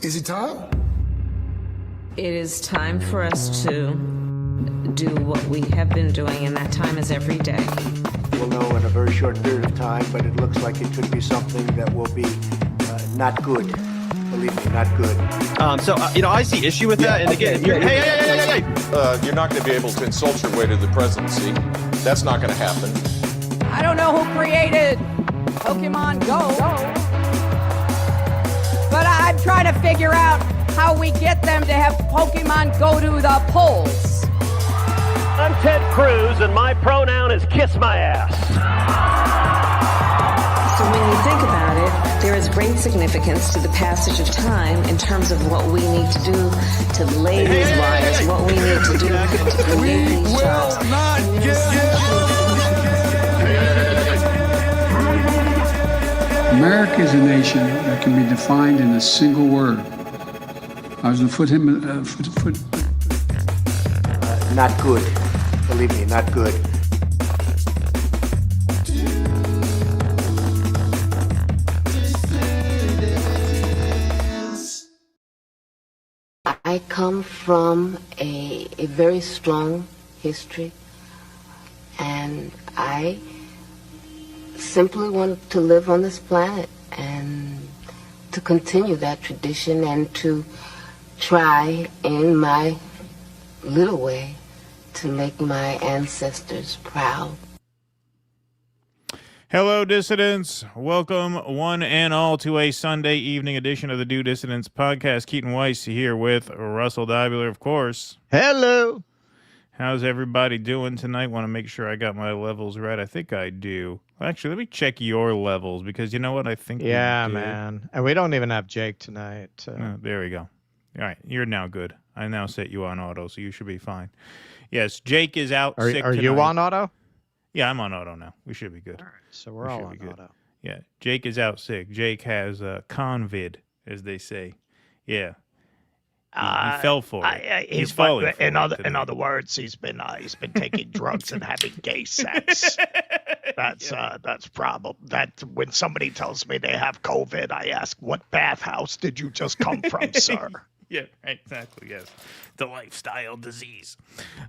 Is it time? It is time for us to do what we have been doing, and that time is every day. We'll know in a very short period of time, but it looks like it could be something that will be not good. Believe me, not good. I see issue with that. And again, hey. You're not going to be able to insult your way to the presidency. That's not going to happen. I don't know who created Pokemon Go, but I'm trying to figure out how we get them to have Pokemon go to the polls. I'm Ted Cruz, and my pronoun is kiss my ass. So when you think about it, there is great significance to the passage of time in terms of what we need to do to lay these wires, what we need to do to create these jobs. America is a nation that can be defined in a single word. I was going to put Not good. Believe me, not good. I come from a very strong history, and I simply want to live on this planet and to continue that tradition and to try in my little way to make my ancestors proud. Hello, dissidents. Welcome, one and all, to a Sunday evening edition of the Do Dissidents podcast. Keaton Weiss here with Russell Dibular, of course. Hello. How's everybody doing tonight? Want to make sure I got my levels right. I think I do. Actually, let me check your levels, because you know what? I think Yeah, man. And we don't even have Jake tonight. Oh, there we go. All right, you're now good. I now set you on auto, so you should be fine. Yes, Jake is out sick Are tonight. you on auto? Yeah, I'm on auto now. We should be good. All right, so we're all on auto. Yeah, Jake is out sick. Jake has convid, as they say. Yeah, he fell for it. He's falling for it. In other words, he's been taking drugs and having gay sex. That's problem. That when somebody tells me they have COVID, I ask, "What bathhouse did you just come from, sir?" Yeah, exactly. Yes, it's a lifestyle disease.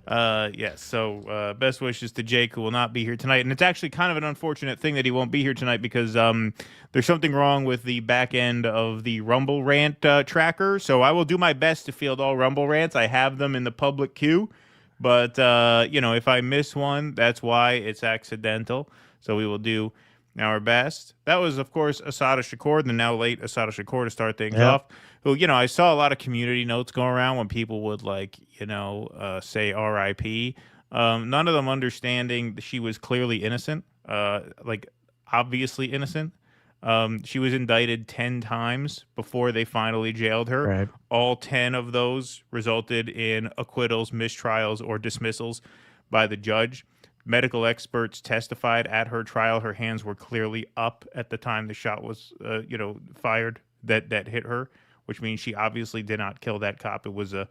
Yes. So, best wishes to Jake, who will not be here tonight. And it's actually kind of an unfortunate thing that he won't be here tonight, because there's something wrong with the back end of the Rumble Rant tracker. So I will do my best to field all Rumble Rants. I have them in the public queue, but if I miss one, that's why. It's accidental. So we will do our best. That was, of course, Asada Shakur, the now late Asada Shakur, to start things off. Who, I saw a lot of community notes going around when people would, say R.I.P. None of them understanding that she was clearly innocent, obviously innocent. She was indicted 10 times before they finally jailed her. Right. All 10 of those resulted in acquittals, mistrials, or dismissals by the judge. Medical experts testified at her trial. Her hands were clearly up at the time the shot was, fired that hit her, which means she obviously did not kill that cop. It was a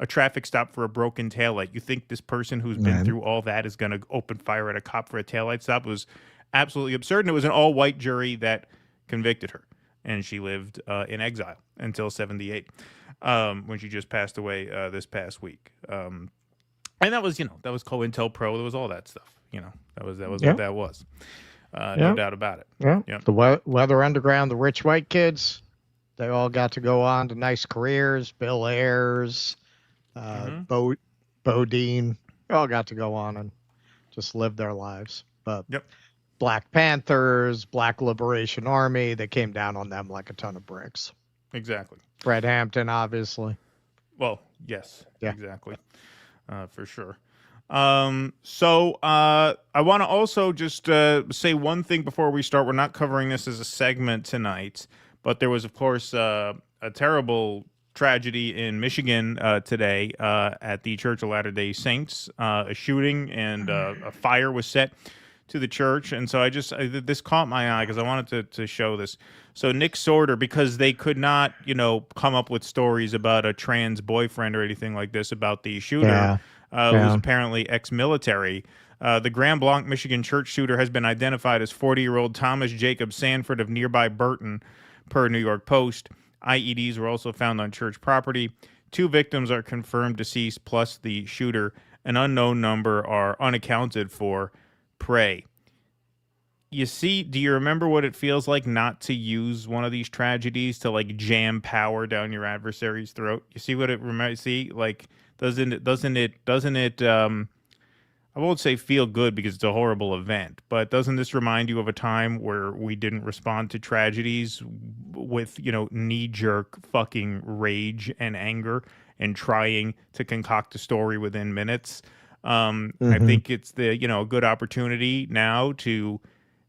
traffic stop for a broken taillight. You think this person who's been through all that is going to open fire at a cop for a taillight stop? It was absolutely absurd, and it was an all-white jury that convicted her, and she lived in exile until 78, when she just passed away this past week. And that was COINTELPRO. There was all that stuff. That was what that was. No doubt about it. Yeah. Yep. The Weather Underground, the rich white kids, they all got to go on to nice careers. Bill Ayers, Bodine, they all got to go on and just live their lives. But Black Panthers, Black Liberation Army, they came down on them like a ton of bricks. Exactly. Fred Hampton, obviously. Well, yes, yeah. Exactly. For sure. So I want to also just say one thing before we start. We're not covering this as a segment tonight, but there was, of course, a terrible tragedy in Michigan today at the Church of Latter-day Saints. A shooting and a fire was set to the church. And so this caught my eye because I wanted to show this. So Nick Sorter, because they could not, come up with stories about a trans boyfriend or anything like this about the shooter, who was apparently ex-military. The Grand Blanc, Michigan church shooter has been identified as 40-year-old Thomas Jacob Sanford of nearby Burton, per New York Post. IEDs were also found on church property. 2 victims are confirmed deceased, plus the shooter. An unknown number are unaccounted for. Pray. You see, do you remember what it feels like not to use one of these tragedies to like jam power down your adversary's throat? You see what it reminds? See, like, doesn't it? I won't say feel good because it's a horrible event, but doesn't this remind you of a time where we didn't respond to tragedies with, knee-jerk fucking rage and anger and trying to concoct a story within minutes? I think it's a good opportunity now to,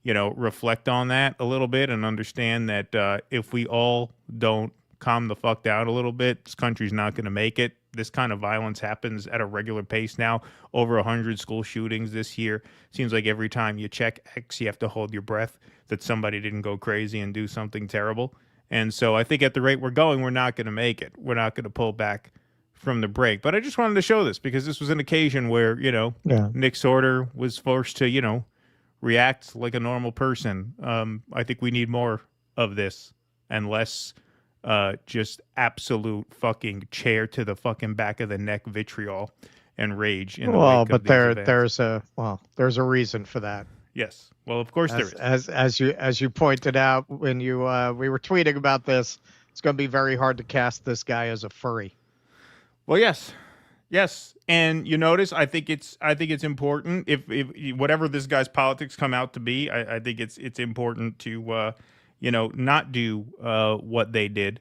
reflect on that a little bit and understand that if we all don't calm the fuck down a little bit, this country's not going to make it. This kind of violence happens at a regular pace now. Over 100 school shootings this year. Seems like every time you check X, you have to hold your breath that somebody didn't go crazy and do something terrible. And so I think at the rate we're going, we're not going to make it. We're not going to pull back from the break. But I just wanted to show this because this was an occasion where, Nick Sorter was forced to, react like a normal person. I think we need more of this and less just absolute fucking chair to the fucking back of the neck vitriol and rage in the wake of these events. there's a reason for that. Yes. Well, of course there is. As you pointed out when we were tweeting about this, it's going to be very hard to cast this guy as a furry. Well, yes. And you notice, I think it's important if whatever this guy's politics come out to be, I think it's important to not do what they did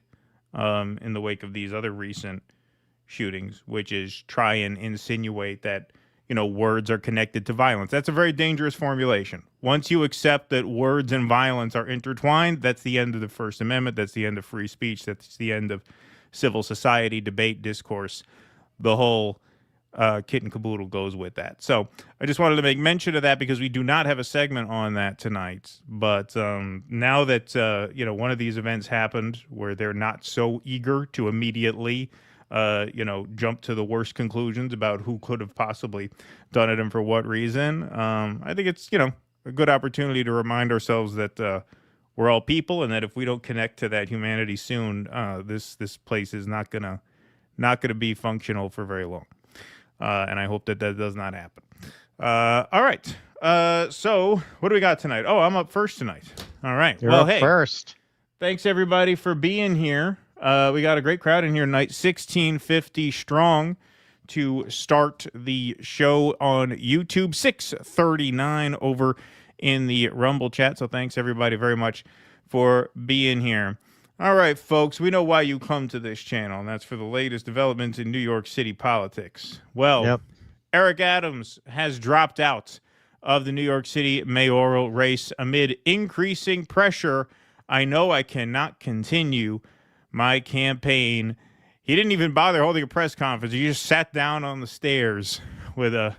in the wake of these other recent shootings, which is try and insinuate that, words are connected to violence. That's a very dangerous formulation. Once you accept that words and violence are intertwined, that's the end of the First Amendment. That's the end of free speech. That's the end of civil society, debate, discourse. The whole kit and caboodle goes with that. So I just wanted to make mention of that because we do not have a segment on that tonight. But now that, one of these events happened where they're not so eager to immediately, jump to the worst conclusions about who could have possibly done it and for what reason, I think it's, a good opportunity to remind ourselves that we're all people and that if we don't connect to that humanity soon, this place is not gonna be functional for very long. And I hope that does not happen. All right. So what do we got tonight? Oh, I'm up first tonight. All right. You're up first. Thanks everybody for being here. We got a great crowd in here tonight, 1650 strong to start the show on YouTube, 639 over in the Rumble chat. So thanks everybody very much for being here. All right, folks, we know why you come to this channel, and that's for the latest developments in New York City politics. Well, Eric Adams has dropped out of the New York City mayoral race amid increasing pressure. I know I cannot continue my campaign. He didn't even bother holding a press conference. He just sat down on the stairs with a,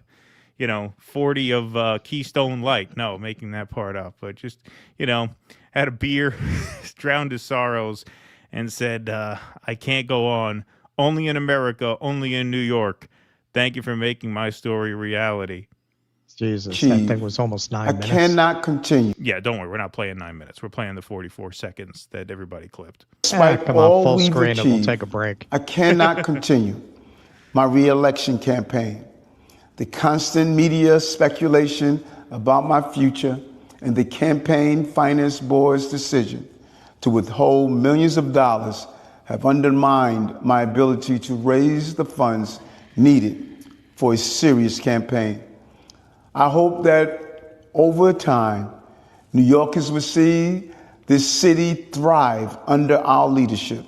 40 of Keystone Light. No, making that part up. But just, had a beer, drowned his sorrows, and said, I can't go on. Only in America, only in New York. Thank you for making my story reality. Jesus, that thing was almost 9 minutes. I cannot continue. Yeah, don't worry. We're not playing 9 minutes. We're playing the 44 seconds that everybody clipped. Despite come all on, full we've screen achieved, and we'll take a break. I cannot continue my re-election campaign. The constant media speculation about my future and the campaign finance board's decision to withhold millions of dollars have undermined my ability to raise the funds needed for a serious campaign. I hope that over time, New Yorkers will see this city thrive under our leadership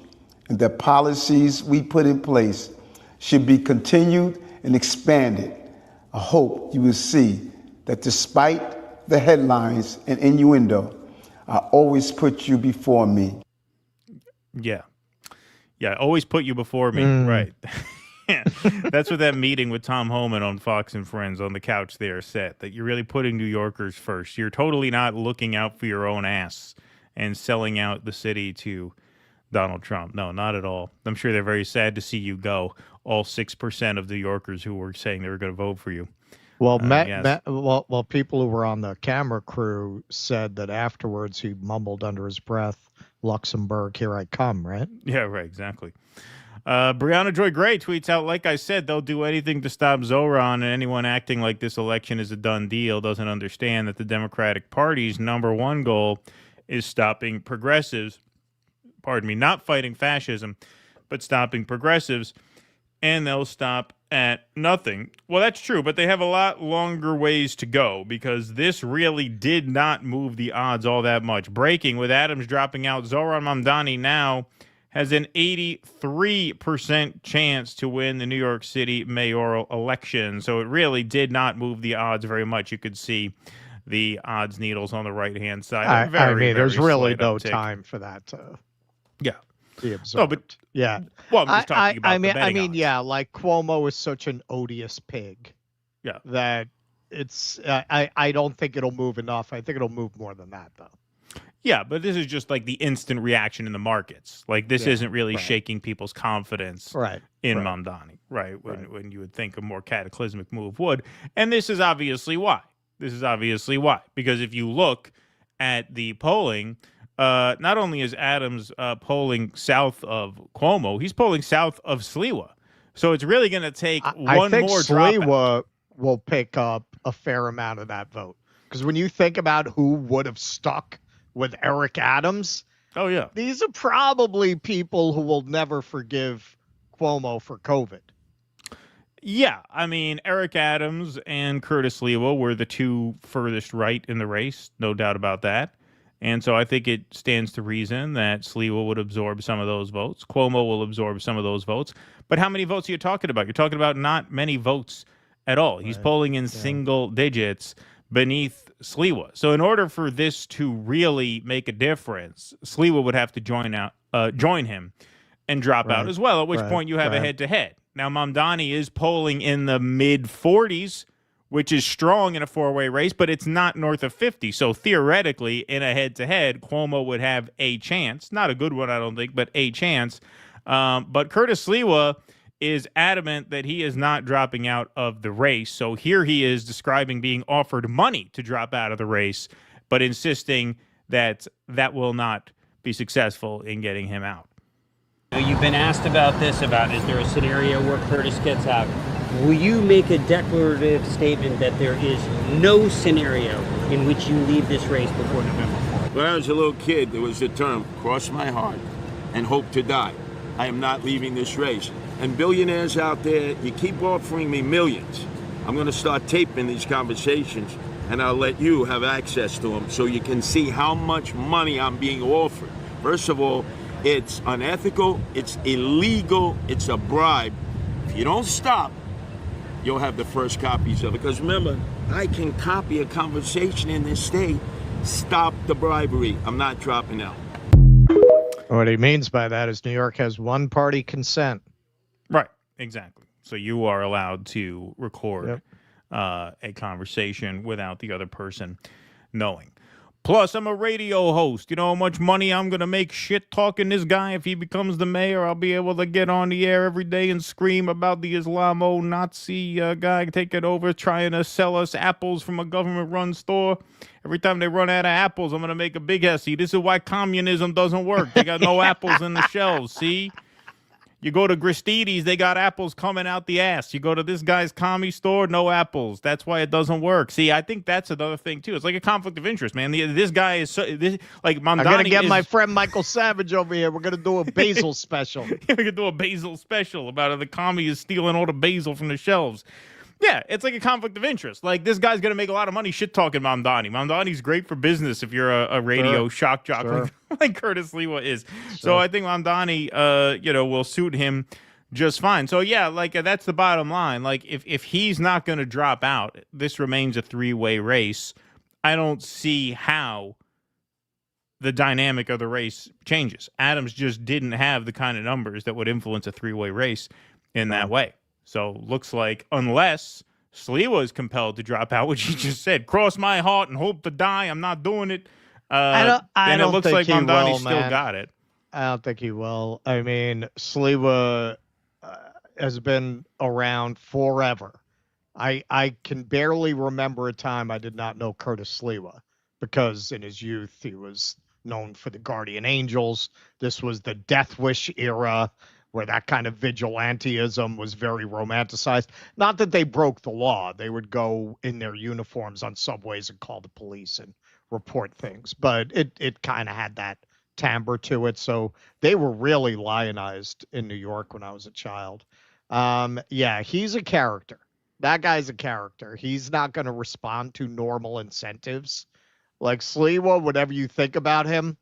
and that policies we put in place should be continued and expanded. I hope you will see that despite the headlines and innuendo, I always put you before me. Yeah, always put you before me, right. That's what that meeting with Tom Homan on Fox and Friends on the couch there said, that you're really putting New Yorkers first. You're totally not looking out for your own ass and selling out the city to Donald Trump. No, not at all. I'm sure they're very sad to see you go, all 6% of New Yorkers who were saying they were going to vote for you. Well, people who were on the camera crew said that afterwards he mumbled under his breath, Luxembourg, here I come, right? Yeah, right, exactly. Brianna Joy Gray tweets out, like I said, they'll do anything to stop Zoran, and anyone acting like this election is a done deal doesn't understand that the Democratic Party's number one goal is stopping progressives, not fighting fascism, but stopping progressives, and they'll stop at nothing. Well, that's true, but they have a lot longer ways to go because this really did not move the odds all that much. Breaking with Adams dropping out, Zoran Mamdani now has an 83% chance to win the New York City mayoral election. So it really did not move the odds very much. You could see the odds needles on the right-hand side. I mean, there's really slight no uptick. time for that to Yeah. be observed. No, but yeah. Well, I'm just talking about I mean, the betting odds. yeah, like Cuomo is such an odious pig. Yeah. That it's I don't think it'll move enough. I think it'll move more than that, though. Yeah, but this is just like the instant reaction in the markets. Like this isn't really shaking people's confidence in Mamdani, right? When you would think a more cataclysmic move would. And this is obviously why. Because if you look at the polling, not only is Adams polling south of Cuomo, he's polling south of Sliwa. So it's really going to take one more drop. Sliwa will pick up a fair amount of that vote. Because when you think about who would have stuck with Eric Adams, oh yeah, these are probably people who will never forgive Cuomo for COVID. Yeah, I mean, Eric Adams and Curtis Sliwa were the two furthest right in the race, no doubt about that. And so I think it stands to reason that Sliwa would absorb some of those votes. Cuomo will absorb some of those votes. But how many votes are you talking about? You're talking about not many votes at all. He's polling in single digits beneath Sliwa. So in order for this to really make a difference, Sliwa would have to join him and drop out as well, at which point you have a head-to-head. Now, Mamdani is polling in the mid-40s, which is strong in a four-way race, but it's not north of 50. So theoretically, in a head-to-head, Cuomo would have a chance. Not a good one, I don't think, but a chance. But Curtis Sliwa is adamant that he is not dropping out of the race. So here he is describing being offered money to drop out of the race, but insisting that that will not be successful in getting him out. You've been asked about this, about is there a scenario where Curtis gets out? Will you make a declarative statement that there is no scenario in which you leave this race before November 4th? When I was a little kid, there was a term, cross my heart and hope to die. I am not leaving this race. And billionaires out there, you keep offering me millions. I'm going to start taping these conversations, and I'll let you have access to them so you can see how much money I'm being offered. First of all, it's unethical, it's illegal, it's a bribe. If you don't stop, you'll have the first copies of it. Because remember, I can copy a conversation in this state. Stop the bribery. I'm not dropping out. What he means by that is New York has one-party consent. Right, exactly. So you are allowed to record a conversation without the other person knowing. Plus, I'm a radio host. You know how much money I'm going to make shit talking this guy if he becomes the mayor? I'll be able to get on the air every day and scream about the Islamo-Nazi guy taking over, trying to sell us apples from a government-run store. Every time they run out of apples, I'm going to make a big essay. This is why communism doesn't work. They got no apples in the shelves, see? You go to Gristides, they got apples coming out the ass. You go to this guy's commie store, no apples. That's why it doesn't work. See, I think that's another thing, too. It's like a conflict of interest, man. This guy is like Mamdani. I'm going to get my friend Michael Savage over here. We're going to do a basil special. We're going to do a basil special about the commie is stealing all the basil from the shelves. Yeah, it's like a conflict of interest. Like, this guy's going to make a lot of money shit-talking Mamdani. Mamdani's great for business if you're a radio shock jock like Curtis Sliwa is. So I think Mamdani, will suit him just fine. So, yeah, like, that's the bottom line. Like, if he's not going to drop out, this remains a three-way race. I don't see how the dynamic of the race changes. Adams just didn't have the kind of numbers that would influence a three-way race in that way. So looks like unless Sliwa is compelled to drop out, which he just said, cross my heart and hope to die, I'm not doing it. I don't it looks think like he Mamdani will, still man. got it. I don't think he will. I mean, Sliwa has been around forever. I can barely remember a time I did not know Curtis Sliwa because in his youth he was known for the guardian angels. This was the Death Wish era, where that kind of vigilantism was very romanticized. Not that they broke the law. They would go in their uniforms on subways and call the police and report things. But it kind of had that timbre to it. So they were really lionized in New York when I was a child. Yeah, he's a character. That guy's a character. He's not going to respond to normal incentives. Like Sliwa, whatever you think about him,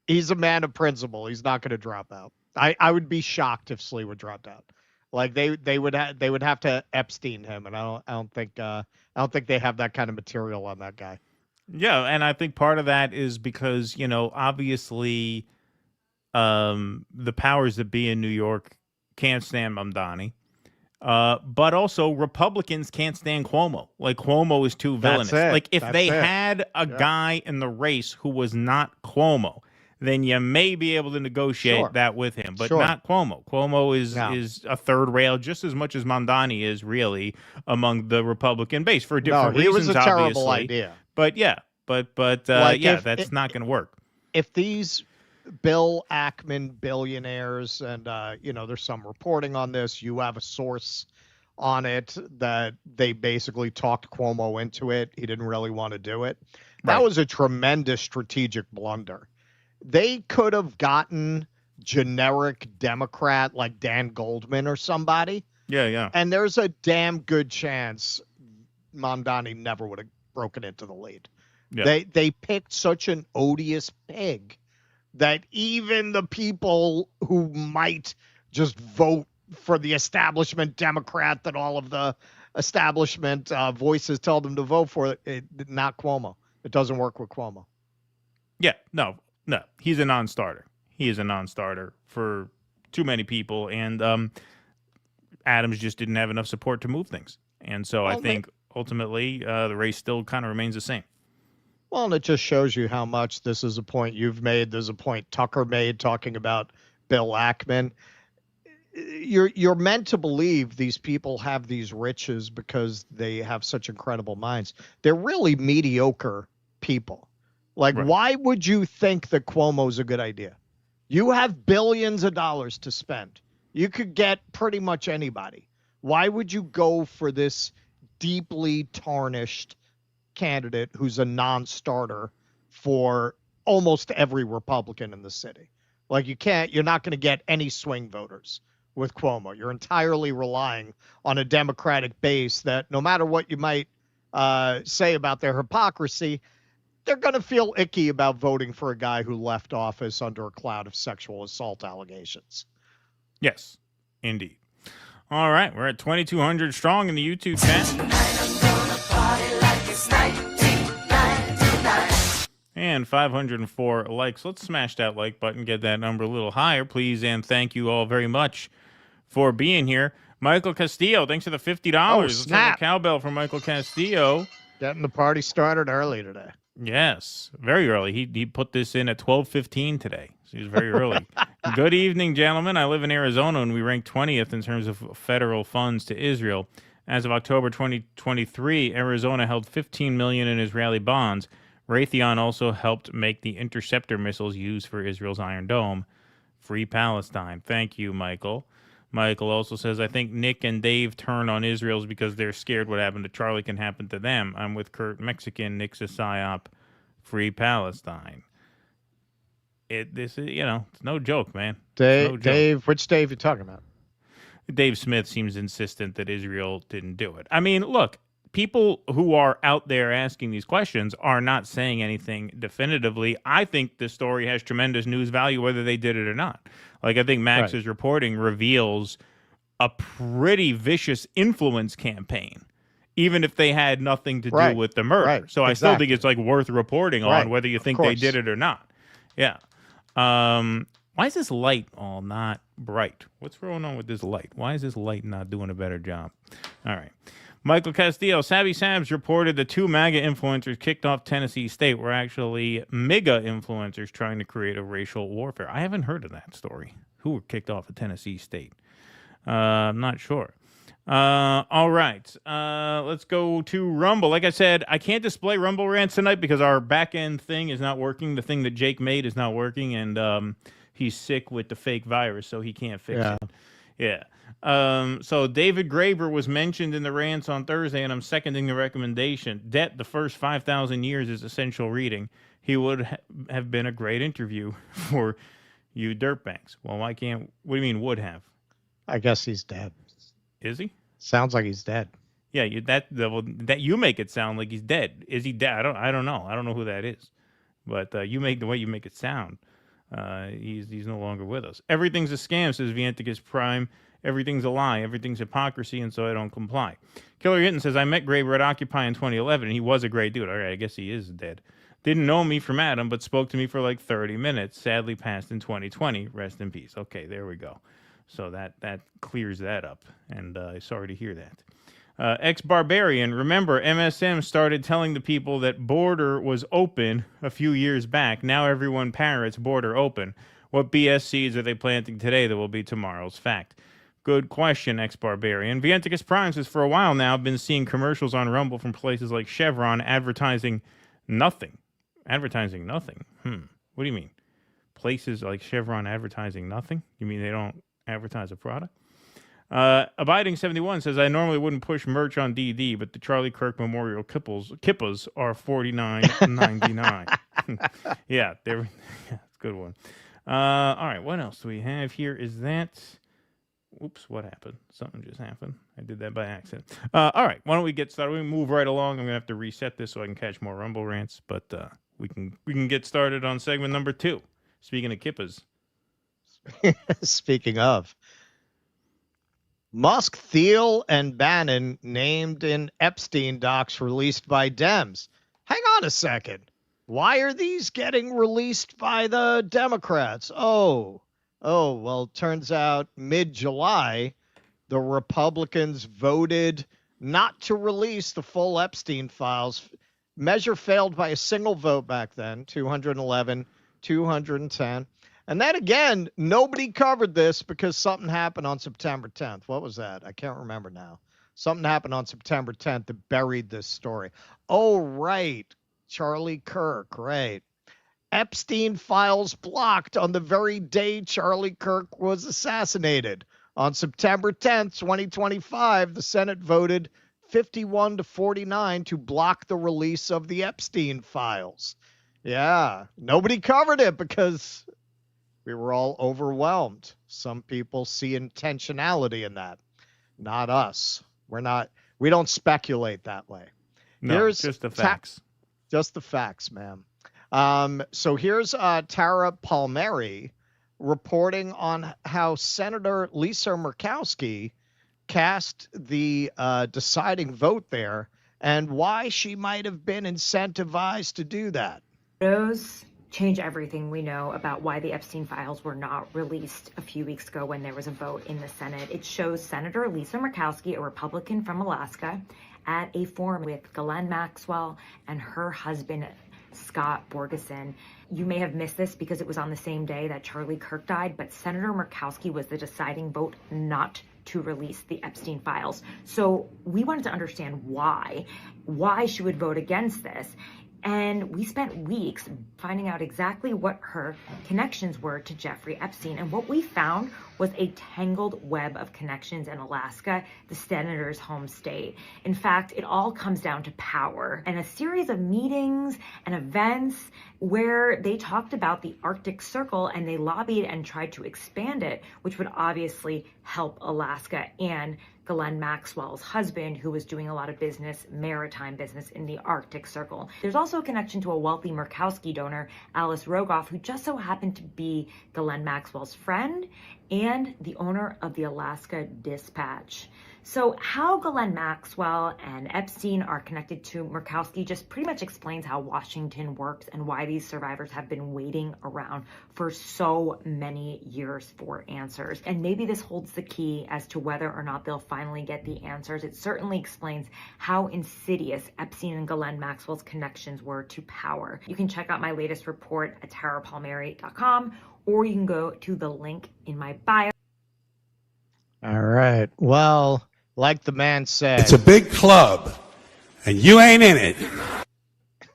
he's a man of principle. He's not going to drop out. I would be shocked if Sliwa dropped out. Like they would have to Epstein him, and I don't think they have that kind of material on that guy. Yeah, and I think part of that is because, obviously the powers that be in New York can't stand Mamdani. But also Republicans can't stand Cuomo. Like, Cuomo is too villainous. Like, if they had a guy in the race who was not Cuomo, then you may be able to negotiate that with him, but not Cuomo. Cuomo is a third rail just as much as Mamdani is, really, among the Republican base for different reasons. He was a terrible idea. But that's not going to work. If these Bill Ackman billionaires, and there's some reporting on this, you have a source on it that they basically talked Cuomo into it. He didn't really want to do it. That was a tremendous strategic blunder. They could have gotten generic Democrat like Dan Goldman or somebody. Yeah. And there's a damn good chance Mamdani never would have broken into the lead. Yeah. They picked such an odious pig that even the people who might just vote for the establishment Democrat that all of the establishment voices tell them to vote for, not Cuomo. It doesn't work with Cuomo. Yeah, no, he's a non-starter. He is a non-starter for too many people, and Adams just didn't have enough support to move things. And so I think ultimately the race still kind of remains the same. Well, and it just shows you how much this is a point you've made. There's a point Tucker made talking about Bill Ackman. You're meant to believe these people have these riches because they have such incredible minds. They're really mediocre people. Like, why would you think that Cuomo's a good idea? You have billions of dollars to spend. You could get pretty much anybody. Why would you go for this deeply tarnished candidate who's a non-starter for almost every Republican in the city? Like, you're not going to get any swing voters with Cuomo. You're entirely relying on a Democratic base that, no matter what you might say about their hypocrisy, they're going to feel icky about voting for a guy who left office under a cloud of sexual assault allegations. Yes, indeed. All right, we're at 2,200 strong in the YouTube chat. And 504 likes. Let's smash that like button, get that number a little higher, please, and thank you all very much for being here. Michael Castillo, thanks for the $50. Let's have a cowbell for Michael Castillo. Getting the party started early today. Yes, very early. He put this in at 12:15 today. So he was very early. Good evening, gentlemen. I live in Arizona, and we rank 20th in terms of federal funds to Israel. As of October 2023, Arizona held $15 million in Israeli bonds. Raytheon also helped make the interceptor missiles used for Israel's Iron Dome. Free Palestine. Thank you, Michael. Michael also says, I think Nick and Dave turn on Israel's because they're scared what happened to Charlie can happen to them. I'm with Kurt Mexican. Nick's a psyop. Free Palestine. This is, it's no joke, man. Dave, which Dave you talking about? Dave Smith seems insistent that Israel didn't do it. I mean, look, people who are out there asking these questions are not saying anything definitively. I think this story has tremendous news value whether they did it or not. Like, I think Max's reporting reveals a pretty vicious influence campaign, even if they had nothing to do with the murder. So I still think it's like worth reporting on whether you think they did it or not. Yeah. Why is this light all not bright? What's going on with this light? Why is this light not doing a better job? All right. Michael Castillo, Savvy Sabs reported the two MAGA influencers kicked off Tennessee State were actually MAGA influencers trying to create a racial warfare. I haven't heard of that story. Who were kicked off at Tennessee State? I'm not sure. All right. Let's go to Rumble. Like I said, I can't display Rumble rants tonight because our back end thing is not working. The thing that Jake made is not working, and he's sick with the fake virus, so he can't fix it. Yeah. So David Graeber was mentioned in the rants on Thursday, and I'm seconding the recommendation. Debt, the first 5,000 years is essential reading. He would have been a great interview for you dirtbags. Well, why can't? What do you mean would have? I guess he's dead. Is he? Sounds like he's dead. Yeah, that you make it sound like he's dead. Is he dead? I don't know. I don't know who that is. But you make the way you make it sound. He's no longer with us. Everything's a scam, says Vianticus Prime. Everything's a lie. Everything's hypocrisy, and so I don't comply. Killer Hinton says, I met Graeber at Occupy in 2011, and he was a great dude. All right, I guess he is dead. Didn't know me from Adam, but spoke to me for like 30 minutes. Sadly passed in 2020. Rest in peace. Okay, there we go. So that clears that up, and sorry to hear that. Ex-Barbarian, remember, MSM started telling the people that border was open a few years back. Now everyone parrots border open. What BS seeds are they planting today that will be tomorrow's fact? Good question, Ex-Barbarian. Vianticus Prime says, for a while now, I've been seeing commercials on Rumble from places like Chevron advertising nothing. Advertising nothing? What do you mean? Places like Chevron advertising nothing? You mean they don't advertise a product? Abiding 71 says, I normally wouldn't push merch on DD, but the Charlie Kirk Memorial kippas are $49.99. Yeah, that's a good one. All right, what else do we have here? Is that... Oops, what happened? Something just happened. I did that by accident. All right, why don't we get started? We move right along. I'm going to have to reset this so I can catch more Rumble rants, but we can get started on segment number 2. Speaking of kippas. Speaking of. Musk, Thiel, and Bannon named in Epstein docs released by Dems. Hang on a second. Why are these getting released by the Democrats? Oh, well, turns out mid-July, the Republicans voted not to release the full Epstein files. Measure failed by a single vote back then, 211, 210. And then again, nobody covered this because something happened on September 10th. What was that? I can't remember now. Something happened on September 10th that buried this story. Oh, right. Charlie Kirk, right. Epstein files blocked on the very day Charlie Kirk was assassinated. On September 10th, 2025, the Senate voted 51-49 to block the release of the Epstein files. Yeah, nobody covered it because we were all overwhelmed. Some people see intentionality in that. Not us. We don't speculate that way. No, just the facts. Just the facts, man. So here's Tara Palmieri reporting on how Senator Lisa Murkowski cast the deciding vote there and why she might have been incentivized to do that. Those change everything we know about why the Epstein files were not released a few weeks ago when there was a vote in the Senate. It shows Senator Lisa Murkowski, a Republican from Alaska, at a forum with Ghislaine Maxwell and her husband, Scott Borgeson. You may have missed this because it was on the same day that Charlie Kirk died, but Senator Murkowski was the deciding vote not to release the Epstein files. So we wanted to understand why she would vote against this. And we spent weeks finding out exactly what her connections were to Jeffrey Epstein. And what we found was a tangled web of connections in Alaska, the senator's home state. In fact, it all comes down to power and a series of meetings and events where they talked about the Arctic Circle and they lobbied and tried to expand it, which would obviously help Alaska and Ghislaine Maxwell's husband, who was doing a lot of business, maritime business in the Arctic Circle. There's also a connection to a wealthy Murkowski donor, Alice Rogoff, who just so happened to be Ghislaine Maxwell's friend and the owner of the Alaska Dispatch. So how Ghislaine Maxwell and Epstein are connected to Murkowski just pretty much explains how Washington works and why these survivors have been waiting around for so many years for answers. And maybe this holds the key as to whether or not they'll finally get the answers. It certainly explains how insidious Epstein and Ghislaine Maxwell's connections were to power. You can check out my latest report at tarapalmieri.com, or you can go to the link in my bio. All right. Well, like the man said, it's a big club, and you ain't in it.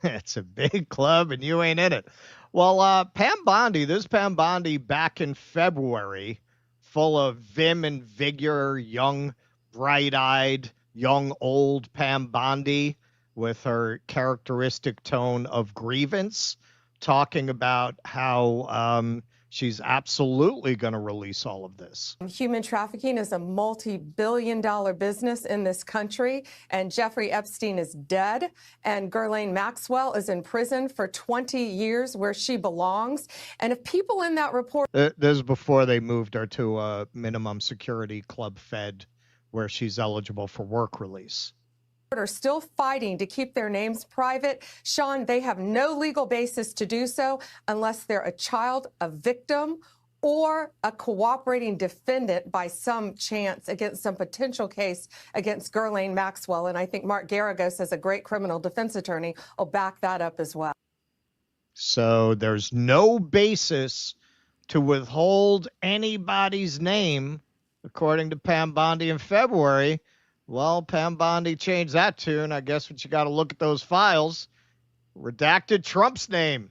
It's a big club, and you ain't in it. Well, Pam Bondi, this Pam Bondi back in February, full of vim and vigor, young, bright-eyed, young, old Pam Bondi with her characteristic tone of grievance, talking about how she's absolutely going to release all of this. Human trafficking is a multi-billion-dollar business in this country, and Jeffrey Epstein is dead, and Ghislaine Maxwell is in prison for 20 years where she belongs. And if people in that report... This is before they moved her to a minimum security club fed where she's eligible for work release. Are still fighting to keep their names private. Sean, they have no legal basis to do so unless they're a child, a victim, or a cooperating defendant by some chance against some potential case against Ghislaine Maxwell. And I think Mark Garagos, as a great criminal defense attorney, will back that up as well. So there's no basis to withhold anybody's name, according to Pam Bondi in February. Well, Pam Bondi changed that tune. I guess what you got to look at those files. Redacted Trump's name.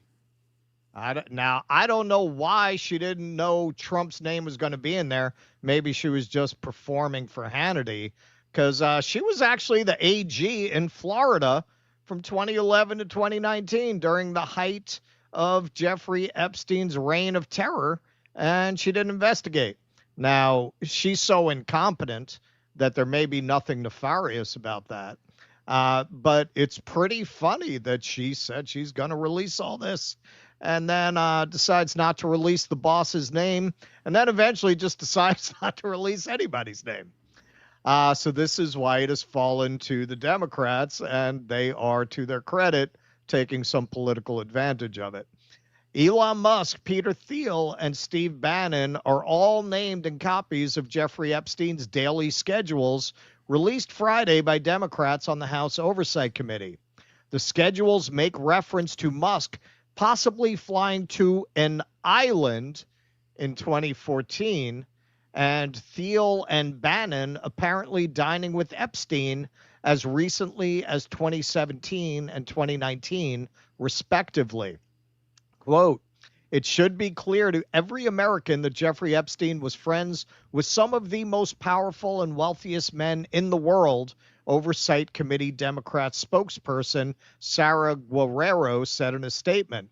I don't know why she didn't know Trump's name was going to be in there. Maybe she was just performing for Hannity, because she was actually the AG in Florida from 2011 to 2019 during the height of Jeffrey Epstein's reign of terror, and she didn't investigate. Now, she's so incompetent that there may be nothing nefarious about that. But it's pretty funny that she said she's going to release all this and then decides not to release the boss's name, and then eventually just decides not to release anybody's name. So this is why it has fallen to the Democrats, and they are, to their credit, taking some political advantage of it. Elon Musk, Peter Thiel, and Steve Bannon are all named in copies of Jeffrey Epstein's daily schedules released Friday by Democrats on the House Oversight Committee. The schedules make reference to Musk possibly flying to an island in 2014, and Thiel and Bannon apparently dining with Epstein as recently as 2017 and 2019, respectively. Quote, "It should be clear to every American that Jeffrey Epstein was friends with some of the most powerful and wealthiest men in the world," Oversight Committee Democrat spokesperson Sarah Guerrero said in a statement.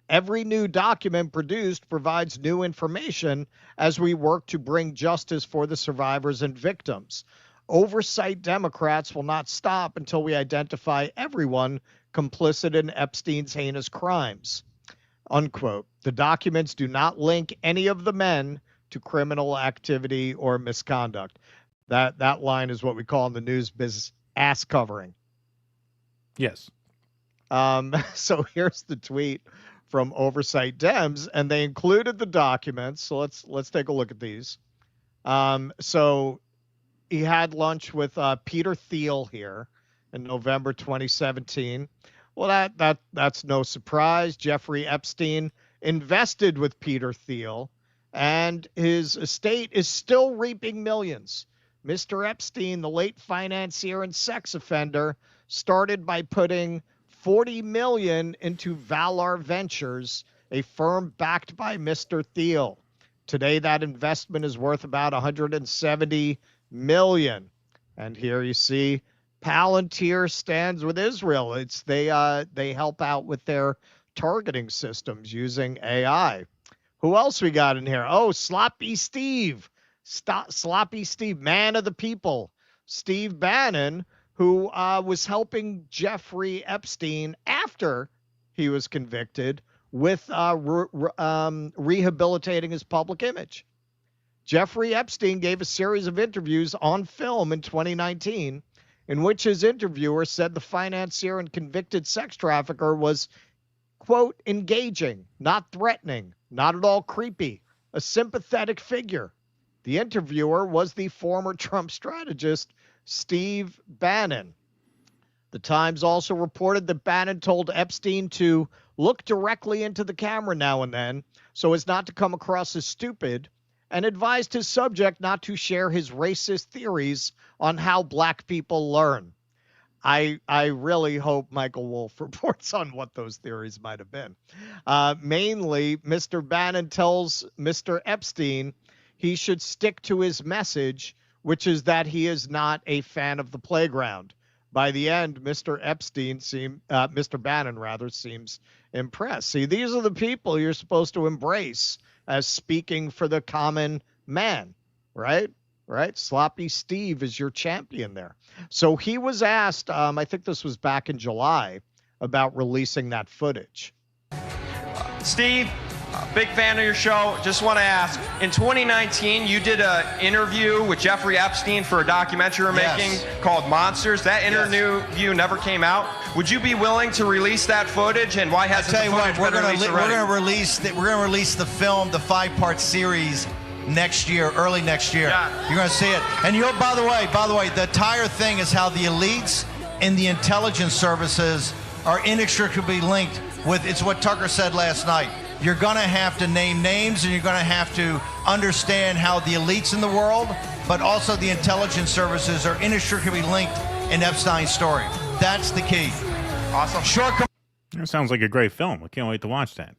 "Every new document produced provides new information as we work to bring justice for the survivors and victims. Oversight Democrats will not stop until we identify everyone complicit in Epstein's heinous crimes." Unquote. The documents do not link any of the men to criminal activity or misconduct. That line is what we call in the news business ass covering. Yes. So here's the tweet from Oversight Dems, and they included the documents. So let's take a look at these. So he had lunch with Peter Thiel here in November 2017. Well, that's no surprise. Jeffrey Epstein invested with Peter Thiel, and his estate is still reaping millions. Mr. Epstein, the late financier and sex offender, started by putting $40 million into Valar Ventures, a firm backed by Mr. Thiel. Today, that investment is worth about $170 million. And here you see Palantir stands with Israel. They help out with their targeting systems using AI. Who else we got in here? Oh, Sloppy Steve. Sloppy Steve, man of the people. Steve Bannon, who was helping Jeffrey Epstein after he was convicted with rehabilitating his public image. Jeffrey Epstein gave a series of interviews on film in 2019 in which his interviewer said the financier and convicted sex trafficker was, quote, engaging, not threatening, not at all creepy, a sympathetic figure. The interviewer was the former Trump strategist, Steve Bannon. The Times also reported that Bannon told Epstein to look directly into the camera now and then so as not to come across as stupid, and advised his subject not to share his racist theories on how black people learn. I really hope Michael Wolff reports on what those theories might have been. Mainly, Mr. Bannon tells Mr. Epstein he should stick to his message, which is that he is not a fan of the playground. By the end, Mr. Bannon seems impressed. See, these are the people you're supposed to embrace as speaking for the common man, right? Right? Sloppy Steve is your champion there. So he was asked, I think this was back in July, about releasing that footage. Steve, big fan of your show. Just want to ask, in 2019, you did an interview with Jeffrey Epstein for a documentary you're making called Monsters. That interview never came out. Would you be willing to release that footage, and why hasn't the footage been released already? We're going to release the film, the 5-part series next year, early next year. You're going to see it. And by the way, the entire thing is how the elites in the intelligence services are inextricably linked with, it's what Tucker said last night. You're going to have to name names, and you're going to have to understand how the elites in the world, but also the intelligence services are inextricably linked in Epstein's story. That's the key. Awesome. That sounds like a great film. I can't wait to watch that.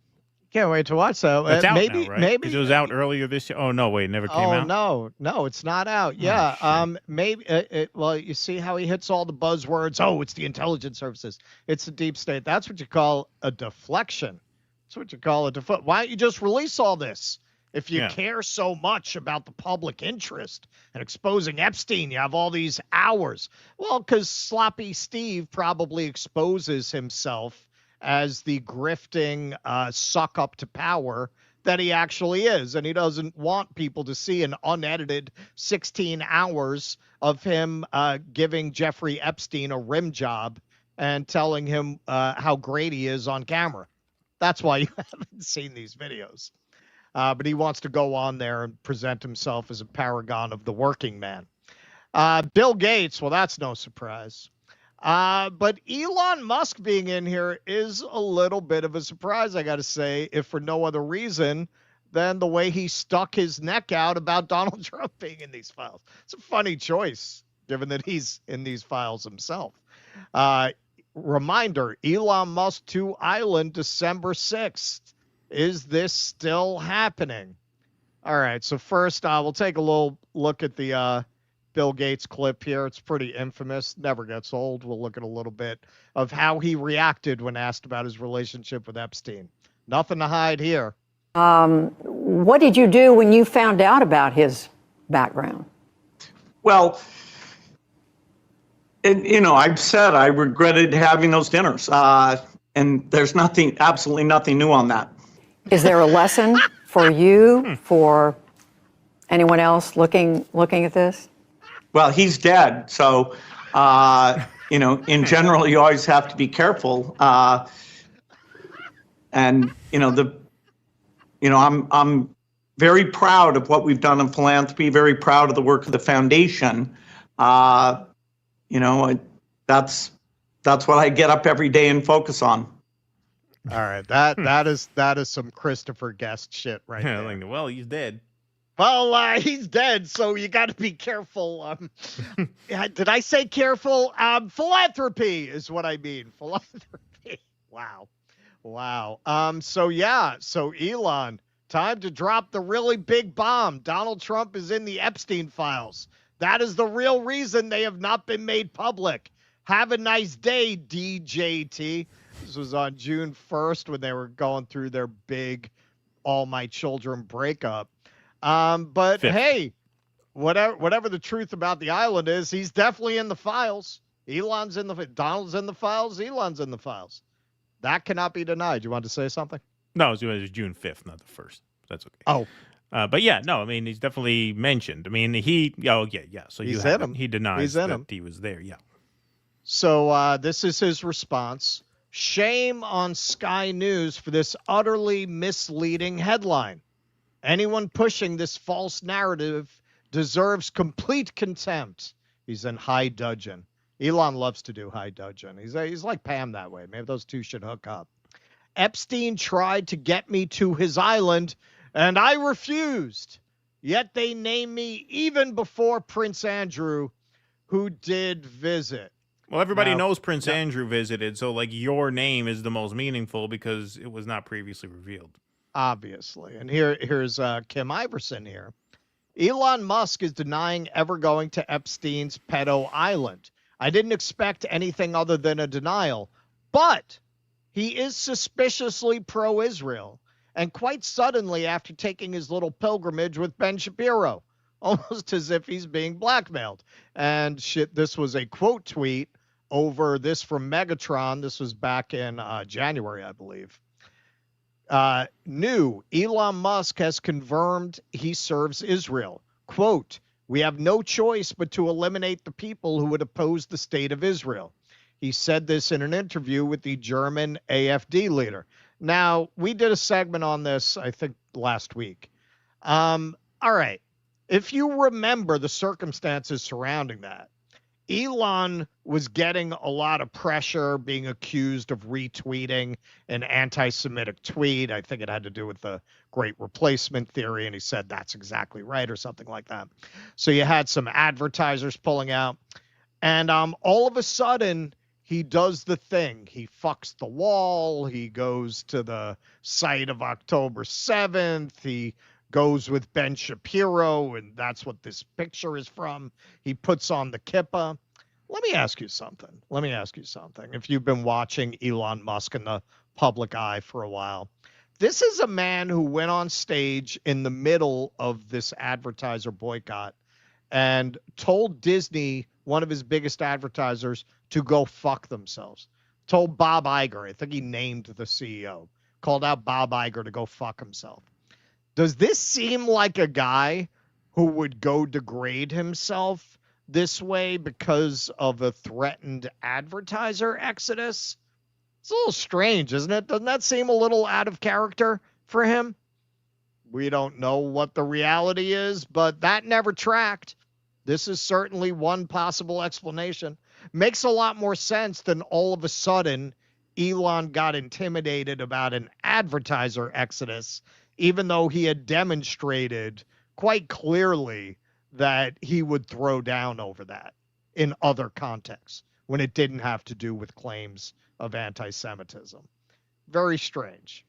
Can't wait to watch that. It's out maybe, now, right? Maybe 'Cause it was out earlier this year. Oh no, wait, it never came out. No, it's not out. Yeah, maybe. Well, you see how he hits all the buzzwords. Oh, it's the intelligence services. It's the deep state. That's what you call a deflection. That's what you call a deflection. Why don't you just release all this? If you care so much about the public interest and exposing Epstein, you have all these hours. Well, because Sloppy Steve probably exposes himself as the grifting suck up to power that he actually is. And he doesn't want people to see an unedited 16 hours of him giving Jeffrey Epstein a rim job and telling him how great he is on camera. That's why you haven't seen these videos. But he wants to go on there and present himself as a paragon of the working man. Bill Gates, well, that's no surprise. But Elon Musk being in here is a little bit of a surprise, I got to say, if for no other reason than the way he stuck his neck out about Donald Trump being in these files. It's a funny choice, given that he's in these files himself. Reminder, Elon Musk to Island, December 6th. Is this still happening? All right, so first we'll take a little look at the Bill Gates clip here. It's pretty infamous, never gets old. We'll look at a little bit of how he reacted when asked about his relationship with Epstein. Nothing to hide here. What did you do when you found out about his background? Well, I've said I regretted having those dinners, and there's absolutely nothing new on that. Is there a lesson for you, for anyone else looking at this? Well, he's dead, so in general, you always have to be careful. I'm very proud of what we've done in philanthropy. Very proud of the work of the foundation. That's what I get up every day and focus on. All right, that is some Christopher Guest shit right there. Well, he's dead. Well, he's dead, so you got to be careful. Did I say careful? Philanthropy is what I mean. Philanthropy. Wow. So Elon, time to drop the really big bomb. Donald Trump is in the Epstein files. That is the real reason they have not been made public. Have a nice day, DJT. This was on June 1st when they were going through their big All My Children breakup. But hey, whatever the truth about the island is, he's definitely in the files. Donald's in the files. Elon's in the files. That cannot be denied. You want to say something? No, it was June 5th, not the 1st. That's okay. Oh. But yeah, no, I mean, he's definitely mentioned. I mean, So he's in him. He denies that he was there. Yeah. So this is his response. Shame on Sky News for this utterly misleading headline. Anyone pushing this false narrative deserves complete contempt. He's in high dudgeon. Elon loves to do high dudgeon. He's like Pam that way. Maybe those two should hook up. Epstein tried to get me to his island, and I refused. Yet they name me even before Prince Andrew, who did visit. Well, everybody Now- knows Prince Andrew visited, so like your name is the most meaningful because it was not previously revealed. Obviously. And here's Kim Iverson here. Elon Musk is denying ever going to Epstein's pedo island. I didn't expect anything other than a denial, but he is suspiciously pro-Israel, and quite suddenly after taking his little pilgrimage with Ben Shapiro, almost as if he's being blackmailed. And shit, this was a quote tweet over this from Megatron. This was back in January, I believe. New, Elon Musk has confirmed he serves Israel. Quote, we have no choice but to eliminate the people who would oppose the state of Israel. He said this in an interview with the German AfD leader. Now, we did a segment on this, I think, last week. All right. If you remember the circumstances surrounding that, Elon was getting a lot of pressure, being accused of retweeting an anti-Semitic tweet. I think it had to do with the Great Replacement theory, and he said that's exactly right or something like that. So you had some advertisers pulling out, and all of a sudden he does the thing. He fucks the wall. He goes to the site of October 7th. He goes with Ben Shapiro, and that's what this picture is from. He puts on the kippah. Let me ask you something. If you've been watching Elon Musk in the public eye for a while, this is a man who went on stage in the middle of this advertiser boycott and told Disney, one of his biggest advertisers, to go fuck themselves. Told Bob Iger, I think he named the CEO, called out Bob Iger to go fuck himself. Does this seem like a guy who would go degrade himself this way because of a threatened advertiser exodus? It's a little strange, isn't it? Doesn't that seem a little out of character for him? We don't know what the reality is, but that never tracked. This is certainly one possible explanation. Makes a lot more sense than all of a sudden Elon got intimidated about an advertiser exodus, even though he had demonstrated quite clearly that he would throw down over that in other contexts when it didn't have to do with claims of anti-Semitism. Very strange.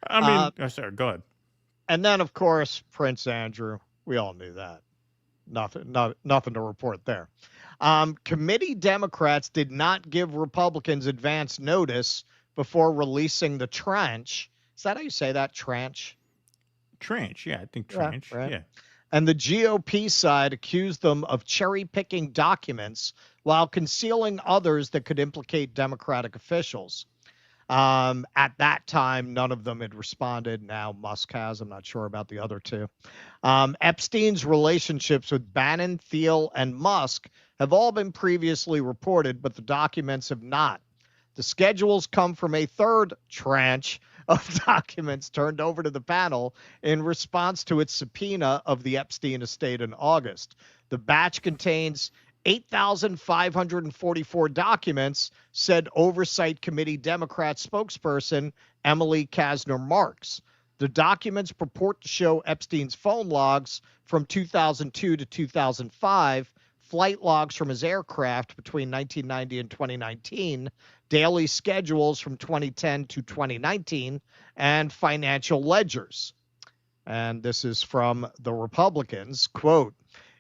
I mean, sorry, go ahead. And then, of course, Prince Andrew. We all knew that. Nothing to report there. Committee Democrats did not give Republicans advance notice before releasing the tranche. Is that how you say that? Tranche? Tranche, yeah, I think tranche, right. yeah. And the GOP side accused them of cherry-picking documents while concealing others that could implicate Democratic officials. At that time, none of them had responded. Now Musk has. I'm not sure about the other two. Epstein's relationships with Bannon, Thiel, and Musk have all been previously reported, but the documents have not. The schedules come from a third tranche of documents turned over to the panel in response to its subpoena of the Epstein estate in August. The batch contains 8,544 documents, said Oversight Committee Democrat spokesperson Emily Kasner-Marks. The documents purport to show Epstein's phone logs from 2002 to 2005, flight logs from his aircraft between 1990 and 2019, daily schedules from 2010 to 2019, and financial ledgers. And this is from the Republicans. Quote,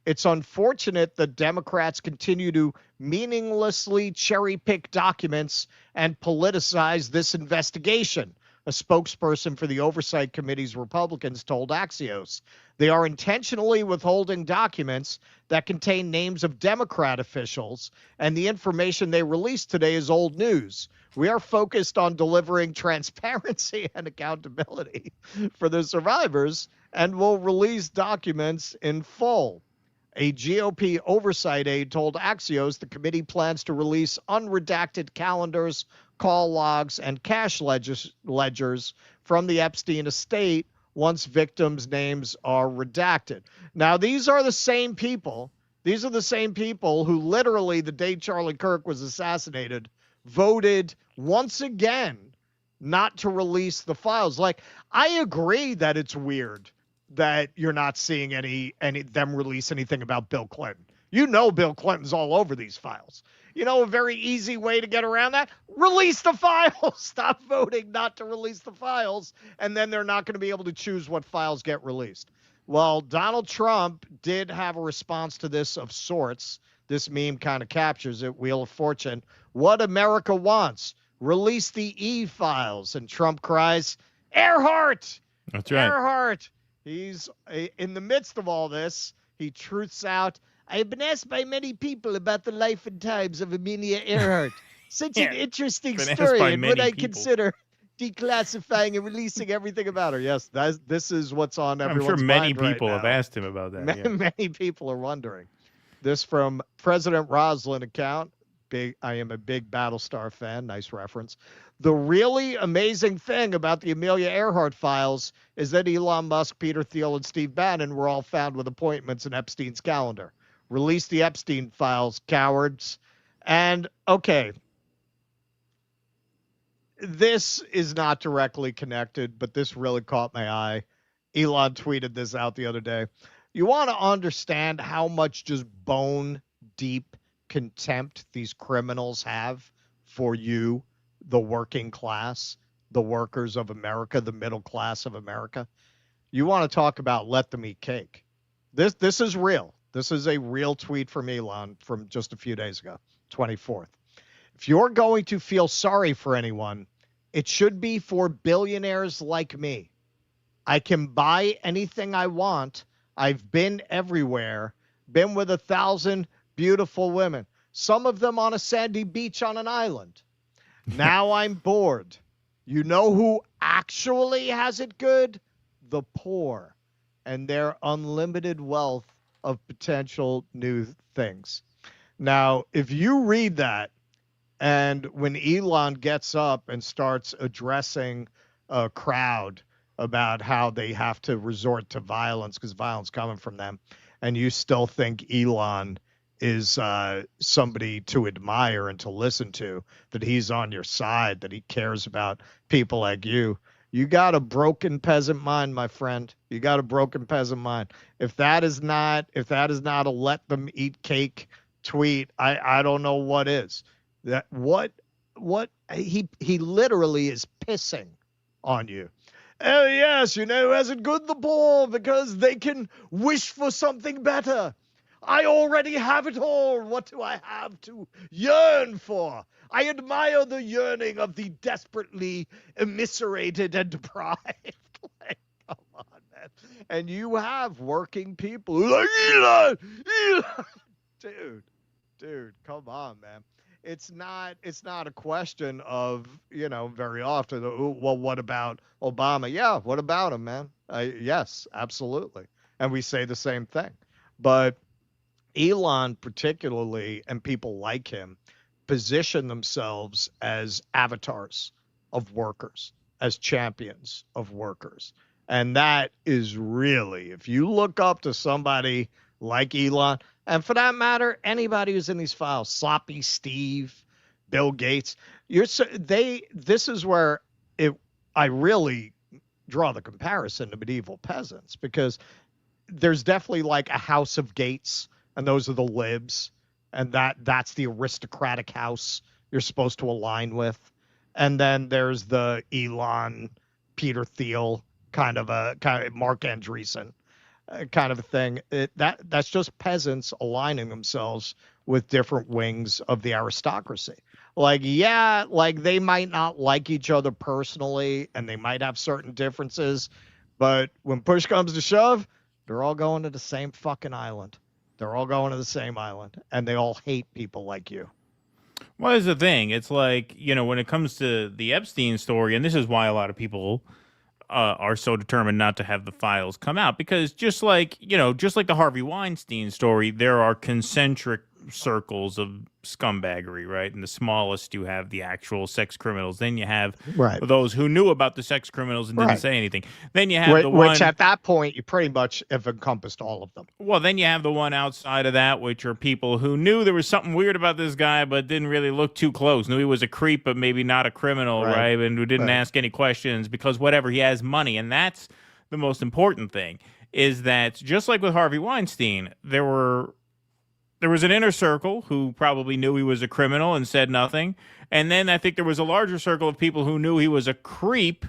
it's unfortunate that Democrats continue to meaninglessly cherry-pick documents and politicize this investigation, a spokesperson for the Oversight Committee's Republicans told Axios. They are intentionally withholding documents that contain names of Democrat officials, and the information they released today is old news. We are focused on delivering transparency and accountability for the survivors, and will release documents in full. A GOP oversight aide told Axios the committee plans to release unredacted calendars, call logs, and cash ledgers from the Epstein estate once victims' names are redacted. Now, these are the same people. These are the same people who literally, the day Charlie Kirk was assassinated, voted once again not to release the files. Like, I agree that it's weird that you're not seeing any them release anything about Bill Clinton. You know Bill Clinton's all over these files. You know a very easy way to get around that? Release the files. Stop voting not to release the files, and then they're not going to be able to choose what files get released. Well, Donald Trump did have a response to this of sorts. This meme kind of captures it, Wheel of Fortune. What America wants, release the E-files. And Trump cries, Earhart! That's right. Earhart! He's in the midst of all this. He truths out, I have been asked by many people about the life and times of Amelia Earhart. Such an interesting story, and would I consider declassifying and releasing everything about her? Yes, this is what's on everyone's mind. I'm sure many right people now. have asked him about that. Many people are wondering. This from President Roslin account. I am a big Battlestar fan. Nice reference. The really amazing thing about the Amelia Earhart files is that Elon Musk, Peter Thiel, and Steve Bannon were all found with appointments in Epstein's calendar. Release the Epstein files, cowards. And, okay, this is not directly connected, but this really caught my eye. Elon tweeted this out the other day. You want to understand how much just bone deep contempt these criminals have for you, the working class, the workers of America, the middle class of America. You want to talk about let them eat cake. This is real. This is a real tweet from Elon from just a few days ago, 24th. If you're going to feel sorry for anyone, it should be for billionaires like me. I can buy anything I want. I've been everywhere, been with 1,000 beautiful women, some of them on a sandy beach on an island. Now I'm bored. You know who actually has it good? The poor and their unlimited wealth of potential new things. Now, if you read that, and when Elon gets up and starts addressing a crowd about how they have to resort to violence because violence coming from them, and you still think Elon is somebody to admire and to listen to, that he's on your side, that he cares about people like you, you got a broken peasant mind, my friend. You got a broken peasant mind. If that is not a let them eat cake tweet, I don't know what is. That what he literally is pissing on you. Oh, yes, hasn't good the poor because they can wish for something better. I already have it all. What do I have to yearn for? I admire the yearning of the desperately eviscerated and deprived. Like, come on, man. And you have working people like Elon. Dude, come on, man. It's not a question of, very often, well, what about Obama? Yeah, what about him, man? Yes, absolutely. And we say the same thing. But Elon particularly, and people like him, position themselves as avatars of workers, as champions of workers. And that is really, if you look up to somebody like Elon, and for that matter, anybody who's in these files, Sloppy Steve, Bill Gates, this is where I really draw the comparison to medieval peasants, because there's definitely like a house of Gates, and those are the libs, and that's the aristocratic house you're supposed to align with. And then there's the Elon, Peter Thiel kind of Mark Andreessen kind of a thing. That's just peasants aligning themselves with different wings of the aristocracy. Like, yeah, like they might not like each other personally, and they might have certain differences, but when push comes to shove, they're all going to the same fucking island. They're all going to the same island, and they all hate people like you. Well, here's the thing. It's like, when it comes to the Epstein story, and this is why a lot of people are so determined not to have the files come out, because just like the Harvey Weinstein story, there are concentric circles of scumbaggery, right? And the smallest, you have the actual sex criminals. Then you have those who knew about the sex criminals and didn't say anything. Then you have which at that point, you pretty much have encompassed all of them. Well, then you have the one outside of that, which are people who knew there was something weird about this guy, but didn't really look too close. Knew he was a creep, but maybe not a criminal, right? And who didn't ask any questions because whatever, he has money. And that's the most important thing, is that just like with Harvey Weinstein, there was an inner circle who probably knew he was a criminal and said nothing. And then I think there was a larger circle of people who knew he was a creep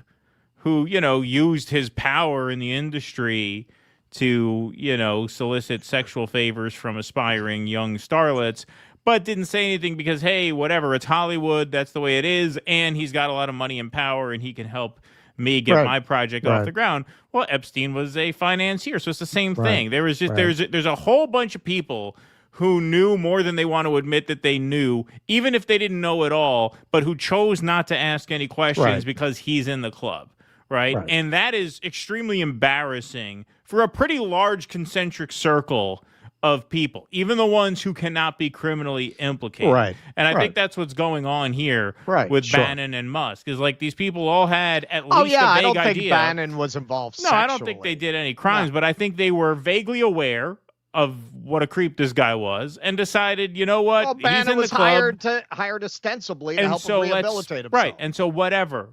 who, used his power in the industry to, solicit sexual favors from aspiring young starlets, but didn't say anything because, hey, whatever, it's Hollywood, that's the way it is, and he's got a lot of money and power, and he can help me get my project off the ground. Well, Epstein was a financier, so it's the same thing. There was just there's a whole bunch of people who knew more than they want to admit that they knew, even if they didn't know at all, but who chose not to ask any questions because he's in the club, right? And that is extremely embarrassing for a pretty large concentric circle of people, even the ones who cannot be criminally implicated. Right. And I think that's what's going on here with Bannon and Musk, is like these people all had at least Oh, a yeah, vague I don't think idea. Bannon was involved No, I don't think they did any crimes, but I think they were vaguely aware of what a creep this guy was and decided, you know what, Well, he's Bannon in the was club. hired ostensibly to And help so him rehabilitate himself. Right. And so whatever.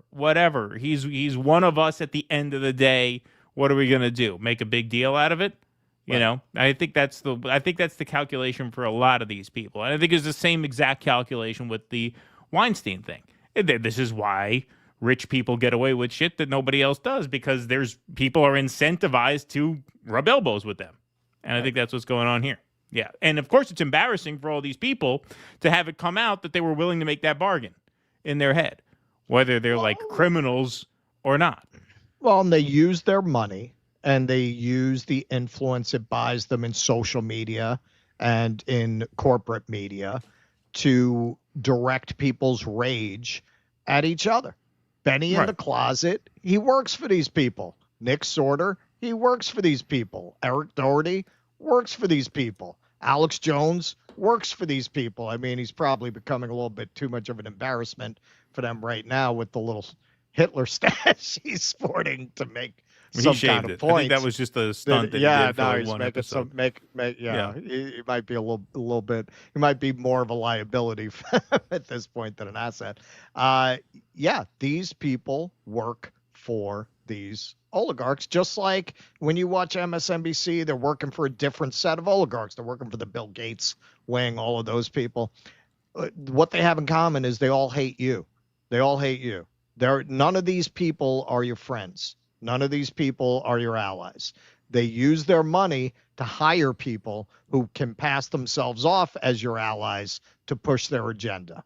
He's one of us at the end of the day. What are we going to do? Make a big deal out of it? You know, I think that's the calculation for a lot of these people. And I think it's the same exact calculation with the Weinstein thing. This is why rich people get away with shit that nobody else does, because people are incentivized to rub elbows with them. And I think that's what's going on here. Yeah. And of course, it's embarrassing for all these people to have it come out that they were willing to make that bargain in their head, whether they're like criminals or not. Well, and they use their money and they use the influence it buys them in social media and in corporate media to direct people's rage at each other. Benny in the closet, he works for these people. Nick Sorter, he works for these people. Eric Doherty works for these people. Alex Jones works for these people. I mean, he's probably becoming a little bit too much of an embarrassment for them right now with the little Hitler stash he's sporting to make some kind of point. I think that was just a stunt that he did for one episode. He might be a little bit. He might be more of a liability at this point than an asset. These people work for these oligarchs, just like when you watch MSNBC, they're working for a different set of oligarchs. They're working for the Bill Gates wing, all of those people. What they have in common is they all hate you. They all hate you. None of these people are your friends. None of these people are your allies. They use their money to hire people who can pass themselves off as your allies to push their agenda.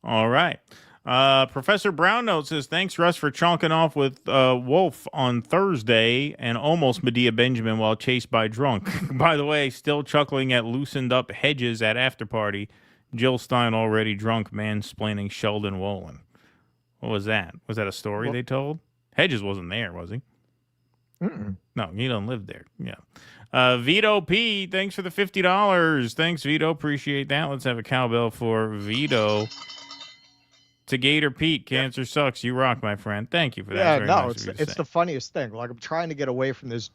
All right. Professor Brown Note says, thanks, Russ, for chonking off with Wolf on Thursday and almost Medea Benjamin while chased by drunk. By the way, still chuckling at loosened up Hedges at after party. Jill Stein already drunk, mansplaining Sheldon Wolin. What was that? Was that a story they told? Hedges wasn't there, was he? Mm-mm. No, he don't live there. Yeah. Vito P, thanks for the $50. Thanks, Vito. Appreciate that. Let's have a cowbell for Vito. To Gator Pete, cancer sucks. You rock, my friend. Thank you for that. Yeah, no, it's the funniest thing. Like, I'm trying to get away from this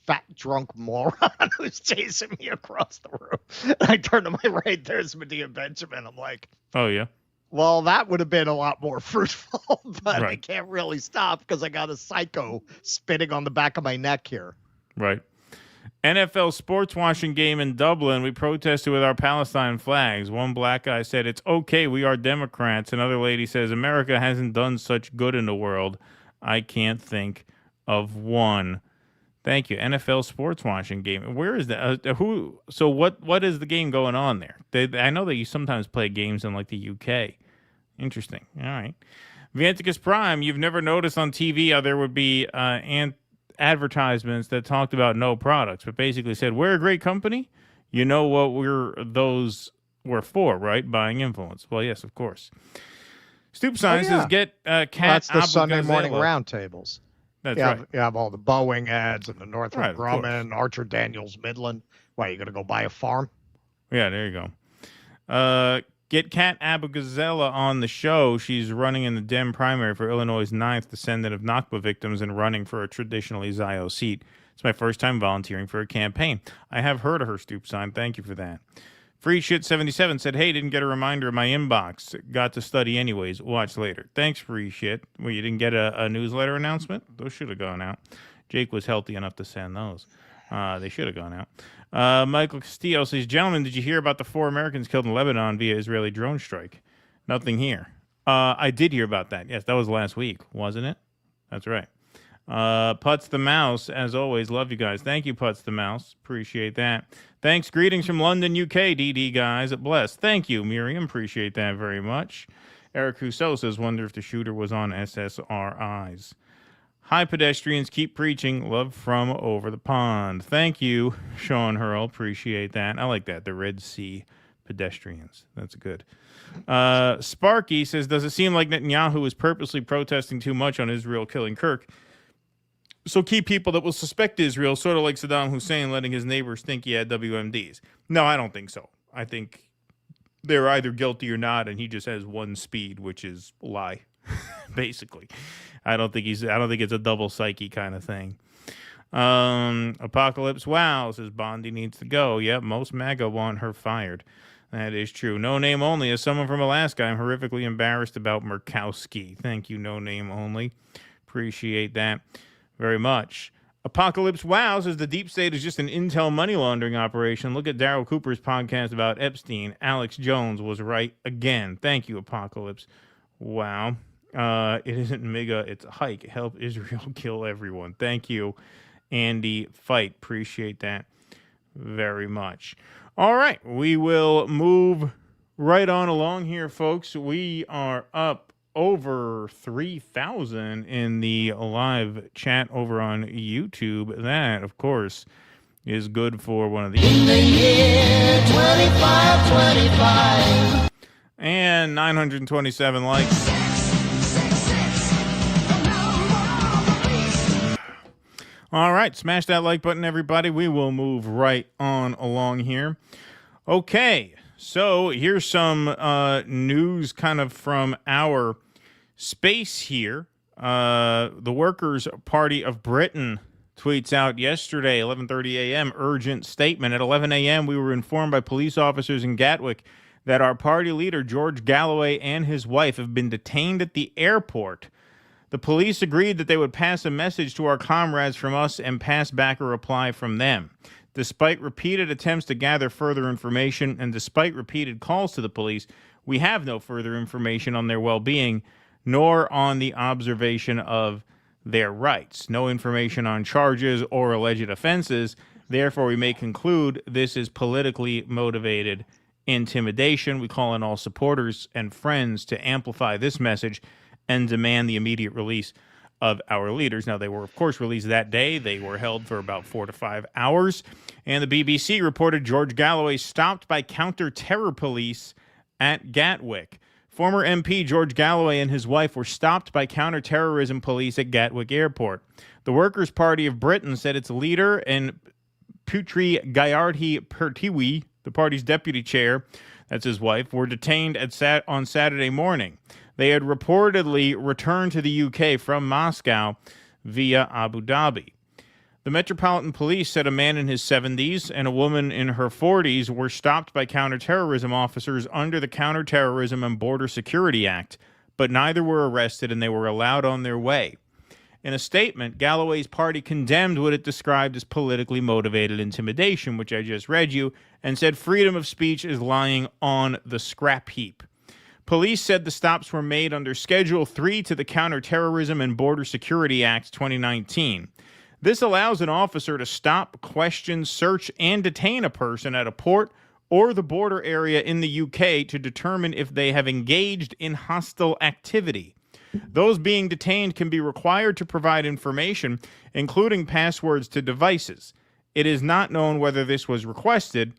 fat drunk moron who's chasing me across the room. And I turn to my right, there's Medea Benjamin. I'm like, oh yeah. Well, that would have been a lot more fruitful, but I can't really stop because I got a psycho spitting on the back of my neck here. Right. NFL sports washing game in Dublin. We protested with our Palestine flags. One black guy said, "It's okay, we are Democrats." Another lady says, "America hasn't done such good in the world. I can't think of one." Thank you. NFL sports washing game. Where is that? Who? So what is the game going on there? I know that you sometimes play games in like the UK. Interesting. All right. Vanticus Prime, you've never noticed on TV how there would be advertisements that talked about no products, but basically said, we're a great company. You know what those were for, right? Buying influence. Well, yes, of course. Stoop Sign says, get Cat That's the Sunday Abugazela. morning roundtables. That's you right. You have all the Boeing ads and the Northrop Right, of Grumman, Archer Daniels Midland. Why, you going to go buy a farm? Yeah, there you go. Get Kat Abugazela on the show. She's running in the Dem primary for Illinois' 9th descendant of Nakba victims and running for a traditionally Zio seat. It's my first time volunteering for a campaign. I have heard of her, Stoop Sign. Thank you for that. Free Shit 77 said, hey, didn't get a reminder in my inbox. Got to study anyways. Watch later. Thanks, Free Shit. Well, you didn't get a newsletter announcement? Those should have gone out. Jake was healthy enough to send those. They should have gone out. Michael Castillo says, gentlemen, did you hear about the 4 Americans killed in Lebanon via Israeli drone strike? Nothing here. I did hear about that. Yes, that was last week, wasn't it? That's right. Putz the Mouse, as always, love you guys. Thank you, Putz the Mouse. Appreciate that. Thanks. Greetings from London, UK, DD guys. Bless. Thank you, Miriam. Appreciate that very much. Eric Rousseau says, wonder if the shooter was on SSRIs. Hi, pedestrians. Keep preaching. Love from over the pond. Thank you, Sean Hurl. Appreciate that. I like that. The Red Sea pedestrians. That's good. Sparky says, does it seem like Netanyahu is purposely protesting too much on Israel killing Kirk? So key people that will suspect Israel, sort of like Saddam Hussein letting his neighbors think he had WMDs. No, I don't think so. I think they're either guilty or not, and he just has one speed, which is lie, basically. I don't think it's a double psyche kind of thing. Apocalypse Wow says Bondi needs to go. Yep, most MAGA want her fired. That is true. No Name Only. As someone from Alaska, I'm horrifically embarrassed about Murkowski. Thank you, No Name Only. Appreciate that very much. Apocalypse Wow says the deep state is just an intel money laundering operation. Look at Daryl Cooper's podcast about Epstein. Alex Jones was right again. Thank you, Apocalypse Wow. It isn't MIGA, it's a hike. Help Israel kill everyone. Thank you, Andy Fight. Appreciate that very much. All right, we will move right on along here, folks. We are up over 3,000 in the live chat over on YouTube. That, of course, is good for one of these. In the year 2525. And 927 likes. All right, smash that like button, everybody. We will move right on along here. Okay, so here's some news kind of from our space here. The Workers' Party of Britain tweets out yesterday, 11:30 a.m., urgent statement. At 11 a.m., we were informed by police officers in Gatwick that our party leader, George Galloway, and his wife have been detained at the airport. The police agreed that they would pass a message to our comrades from us and pass back a reply from them. Despite repeated attempts to gather further information and despite repeated calls to the police, we have no further information on their well-being, nor on the observation of their rights. No information on charges or alleged offenses. Therefore, we may conclude this is politically motivated intimidation. We call on all supporters and friends to amplify this message and demand the immediate release of our leaders. Now, they were, of course, released that day. They were held for about 4 to 5 hours. And the BBC reported George Galloway stopped by counter-terror police at Gatwick. Former MP George Galloway and his wife were stopped by counter-terrorism police at Gatwick Airport. The Workers' Party of Britain said its leader and Putri Gayarti Pertiwi, the party's deputy chair, that's his wife, were detained on Saturday morning. They had reportedly returned to the UK from Moscow via Abu Dhabi. The Metropolitan Police said a man in his 70s and a woman in her 40s were stopped by counterterrorism officers under the Counterterrorism and Border Security Act, but neither were arrested and they were allowed on their way. In a statement, Galloway's party condemned what it described as politically motivated intimidation, which I just read you, and said freedom of speech is lying on the scrap heap. Police said the stops were made under Schedule 3 to the Counterterrorism and Border Security Act 2019. This allows an officer to stop, question, search, and detain a person at a port or the border area in the UK to determine if they have engaged in hostile activity. Those being detained can be required to provide information, including passwords to devices. It is not known whether this was requested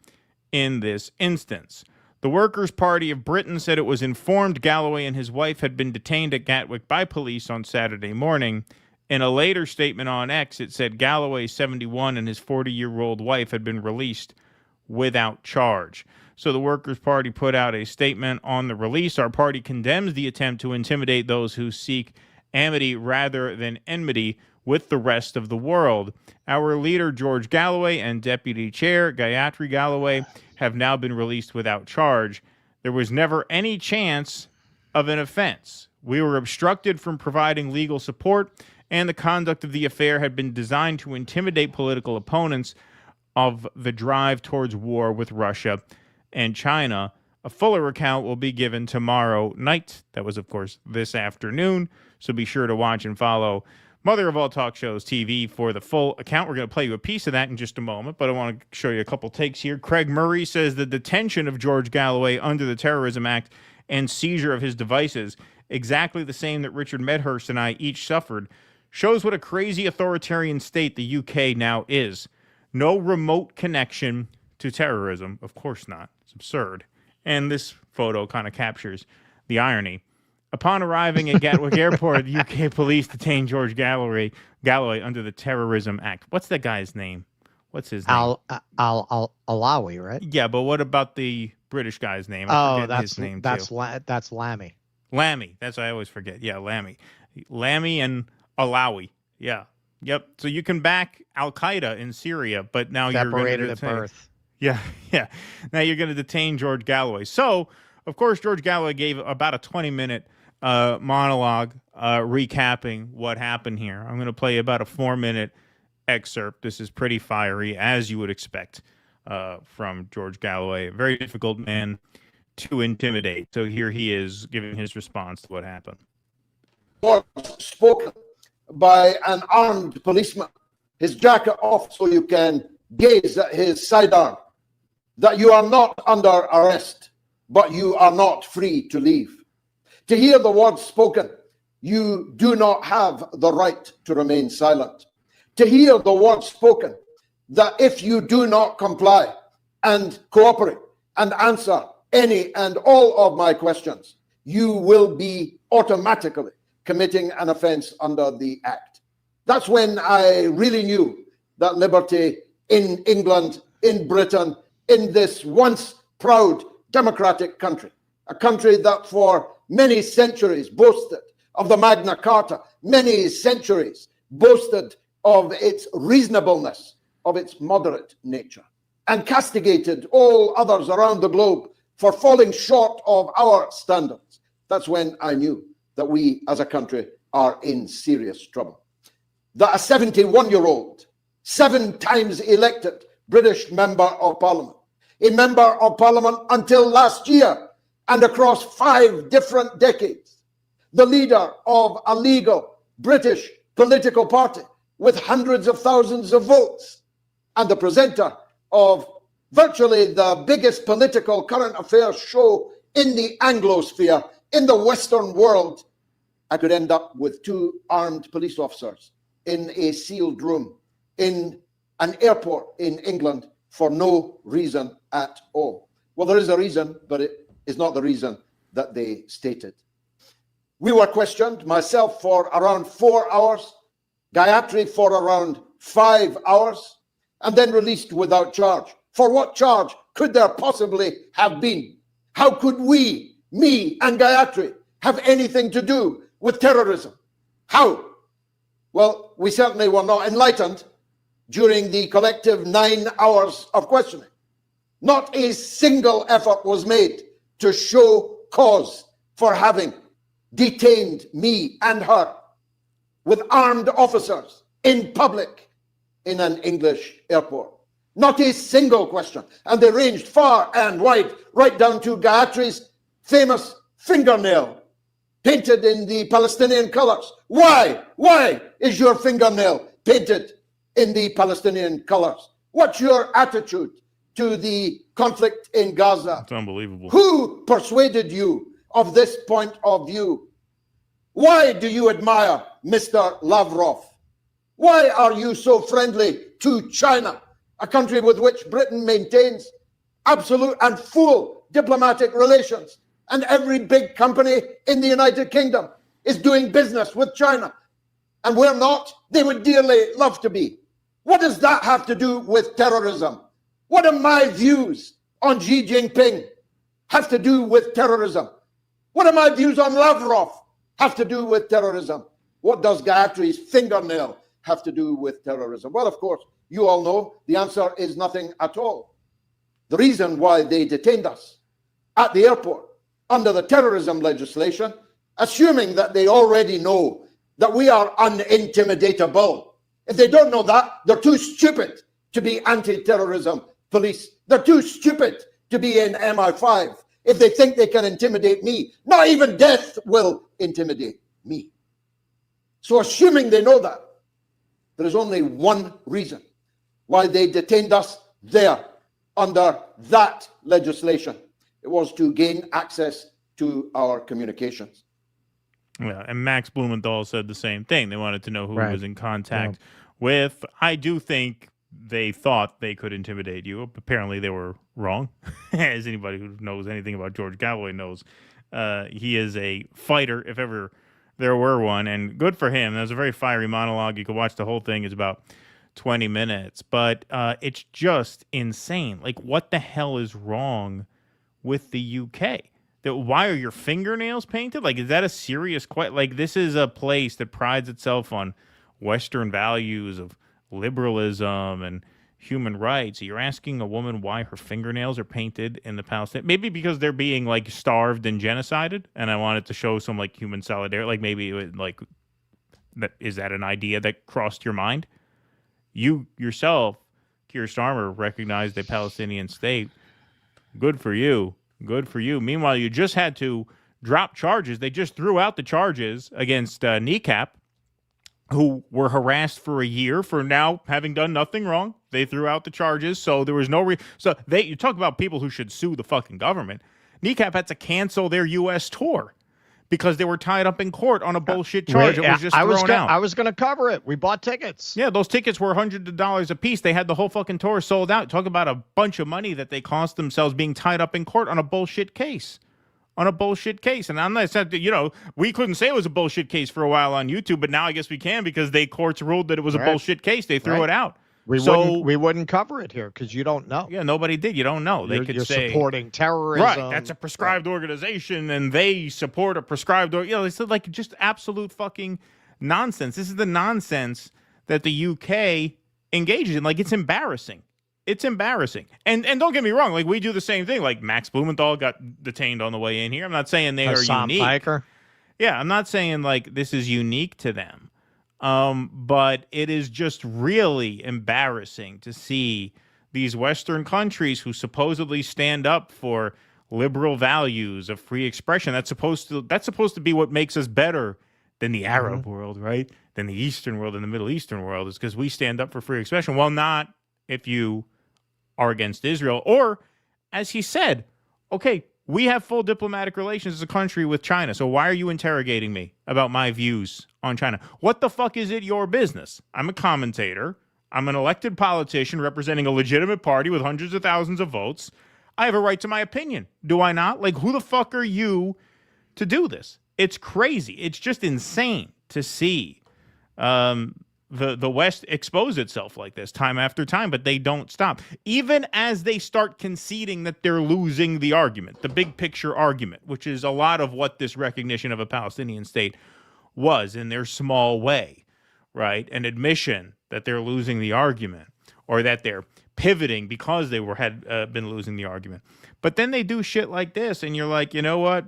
in this instance. The Workers' Party of Britain said it was informed Galloway and his wife had been detained at Gatwick by police on Saturday morning. In a later statement on X, it said Galloway, 71, and his 40-year-old wife had been released without charge. So the Workers' Party put out a statement on the release. Our party condemns the attempt to intimidate those who seek amity rather than enmity with the rest of the world. Our leader, George Galloway, and Deputy Chair Gayatri Galloway have now been released without charge. There was never any chance of an offense. We were obstructed from providing legal support, and the conduct of the affair had been designed to intimidate political opponents of the drive towards war with Russia and China. A fuller account will be given tomorrow night. That was, of course, this afternoon. So be sure to watch and follow Mother of All Talk Shows TV for the full account. We're going to play you a piece of that in just a moment, but I want to show you a couple takes here. Craig Murray says the detention of George Galloway under the Terrorism Act and seizure of his devices, exactly the same that Richard Medhurst and I each suffered, shows what a crazy authoritarian state the UK now is. No remote connection to terrorism. Of course not. It's absurd. And this photo kind of captures the irony. Upon arriving at Gatwick Airport, UK police detained George Galloway under the Terrorism Act. What's that guy's name? What's his name? Alawi, right? Yeah, but what about the British guy's name? I forget his name too. That's Lammy. Lammy. That's what I always forget. Yeah, Lammy. Lammy and Alawi. Yeah. Yep. So you can back Al-Qaeda in Syria, but now Separated you're at birth. Yeah. Now you're going to detain George Galloway. So, of course, George Galloway gave about a 20-minute monologue recapping what happened here. I'm going to play about a 4-minute excerpt. This is pretty fiery, as you would expect from George Galloway. A very difficult man to intimidate. So here he is giving his response to what happened. Spoken by an armed policeman, his jacket off so you can gaze at his sidearm, that you are not under arrest, but you are not free to leave. To hear the words spoken, you do not have the right to remain silent. To hear the words spoken, that if you do not comply and cooperate and answer any and all of my questions, you will be automatically committing an offense under the Act. That's when I really knew that liberty in England, in Britain, in this once proud democratic country, a country that for many centuries boasted of the Magna Carta, many centuries boasted of its reasonableness, of its moderate nature, and castigated all others around the globe for falling short of our standards. That's when I knew that we as a country are in serious trouble. That a 71-year-old, 7 times elected British Member of Parliament, a Member of Parliament until last year and across 5 different decades, the leader of a legal British political party with hundreds of thousands of votes, and the presenter of virtually the biggest political current affairs show in the Anglosphere, in the Western world, I could end up with 2 armed police officers in a sealed room in an airport in England for no reason at all. Well, there is a reason, but it is not the reason that they stated. We were questioned, myself for around 4 hours, Gayatri for around 5 hours, and then released without charge. For what charge could there possibly have been? How could we, me and Gayatri, have anything to do with terrorism? How? Well, we certainly were not enlightened during the collective 9 hours of questioning. Not a single effort was made to show cause for having detained me and her with armed officers in public in an English airport. Not a single question. And they ranged far and wide, right down to Gayatri's famous fingernail painted in the Palestinian colors. Why? Why is your fingernail painted in the Palestinian colors? What's your attitude to the conflict in Gaza? It's unbelievable. Who persuaded you of this point of view? Why do you admire Mr. Lavrov? Why are you so friendly to China, a country with which Britain maintains absolute and full diplomatic relations? And every big company in the United Kingdom is doing business with China. And we're not. They would dearly love to be. What does that have to do with terrorism? What do my views on Xi Jinping have to do with terrorism? What do my views on Lavrov have to do with terrorism? What does Gayatri's fingernail have to do with terrorism? Well, of course, you all know the answer is nothing at all. the reason why they detained us at the airport under the terrorism legislation, assuming that they already know that we are unintimidatable. If they don't know that, they're too stupid to be anti-terrorism police. They're too stupid to be in MI5 if they think they can intimidate me. Not even death will intimidate me. So assuming they know that, there is only one reason why they detained us there under that legislation. It was to gain access to our communications. Yeah, and Max Blumenthal said the same thing. They wanted to know who he was in contact with. I do think they thought they could intimidate you. Apparently, they were wrong. As anybody who knows anything about George Galloway knows, he is a fighter, if ever there were one, and good for him. That was a very fiery monologue. You can watch the whole thing. It's about 20 minutes, but it's just insane. Like, what the hell is wrong with the UK? Why are your fingernails painted? Like, is that a serious question? Like, this is a place that prides itself on Western values of liberalism and human rights. You're asking a woman why her fingernails are painted in the Palestine? Maybe because they're being, like, starved and genocided, and I wanted to show some, like, human solidarity. Like, maybe, like, is that an idea that crossed your mind? You yourself, Keir Starmer, recognized a Palestinian state. Good for you. Good for you. Meanwhile, you just had to drop charges. They just threw out the charges against Kneecap, who were harassed for a year for now having done nothing wrong. They threw out the charges, so there was no you talk about people who should sue the fucking government. Kneecap had to cancel their U.S. tour because they were tied up in court on a bullshit charge. It was just thrown out. I was going to cover it. We bought tickets. Yeah, those tickets were hundreds of dollars a piece. They had the whole fucking tour sold out. Talk about a bunch of money that they cost themselves being tied up in court on a bullshit case. On a bullshit case. And I'm not saying, we couldn't say it was a bullshit case for a while on YouTube, but now I guess we can because courts ruled that it was a bullshit case. They threw it out. We wouldn't cover it here because you don't know. Yeah, nobody did. You don't know. They could say supporting terrorism. Right, that's a prescribed organization, and they support a prescribed. It's like just absolute fucking nonsense. This is the nonsense that the UK engages in. Like, it's embarrassing. It's embarrassing. And don't get me wrong. Like, we do the same thing. Like, Max Blumenthal got detained on the way in here. I'm not saying they are unique. Piker. Yeah, I'm not saying like this is unique to them. But it is just really embarrassing to see these Western countries who supposedly stand up for liberal values of free expression. That's supposed to be what makes us better than the Arab world, right? Than the Eastern world and the Middle Eastern world, is because we stand up for free expression. Well, not if you are against Israel. Or, as he said, okay, we have full diplomatic relations as a country with China, so why are you interrogating me about my views on China? What the fuck is it your business? I'm a commentator. I'm an elected politician representing a legitimate party with hundreds of thousands of votes. I have a right to my opinion. Do I not? Like, who the fuck are you to do this? It's crazy. It's just insane to see the West expose itself like this time after time, but they don't stop. Even as they start conceding that they're losing the argument, the big picture argument, which is a lot of what this recognition of a Palestinian state was in their small way, right? An admission that they're losing the argument or that they're pivoting because they had been losing the argument. But then they do shit like this, and you're like, you know what?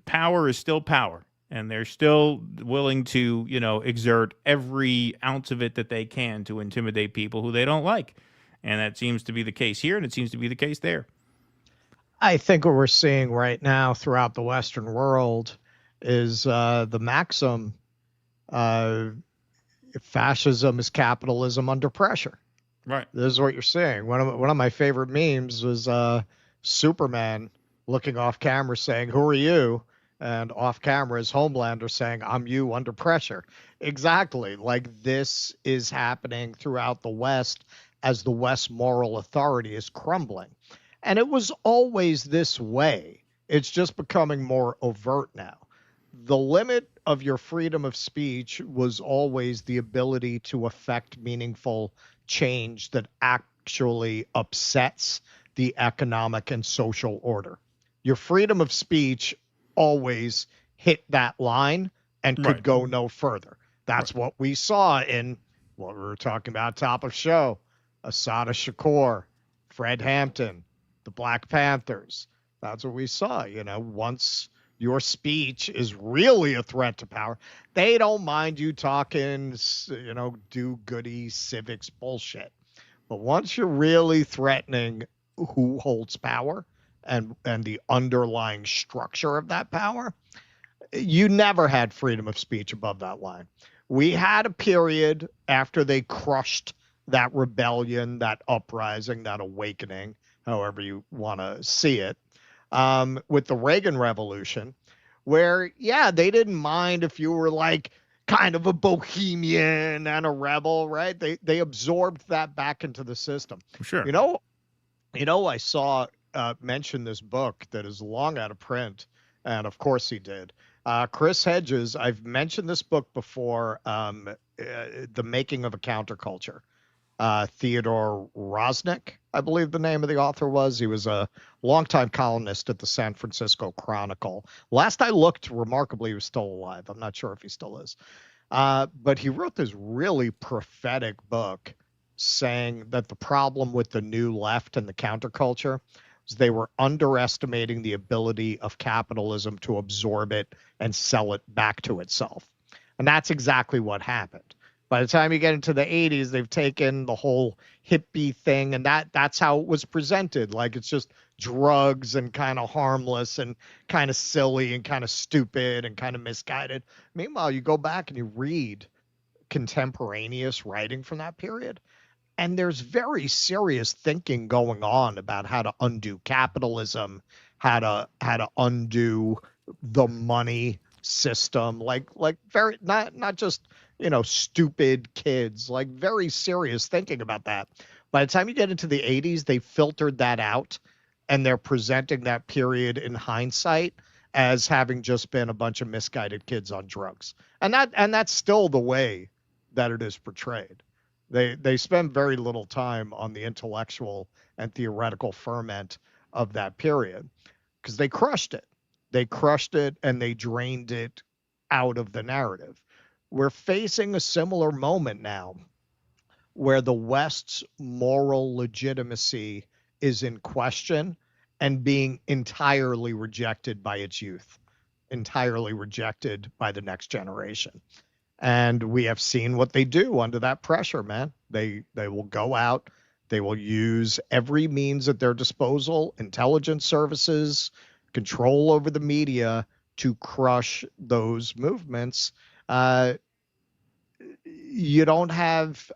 Power is still power. And they're still willing to, exert every ounce of it that they can to intimidate people who they don't like. And that seems to be the case here, and it seems to be the case there. I think what we're seeing right now throughout the Western world is the maxim, fascism is capitalism under pressure. Right. This is what you're seeing. One of my favorite memes was Superman looking off camera saying, "Who are you?" And off camera is Homelander saying, "I'm you under pressure." Exactly. Like, this is happening throughout the West as the West's moral authority is crumbling. And it was always this way. It's just becoming more overt now. The limit of your freedom of speech was always the ability to affect meaningful change that actually upsets the economic and social order. Your freedom of speech always hit that line and could go no further. That's what we saw in what we were talking about top of show. Asada Shakur, Fred Hampton, the Black Panthers. That's what we saw. Once your speech is really a threat to power, they don't mind you talking, do-goody civics bullshit. But once you're really threatening who holds power and the underlying structure of that power, you never had freedom of speech above that line. We had a period after they crushed that rebellion, that uprising, that awakening, however you want to see it, with the Reagan Revolution, where, they didn't mind if you were like kind of a bohemian and a rebel, right? They absorbed that back into the system. Sure. I saw mention this book that is long out of print, and of course he did. Chris Hedges, I've mentioned this book before, The Making of a Counterculture. Theodore Rosnick, I believe the name of the author was. He was a longtime columnist at the San Francisco Chronicle. Last I looked, remarkably, he was still alive. I'm not sure if he still is. But he wrote this really prophetic book saying that the problem with the new left and the counterculture was they were underestimating the ability of capitalism to absorb it and sell it back to itself. And that's exactly what happened. By the time you get into the 80s, they've taken the whole hippie thing, and that's how it was presented. Like it's just drugs and kind of harmless and kind of silly and kind of stupid and kind of misguided. Meanwhile, you go back and you read contemporaneous writing from that period, and there's very serious thinking going on about how to undo capitalism, how to undo the money system, like very not just stupid kids, like very serious thinking about that. By the time you get into the 80s, they filtered that out, and they're presenting that period in hindsight as having just been a bunch of misguided kids on drugs, and that's still the way that it is portrayed. They spend very little time on the intellectual and theoretical ferment of that period because they crushed it. They crushed it and they drained it out of the narrative. We're facing a similar moment now where the West's moral legitimacy is in question and being entirely rejected by its youth, entirely rejected by the next generation. And we have seen what they do under that pressure, man. They will go out, they will use every means at their disposal, intelligence services, control over the media to crush those movements. You don't have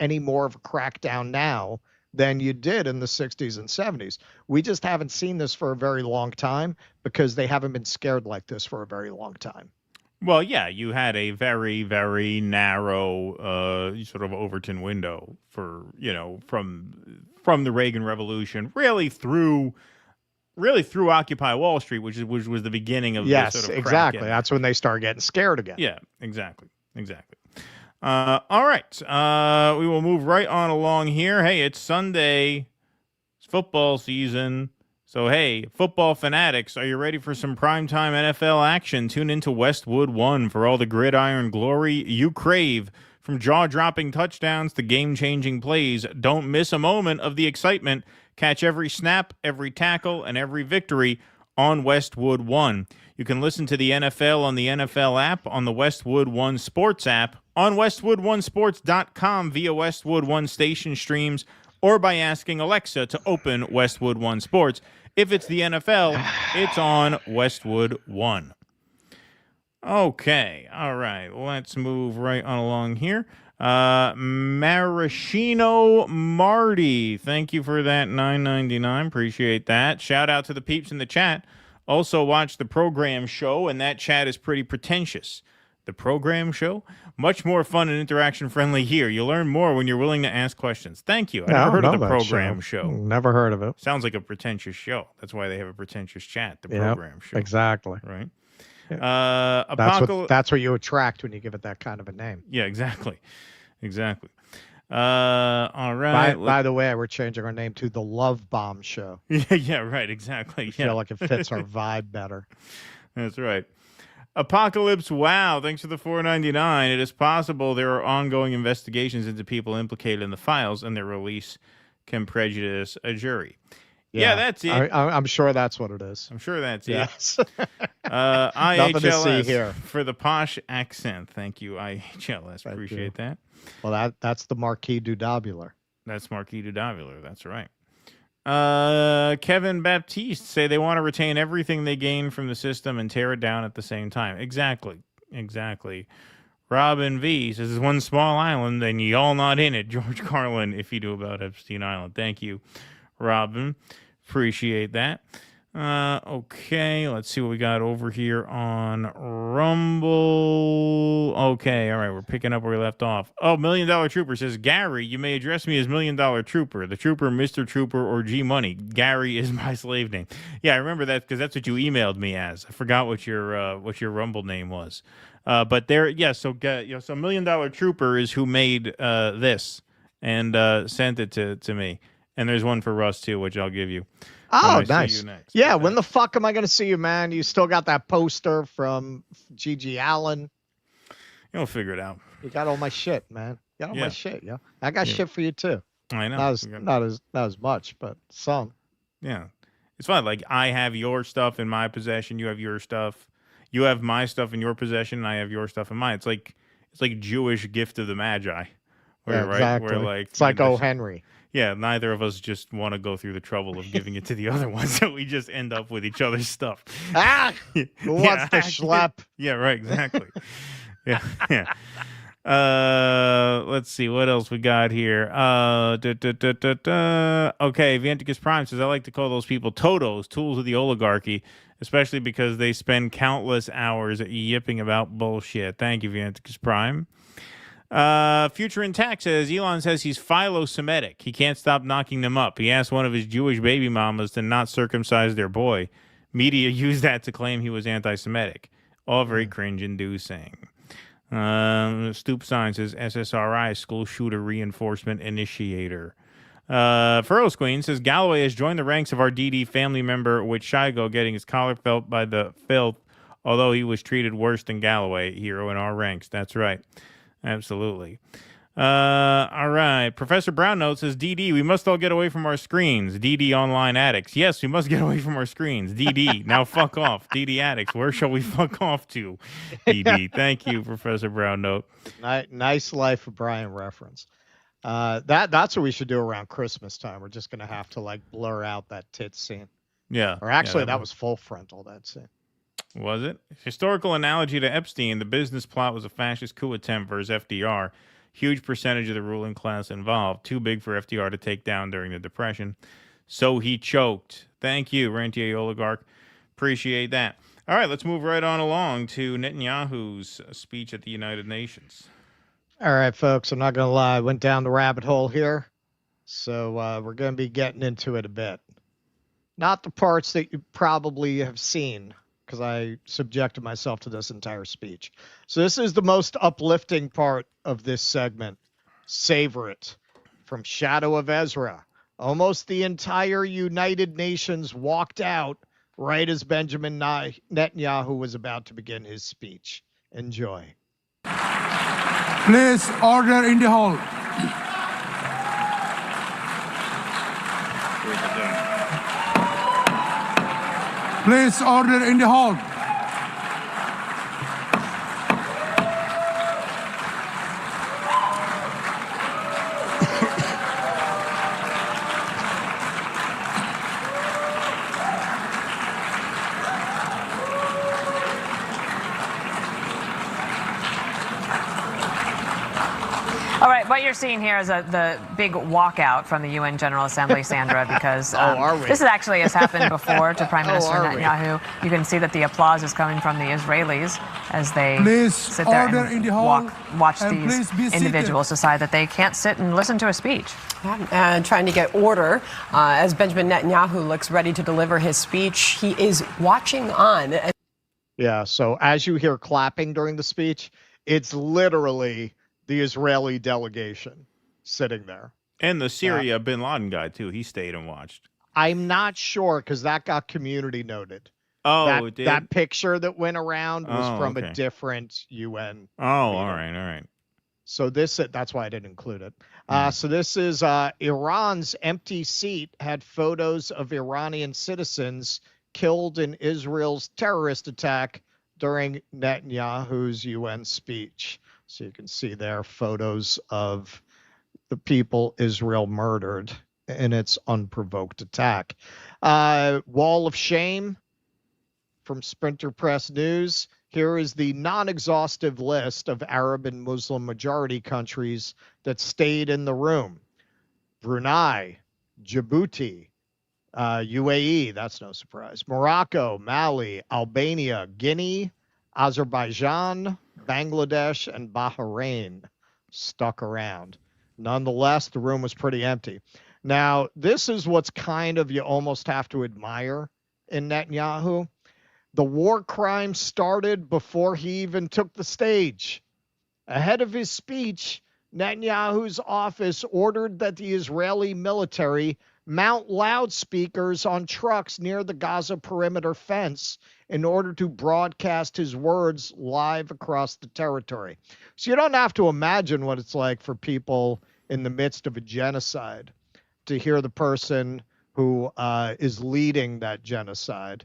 any more of a crackdown now than you did in the 60s and 70s. We just haven't seen this for a very long time because they haven't been scared like this for a very long time. Well, yeah, you had a very, very narrow sort of Overton window for, from the Reagan Revolution, really through Occupy Wall Street, which was the beginning of yes, the sort of exactly. That's when they start getting scared again. Yeah, exactly. All right, we will move right on along here. Hey, it's Sunday, it's football season. So, hey, football fanatics, are you ready for some primetime NFL action? Tune into Westwood One for all the gridiron glory you crave. From jaw-dropping touchdowns to game-changing plays, don't miss a moment of the excitement. Catch every snap, every tackle, and every victory on Westwood One. You can listen to the NFL on the NFL app, on the Westwood One Sports app, on WestwoodOneSports.com via Westwood One station streams, or by asking Alexa to open Westwood One Sports. If it's the NFL, it's on Westwood One. Okay, all right, let's move right on along here. Maraschino Marty, thank you for that $9.99. Appreciate that. Shout out to the peeps in the chat. Also watch the program show, and that chat is pretty pretentious. The program show? Much more fun and interaction-friendly here. You'll learn more when you're willing to ask questions. Thank you. I never heard of the program show. Never heard of it. Sounds like a pretentious show. That's why they have a pretentious chat, the program show. Exactly. Right? That's what you attract when you give it that kind of a name. Yeah, exactly. All right. By the way, we're changing our name to the Love Bomb Show. Yeah, right. Exactly. I feel like it fits our vibe better. That's right. Apocalypse Wow, thanks for the $4.99. It is possible there are ongoing investigations into people implicated in the files, and their release can prejudice a jury. Yeah, that's it. I'm sure that's what it is. I'm sure that's Yes. it. Nothing to see IHLS here. for the posh accent. Thank you, IHLS. Appreciate that. Well, that's the Marquis Dudabular. That's Marquis Dudabular. That's right. Kevin Baptiste say they want to retain everything they gain from the system and tear it down at the same time. Exactly. Robin V says, "There's one small island, and y'all not in it." George Carlin, if you do about Epstein Island. Thank you, Robin. Appreciate that. Okay, let's see what we got over here on Rumble. Okay, all right, we're picking up where we left off. Oh, $1 Million Trooper says, "Gary, you may address me as $1 Million Trooper. The Trooper, Mr. Trooper, or G Money. Gary is my slave name." Yeah, I remember that because that's what you emailed me as. I forgot what your Rumble name was. But there, yeah. So $1 Million Trooper is who made this and sent it to me. And there's one for Russ too, which I'll give you. Oh, nice. Yeah, when the fuck am I going to see you, man? You still got that poster from Gigi Allen. You'll figure it out. You got all my shit, man. You got all my shit, yeah. I got shit for you too. I know. Not as much, but some. Yeah, it's fine. Like I have your stuff in my possession. You have your stuff. You have my stuff in your possession, and I have your stuff in mine. It's like Jewish gift of the Magi. Where, exactly. Where it's like O. Henry. Yeah, neither of us just want to go through the trouble of giving it to the other one, so we just end up with each other's stuff. Who wants to schlep? Yeah, right, exactly. yeah. Let's see what else we got here. Okay, Vianticus Prime says, "I like to call those people Totos, tools of the oligarchy, especially because they spend countless hours yipping about bullshit." Thank you, Vianticus Prime. Future Intact says, "Elon says he's philo-Semitic. He can't stop knocking them up. He asked one of his Jewish baby mamas to not circumcise their boy. Media used that to claim he was anti-Semitic. All very cringe-inducing." Stoop Sign says, "SSRI, school shooter reinforcement initiator." Furrows Queen says, "Galloway has joined the ranks of our DD family member, with Shigo getting his collar felt by the filth, although he was treated worse than Galloway, hero in our ranks." That's right. Absolutely. All right. Professor Brown notes says, "DD, we must all get away from our screens. DD online addicts. Yes, we must get away from our screens. DD, now fuck off. DD addicts, where shall we fuck off to?" DD. Thank you, Professor Brown note. Nice Life of Brian reference. That's what we should do around Christmas time. We're just going to have to like blur out that tit scene. Yeah. Or actually, that was full frontal, that scene. Was it? Historical analogy to Epstein, the business plot was a fascist coup attempt versus FDR. Huge percentage of the ruling class involved. Too big for FDR to take down during the Depression. So he choked. Thank you, Rentier Oligarch. Appreciate that. All right, let's move right on along to Netanyahu's speech at the United Nations. All right, folks, I'm not going to lie. I went down the rabbit hole here. So we're going to be getting into it a bit. Not the parts that you probably have seen, because I subjected myself to this entire speech. So this is the most uplifting part of this segment. Savor it. From Shadow of Ezra. Almost the entire United Nations walked out right as Benjamin Netanyahu was about to begin his speech. Enjoy. Please, order in the hall. Please, order in the hall. All right, what you're seeing here is the big walkout from the UN General Assembly, Sandra, because this actually has happened before to Prime Minister Netanyahu. You can see that the applause is coming from the Israelis as they sit there and watch these individuals decide that they can't sit and listen to a speech. And trying to get order as Benjamin Netanyahu looks ready to deliver his speech. He is watching on. Yeah, so as you hear clapping during the speech, it's literally the Israeli delegation sitting there. And the Syria bin Laden guy, too. He stayed and watched. I'm not sure because that got community noted. Oh, it did? That picture that went around was from a different UN. Oh, all right. So that's why I didn't include it. So this is Iran's empty seat had photos of Iranian citizens killed in Israel's terrorist attack during Netanyahu's UN speech. So you can see there photos of the people Israel murdered in its unprovoked attack. Wall of Shame from Sprinter Press News. Here is the non-exhaustive list of Arab and Muslim majority countries that stayed in the room. Brunei, Djibouti, UAE, that's no surprise, Morocco, Mali, Albania, Guinea, Azerbaijan, Bangladesh, and Bahrain stuck around. Nonetheless, the room was pretty empty. Now, this is what's kind of you almost have to admire in Netanyahu. The war crime started before he even took the stage. Ahead of his speech, Netanyahu's office ordered that the Israeli military mount loudspeakers on trucks near the Gaza perimeter fence in order to broadcast his words live across the territory. So you don't have to imagine what it's like for people in the midst of a genocide to hear the person who is leading that genocide,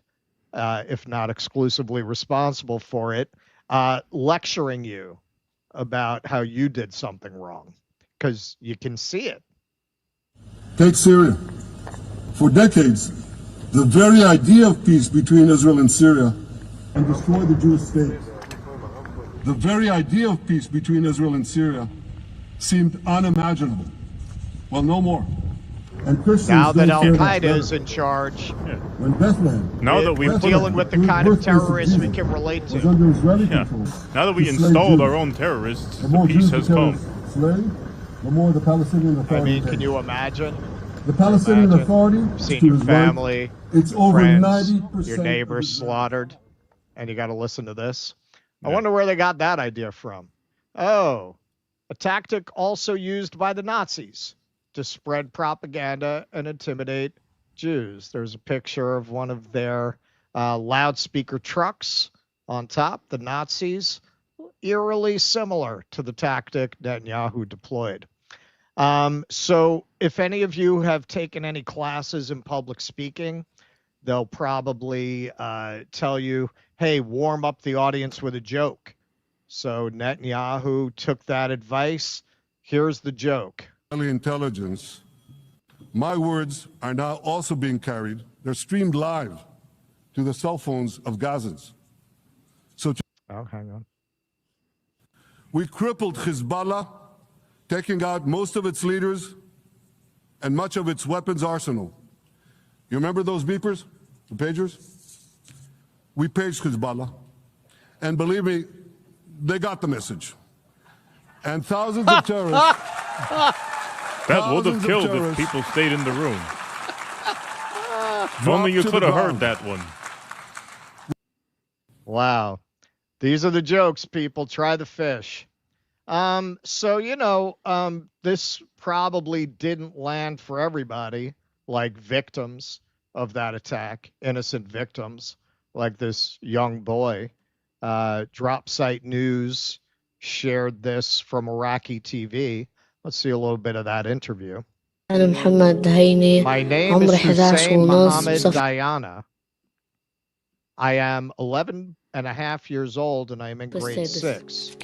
if not exclusively responsible for it, lecturing you about how you did something wrong, because you can see it. Take Syria. For decades, the very idea of peace between Israel and Syria and destroy the Jewish state. The very idea of peace between Israel and Syria seemed unimaginable. Well, no more. And Christians now that don't Al care Qaeda is in charge, when Bethlehem, now that we're dealing with the kind of terrorists we can relate to. was under Israeli control, Now that we to slay installed Jews. our own terrorists, The the more peace Jews has the come. terrorists slay, the more the Palestinian I Authority mean, can pays. you imagine? The Palestinian Imagine Authority seeing to your his right, family, it's over friends, 90% your of neighbors his- slaughtered, and you got to listen to this. I wonder where they got that idea from. Oh, a tactic also used by the Nazis to spread propaganda and intimidate Jews. There's a picture of one of their loudspeaker trucks on top, the Nazis, eerily similar to the tactic Netanyahu deployed. So if any of you have taken any classes in public speaking, they'll probably tell you, hey, warm up the audience with a joke. So Netanyahu took that advice. Here's the joke. Intelligence. My words are now also being carried. They're streamed live to the cell phones of Gazans. So hang on. We crippled Hezbollah, taking out most of its leaders and much of its weapons arsenal. You remember those beepers, the pagers? We paged Hezbollah, and believe me, they got the message. And thousands of terrorists. That would have killed if people stayed in the room. If only you could have heard that one. Wow. These are the jokes, people. Try the fish. So, this probably didn't land for everybody, like victims of that attack, innocent victims, like this young boy. Drop Site News shared this from Iraqi TV. Let's see a little bit of that interview. My name is Hussein Mohammed Diana. I am 11 and a half years old and I am in grade 6.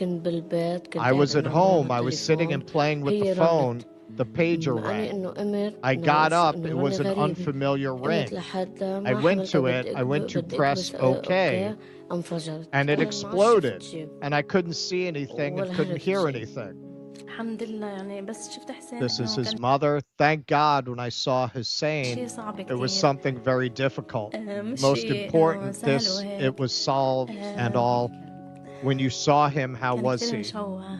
I was at home. I was sitting and playing with the phone. The pager rang. I got up. It was an unfamiliar ring. I went to it. I went to press OK, and it exploded. And I couldn't see anything and couldn't hear anything. This is his mother. Thank God when I saw Hussein, it was something very difficult. Most important, it was solved and all. When you saw him, how was he?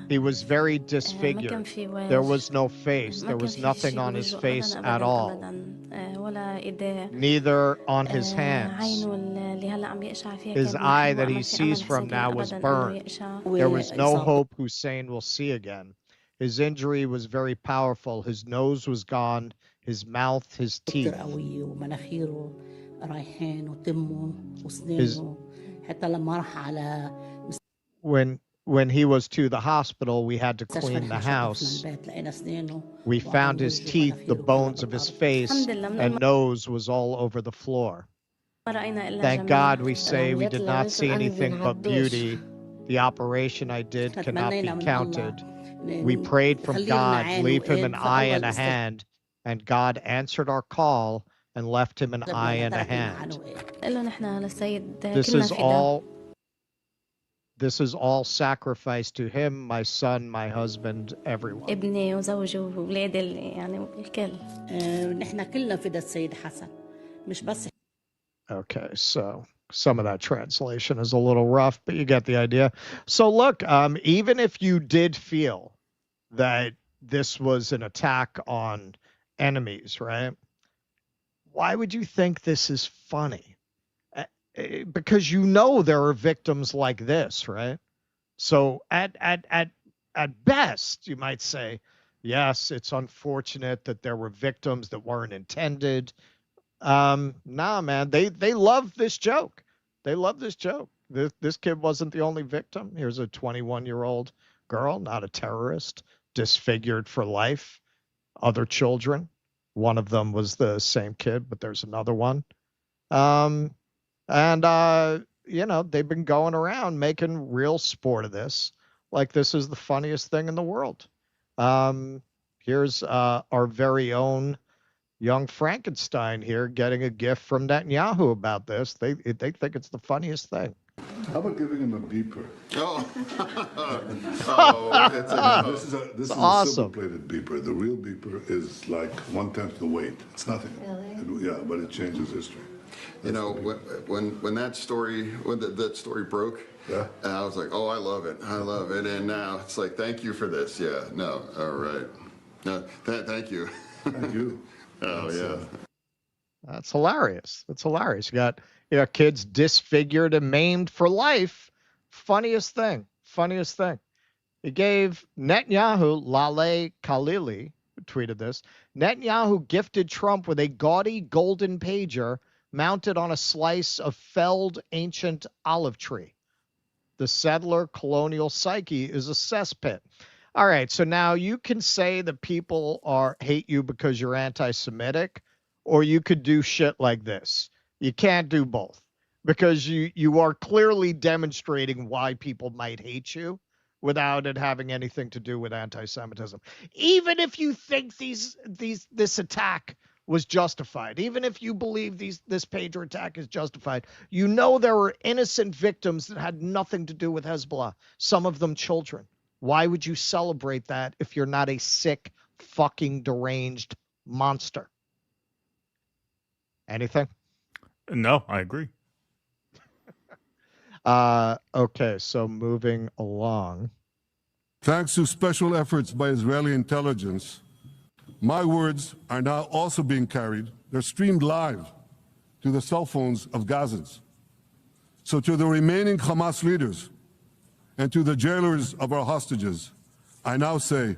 He was very disfigured. There was no face. There was nothing on his face at all. Neither on his hands. His eye that he sees from now was burned. There was no hope Hussein will see again. His injury was very powerful. His nose was gone, his mouth, his teeth. When when he was to the hospital, we had to clean the house. We found his teeth, the bones of his face and nose was all over the floor. Thank God we say we did not see anything but beauty. The operation I did cannot be counted. We prayed from God, leave him an eye and a hand, and God answered our call and left him an eye and a hand. This is all sacrifice to him, my son, my husband, everyone. Okay, so some of that translation is a little rough, but you get the idea. So look, even if you did feel that this was an attack on enemies, right? Why would you think this is funny? Because you know there are victims like this, right? So at best, you might say, yes, it's unfortunate that there were victims that weren't intended. Nah, man, they love this joke. They love this joke. This kid wasn't the only victim. Here's a 21-year-old girl, not a terrorist, disfigured for life. Other children. One of them was the same kid, but there's another one. You know, they've been going around making real sport of this. Like this is the funniest thing in the world. Here's our very own young Frankenstein here getting a gift from Netanyahu about this. They think it's the funniest thing. How about giving him a beeper? Oh, this is awesome. A silver-plated beeper. The real beeper is like 1/10 the weight. It's nothing. Really? Yeah, but it changes history. You know, when that story broke, yeah, and I was like, oh, I love it, and now it's like, thank you for this. Yeah, no, all right, no, thank you. Thank you. Oh yeah. That's hilarious. That's hilarious. You got kids disfigured and maimed for life. Funniest thing. Funniest thing. He gave Netanyahu, Laleh Khalili, who tweeted this, Netanyahu gifted Trump with a gaudy golden pager mounted on a slice of felled ancient olive tree. The settler colonial psyche is a cesspit. All right, so now you can say that people hate you because you're anti-Semitic, or you could do shit like this. You can't do both because you are clearly demonstrating why people might hate you without it having anything to do with anti-Semitism. Even if you think this attack was justified, even if you believe this pager attack is justified, you know there were innocent victims that had nothing to do with Hezbollah, some of them children. Why would you celebrate that if you're not a sick, fucking deranged monster? Anything? No, I agree. Okay, so moving along. Thanks to special efforts by Israeli intelligence, my words are now also being carried. They're streamed live to the cell phones of Gazans. So to the remaining Hamas leaders and to the jailers of our hostages, I now say,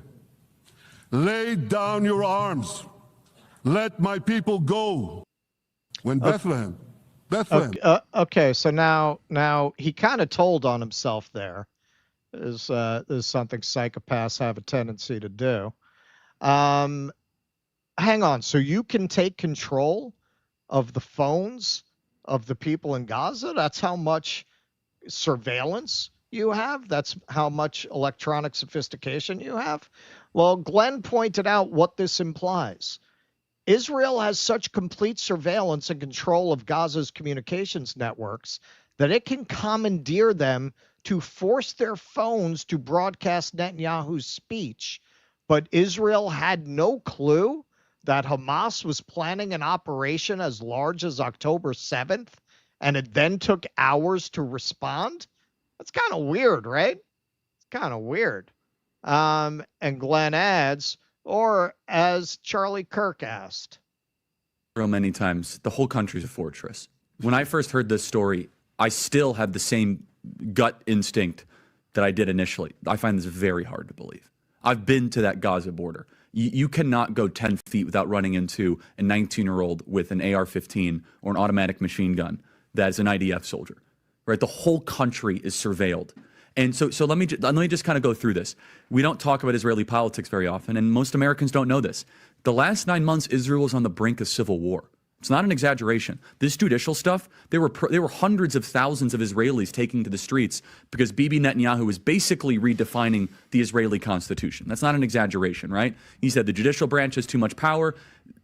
lay down your arms. Let my people go. When Bethlehem. Okay, so now he kind of told on himself there. Is something psychopaths have a tendency to do. Hang on, so you can take control of the phones of the people in Gaza? That's how much surveillance you have? That's how much electronic sophistication you have? Well, Glenn pointed out what this implies. Israel has such complete surveillance and control of Gaza's communications networks that it can commandeer them to force their phones to broadcast Netanyahu's speech. But Israel had no clue that Hamas was planning an operation as large as October 7th, and it then took hours to respond? That's kind of weird, right? It's kind of weird. And Glenn adds, or as Charlie Kirk asked. Many times, the whole country's a fortress. When I first heard this story, I still had the same gut instinct that I did initially. I find this very hard to believe. I've been to that Gaza border. You cannot go 10 feet without running into a 19-year-old with an AR-15 or an automatic machine gun that is an IDF soldier, right? The whole country is surveilled. And so let me just kind of go through this. We don't talk about Israeli politics very often, and most Americans don't know this. The last 9 months, Israel was on the brink of civil war. It's not an exaggeration. This judicial stuff, there were hundreds of thousands of Israelis taking to the streets because Bibi Netanyahu is basically redefining the Israeli constitution. That's not an exaggeration, right? He said the judicial branch has too much power.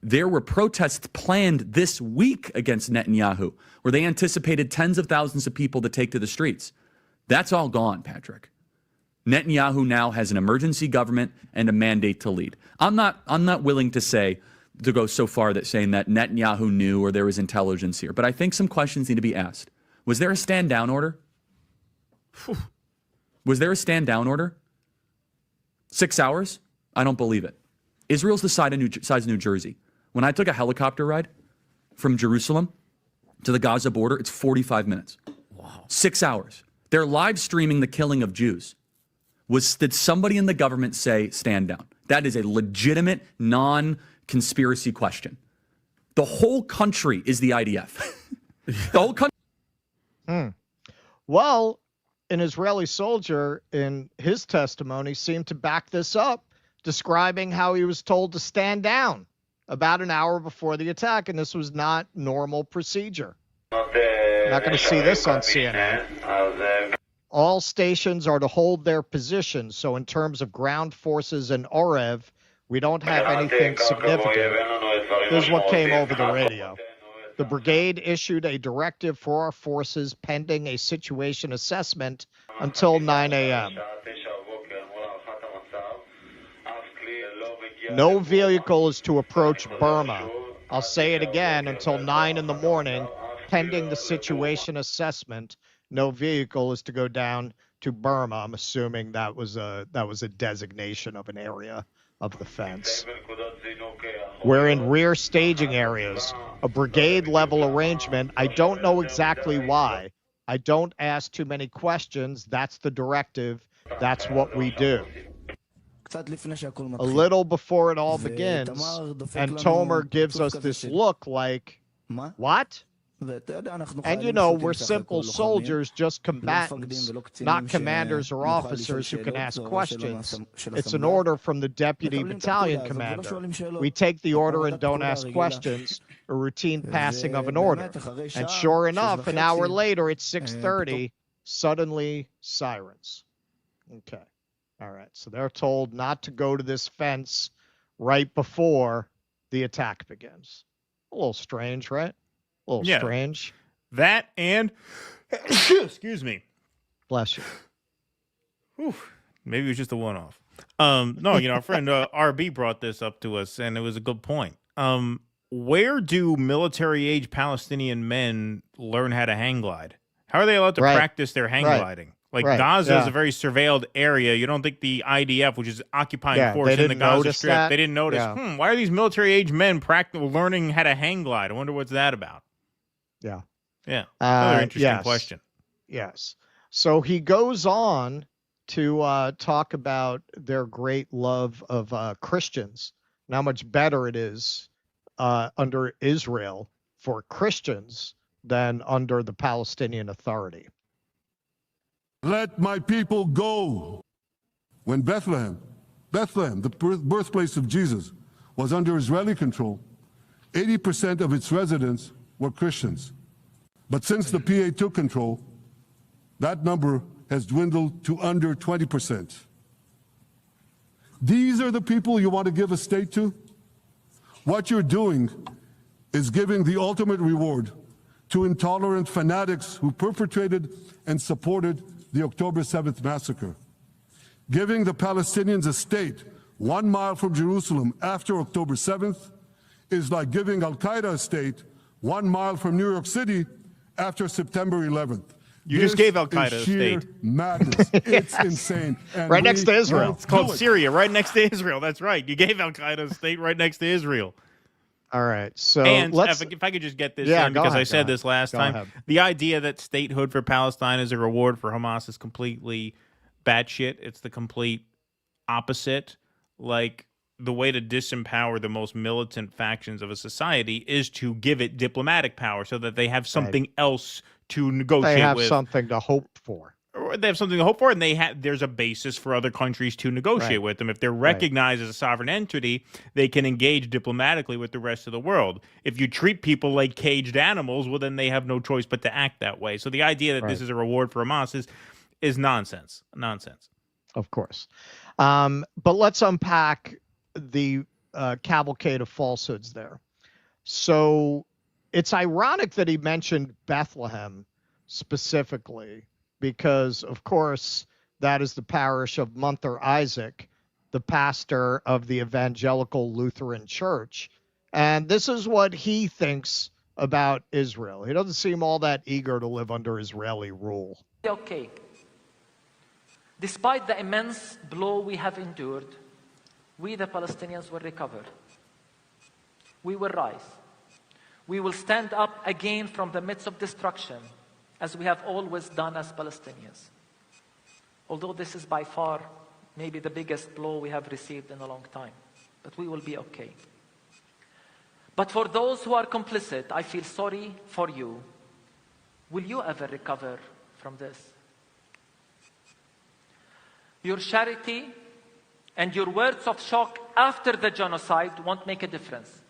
There were protests planned this week against Netanyahu, where they anticipated tens of thousands of people to take to the streets. That's all gone, Patrick. Netanyahu now has an emergency government and a mandate to lead. I'm not willing to go so far that saying that Netanyahu knew or there was intelligence here, but I think some questions need to be asked. Was there a stand down order? Was there a stand down order? 6 hours? I don't believe it. Israel's the size of New Jersey. When I took a helicopter ride from Jerusalem to the Gaza border, it's 45 minutes. Wow. 6 hours. They're live streaming the killing of Jews. Did somebody in the government say stand down? That is a legitimate, non-conspiracy question. The whole country is the IDF. The whole country. Well, an Israeli soldier in his testimony seemed to back this up, describing how he was told to stand down about an hour before the attack, and this was not normal procedure. Not going to see this on CNN. All stations are to hold their positions, so in terms of ground forces and Orev, we don't have anything significant. Here's what came over the radio. The brigade issued a directive for our forces pending a situation assessment until 9 a.m. No vehicle is to approach Burma. I'll say it again, until 9 in the morning, pending the situation assessment. No vehicle is to go down to Burma. I'm assuming that was a designation of an area of the fence. We're in rear staging areas, a brigade level arrangement. I don't know exactly why. I don't ask too many questions. That's the directive. That's what we do. A little before it all begins, and Tomer gives us this look like, what? And you know, we're simple soldiers, just combatants, not commanders or officers who can ask questions. It's an order from the deputy battalion commander. We take the order and don't ask questions, a routine passing of an order. And sure enough, an hour later, it's 6:30, suddenly sirens. Okay. All right. So they're told not to go to this fence right before the attack begins. A little strange, right? A little strange. That and, excuse me. Bless you. Whew. Maybe it was just a one-off. No, you know, our friend RB brought this up to us, and it was a good point. Where do military-age Palestinian men learn how to hang glide? How are they allowed to practice their hang gliding? Like, Gaza is a very surveilled area. You don't think the IDF, which is occupying force in the Gaza Strip, they didn't notice, why are these military-age men learning how to hang glide? I wonder what's that about. Yeah. Yeah. Another interesting question. Yes. So he goes on to talk about their great love of Christians and how much better it is under Israel for Christians than under the Palestinian Authority. Let my people go. When Bethlehem, the birthplace of Jesus, was under Israeli control, 80% of its residents were Christians. But since the PA took control, that number has dwindled to under 20%. These are the people you want to give a state to? What you're doing is giving the ultimate reward to intolerant fanatics who perpetrated and supported the October 7th massacre. Giving the Palestinians a state 1 mile from Jerusalem after October 7th is like giving Al-Qaeda a state 1 mile from New York City after September 11th. You just gave Al-Qaeda a state. Madness. It's insane. And right next to Israel. It's called Syria, right next to Israel. That's right. You gave Al-Qaeda a state right next to Israel. All right. So and if I could just get this in, because I said this last time, the idea that statehood for Palestine is a reward for Hamas is completely batshit. It's the complete opposite. Like, the way to disempower the most militant factions of a society is to give it diplomatic power so that they have something else to negotiate with. They have something to hope for. they have something to hope for, and there's a basis for other countries to negotiate with them. If they're recognized as a sovereign entity, they can engage diplomatically with the rest of the world. If you treat people like caged animals, well, then they have no choice but to act that way. So the idea that this is a reward for Hamas is nonsense. Nonsense. Of course. But let's unpack the cavalcade of falsehoods there. So it's ironic that he mentioned Bethlehem specifically, because, of course, that is the parish of Munther Isaac, the pastor of the Evangelical Lutheran Church. And this is what he thinks about Israel. He doesn't seem all that eager to live under Israeli rule. Okay. Despite the immense blow we have endured, we, the Palestinians, will recover. We will rise. We will stand up again from the midst of destruction, as we have always done as Palestinians. Although this is by far maybe the biggest blow we have received in a long time, but we will be okay. But for those who are complicit, I feel sorry for you. Will you ever recover from this? Your charity and your words of shock after the genocide won't make a difference.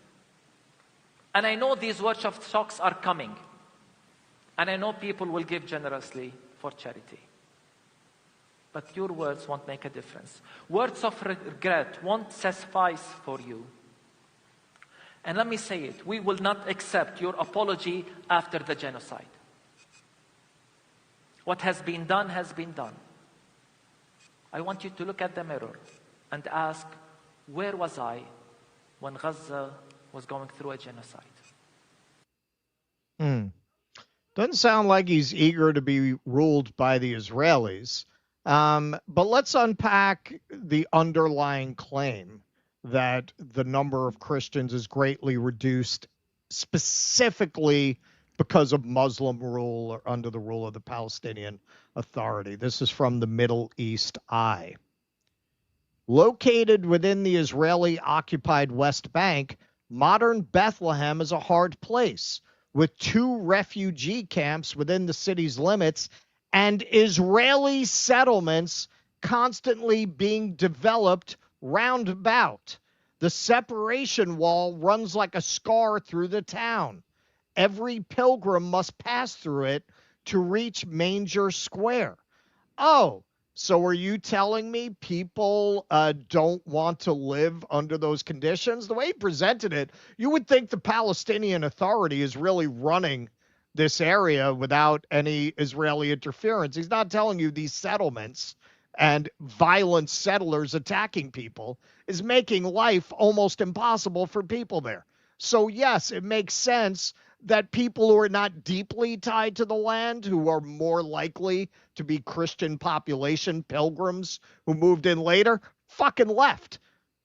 And I know these words of shocks are coming. And I know people will give generously for charity. But your words won't make a difference. Words of regret won't suffice for you. And let me say it, we will not accept your apology after the genocide. What has been done has been done. I want you to look at the mirror and ask, where was I when Gaza was going through a genocide? Doesn't sound like he's eager to be ruled by the Israelis. But let's unpack the underlying claim that the number of Christians is greatly reduced specifically because of Muslim rule or under the rule of the Palestinian Authority. This is from the Middle East Eye. Located within the Israeli-occupied West Bank, modern Bethlehem is a hard place, with 2 refugee camps within the city's limits and Israeli settlements constantly being developed round about. The separation wall runs like a scar through the town. Every pilgrim must pass through it to reach Manger Square. Oh, so are you telling me people don't want to live under those conditions? The way he presented it, you would think the Palestinian Authority is really running this area without any Israeli interference. He's not telling you these settlements and violent settlers attacking people is making life almost impossible for people there. So yes, it makes sense that people who are not deeply tied to the land, who are more likely to be Christian population pilgrims who moved in later, fucking left.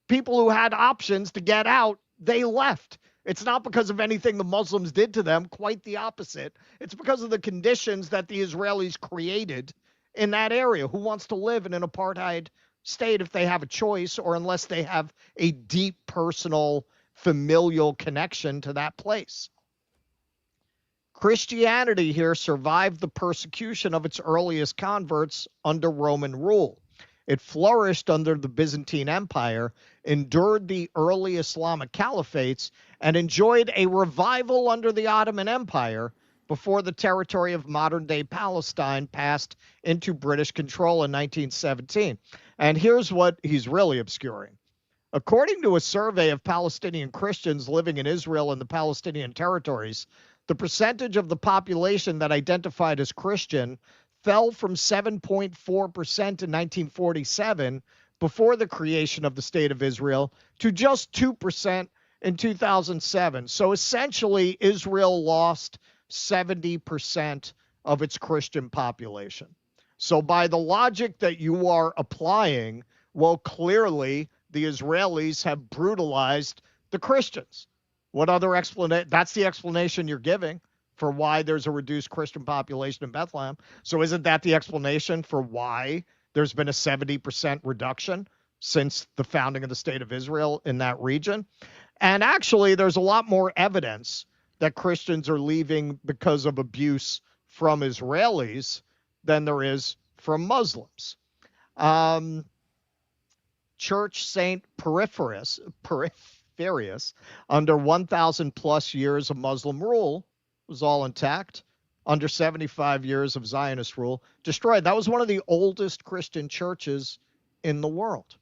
People who had options to get out, they left. It's not because of anything the Muslims did to them, quite the opposite. It's because of the conditions that the Israelis created in that area. Who wants to live in an apartheid state if they have a choice, or unless they have a deep personal familial connection to that place? Christianity here survived the persecution of its earliest converts under Roman rule. It flourished under the Byzantine Empire, endured the early Islamic caliphates, and enjoyed a revival under the Ottoman Empire before the territory of modern-day Palestine passed into British control in 1917. And here's what he's really obscuring. According to a survey of Palestinian Christians living in Israel and the Palestinian territories, the percentage of the population that identified as Christian fell from 7.4% in 1947, before the creation of the State of Israel, to just 2% in 2007. So essentially, Israel lost 70% of its Christian population. So by the logic that you are applying, well, clearly the Israelis have brutalized the Christians. What other explanation? That's the explanation you're giving for why there's a reduced Christian population in Bethlehem. So isn't that the explanation for why there's been a 70% reduction since the founding of the State of Israel in that region? And actually, there's a lot more evidence that Christians are leaving because of abuse from Israelis than there is from Muslims. Church St. Porphyrius, under 1,000 plus years of Muslim rule, was all intact. Under 75 years of Zionist rule, destroyed. That was one of the oldest Christian churches in the world.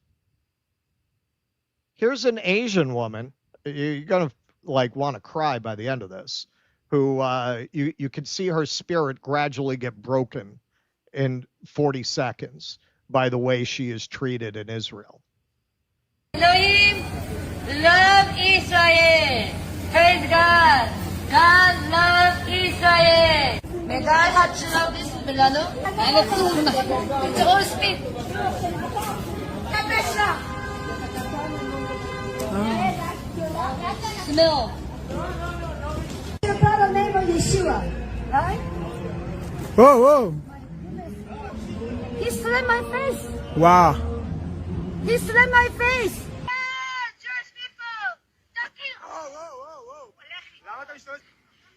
Here's an Asian woman. You're going to want to cry by the end of this, who you can see her spirit gradually get broken in 40 seconds by the way she is treated in Israel. Elohim, love Israel. Praise God. God love Israel. May God love this Milano. It's all speak. Smell. The brother name of Yeshua, right? Whoa, whoa. He slapped my face. Wow. He slapped my face.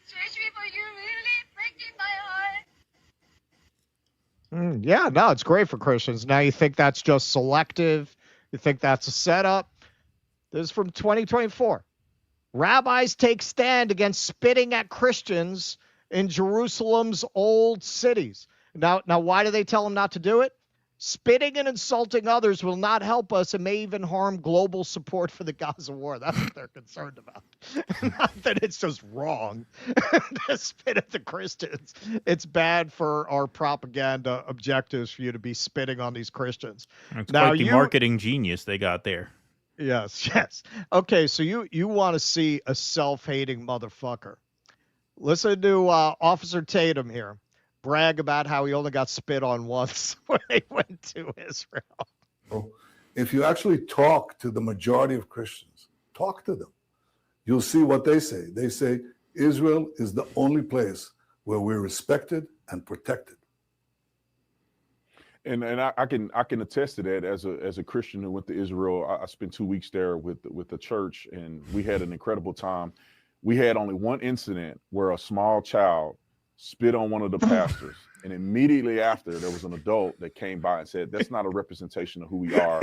Jewish people, you're really breaking my heart. Yeah, no, it's great for Christians. Now you think that's just selective? You think that's a setup? This is from 2024. Rabbis take stand against spitting at Christians in Jerusalem's old cities. Now, why do they tell them not to do it? Spitting and insulting others will not help us and may even harm global support for the Gaza war. That's what they're concerned about. Not that it's just wrong to spit at the Christians. It's bad for our propaganda objectives for you to be spitting on these Christians. It's quite the marketing genius they got there. Yes. Okay, so you want to see a self-hating motherfucker. Listen to Officer Tatum here brag about how he only got spit on once when they went to Israel. If you actually talk to the majority of Christians, talk to them, you'll see what they say. They say Israel is the only place where we're respected and protected. And I can attest to that as a Christian who went to Israel. I spent 2 weeks there with the church, and we had an incredible time. We had only one incident where a small child spit on one of the pastors, and immediately after there was an adult that came by and said, "That's not a representation of who we are.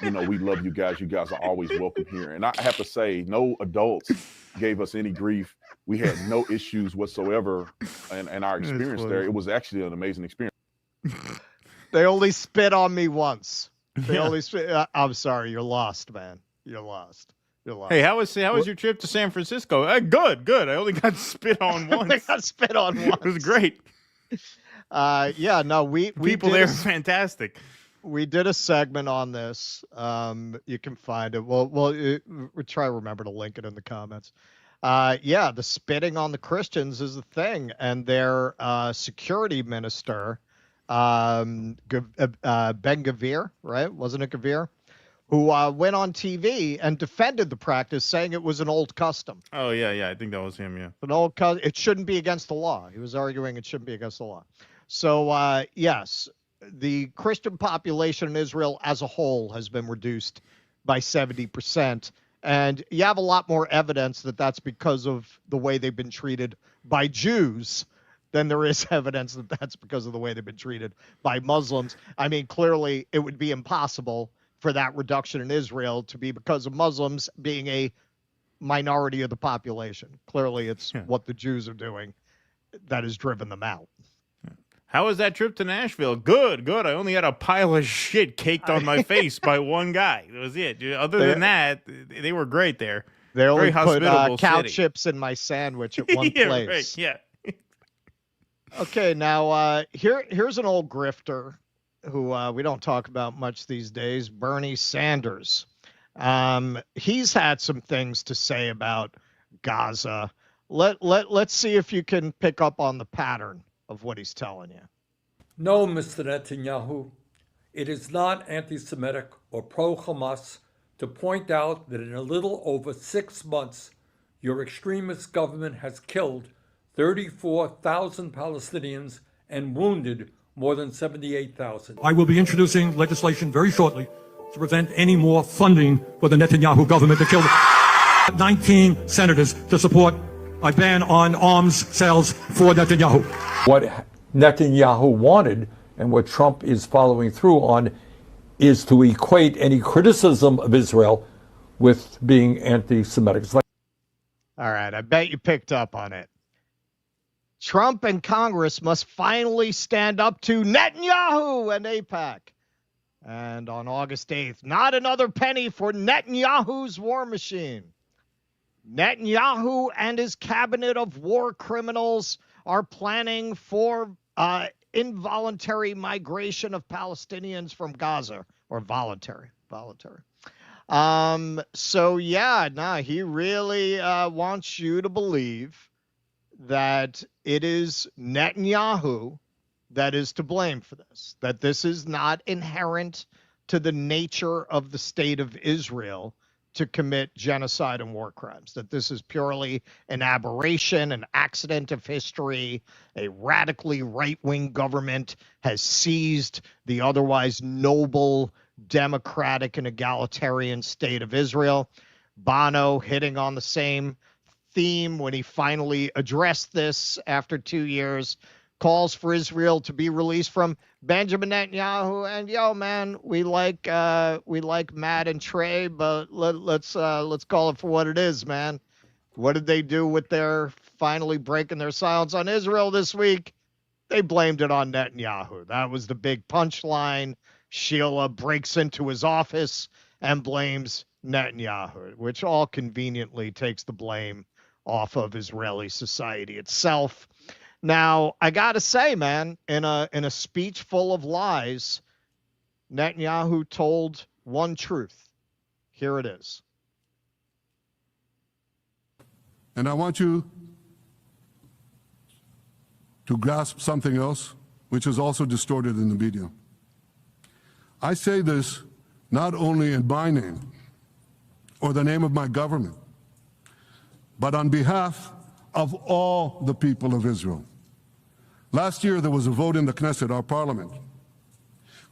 We love you guys. You guys are always welcome here." And I have to say, no adults gave us any grief. We had no issues whatsoever in our experience there. It was actually an amazing experience. They only spit on me once. Only spit. I'm sorry, you're lost, man. You're lost. Hey, how was your trip to San Francisco? Good. I only got spit on once. It was great. We people there are fantastic. We did a segment on this. You can find it. We'll try to remember to link it in the comments. The spitting on the Christians is the thing, and their security minister, Ben Gavir, right? Wasn't it Gavir? Who went on TV and defended the practice, saying it was an old custom. Oh, yeah, I think that was him, yeah. An old custom. It shouldn't be against the law. He was arguing it shouldn't be against the law. So, yes, the Christian population in Israel as a whole has been reduced by 70%. And you have a lot more evidence that that's because of the way they've been treated by Jews than there is evidence that that's because of the way they've been treated by Muslims. I mean, clearly it would be impossible for that reduction in Israel to be because of Muslims being a minority of the population. Clearly it's what the Jews are doing that has driven them out. How was that trip to Nashville? Good. I only had a pile of shit caked on my face by one guy. That was it. Other than that, they were great there. They only Very put cow chips in my sandwich at one place. Right, yeah. Okay, now here's an old grifter who we don't talk about much these days, Bernie Sanders. He's had some things to say about Gaza. Let's see if you can pick up on the pattern of what he's telling you. No, Mr. Netanyahu, it is not anti-Semitic or pro-Hamas to point out that in a little over 6 months, your extremist government has killed 34,000 Palestinians and wounded more than 78,000. I will be introducing legislation very shortly to prevent any more funding for the Netanyahu government to kill 19 senators to support a ban on arms sales for Netanyahu. What Netanyahu wanted And what Trump is following through on is to equate any criticism of Israel with being anti-Semitic. It's like, all right, I bet you picked up on it. Trump and Congress must finally stand up to Netanyahu and AIPAC. And on August 8th, not another penny for Netanyahu's war machine. Netanyahu and his cabinet of war criminals are planning for involuntary migration of Palestinians from Gaza, or voluntary. He really wants you to believe that it is Netanyahu that is to blame for this, that this is not inherent to the nature of the state of Israel to commit genocide and war crimes, that this is purely an aberration, an accident of history. A radically right-wing government has seized the otherwise noble, democratic, and egalitarian state of Israel. Bono hitting on the same theme when he finally addressed this after 2 years, calls for Israel to be released from Benjamin Netanyahu. And man, we like Matt and Trey, but let's call it for what it is, man. What did they do with their finally breaking their silence on Israel this week? They blamed it on Netanyahu. That was the big punchline. Sheila breaks into his office and blames Netanyahu, which all conveniently takes the blame off of Israeli society itself. Now, I got to say, man, in a speech full of lies, Netanyahu told one truth. Here it is. And I want you to grasp something else, which is also distorted in the media. I say this not only in my name or the name of my government, but on behalf of all the people of Israel. Last year, there was a vote in the Knesset, our parliament,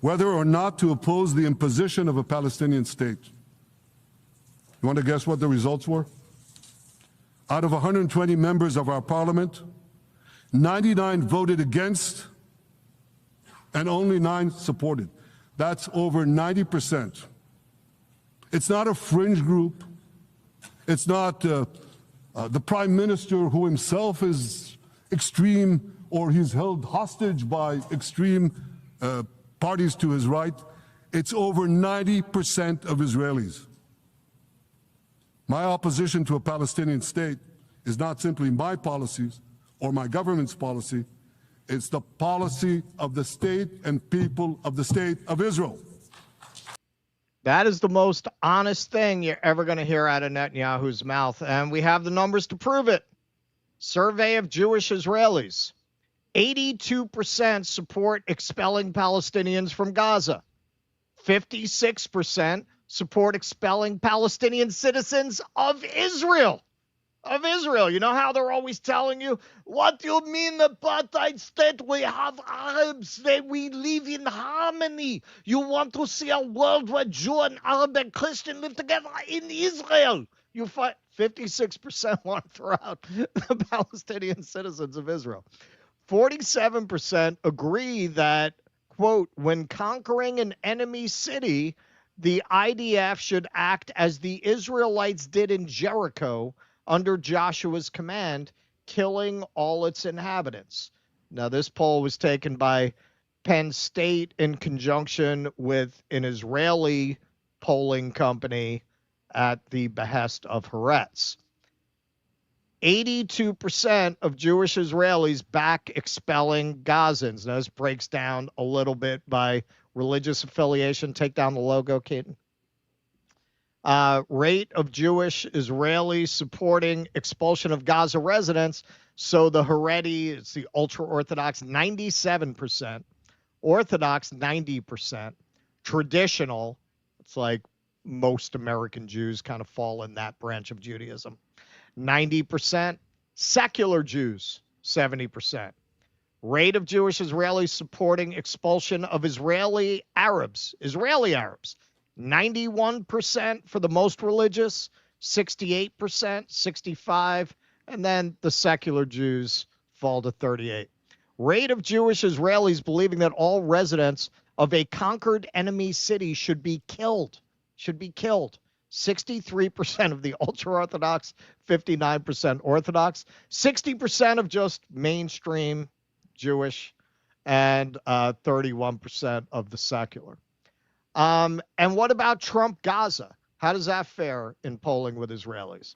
whether or not to oppose the imposition of a Palestinian state. You want to guess what the results were? Out of 120 members of our parliament, 99 voted against and only 9 supported. That's over 90%. It's not a fringe group. It's not the prime minister who himself is extreme, or he's held hostage by extreme parties to his right. It's over 90% of Israelis. My opposition to a Palestinian state is not simply my policies or my government's policy. It's the policy of the state and people of the state of Israel. That is the most honest thing you're ever going to hear out of Netanyahu's mouth, and we have the numbers to prove it. Survey of Jewish Israelis. 82% support expelling Palestinians from Gaza. 56% support expelling Palestinian citizens of Israel. Of Israel. You know how they're always telling you, what do you mean apartheid state? We have Arabs, that we live in harmony. You want to see a world where Jew and Arab and Christian live together in Israel. 56% want to throw out the Palestinian citizens of Israel. 47% agree that, quote, when conquering an enemy city, the IDF should act as the Israelites did in Jericho under Joshua's command, killing all its inhabitants. Now, this poll was taken by Penn State in conjunction with an Israeli polling company at the behest of Haaretz. 82% of Jewish Israelis back expelling Gazans. Now, this breaks down a little bit by religious affiliation. Take down the logo, Keaton. Rate of Jewish Israelis supporting expulsion of Gaza residents. So the Haredi, it's the ultra-Orthodox, 97%. Orthodox, 90%. Traditional, it's like most American Jews kind of fall in that branch of Judaism. 90%. Secular Jews, 70%. Rate of Jewish Israelis supporting expulsion of Israeli Arabs, 91% for the most religious, 68%, 65%, and then the secular Jews fall to 38%. Rate of Jewish Israelis believing that all residents of a conquered enemy city should be killed. 63% of the ultra-Orthodox, 59% Orthodox, 60% of just mainstream Jewish, and 31% of the secular. And what about Trump Gaza? How does that fare in polling with Israelis?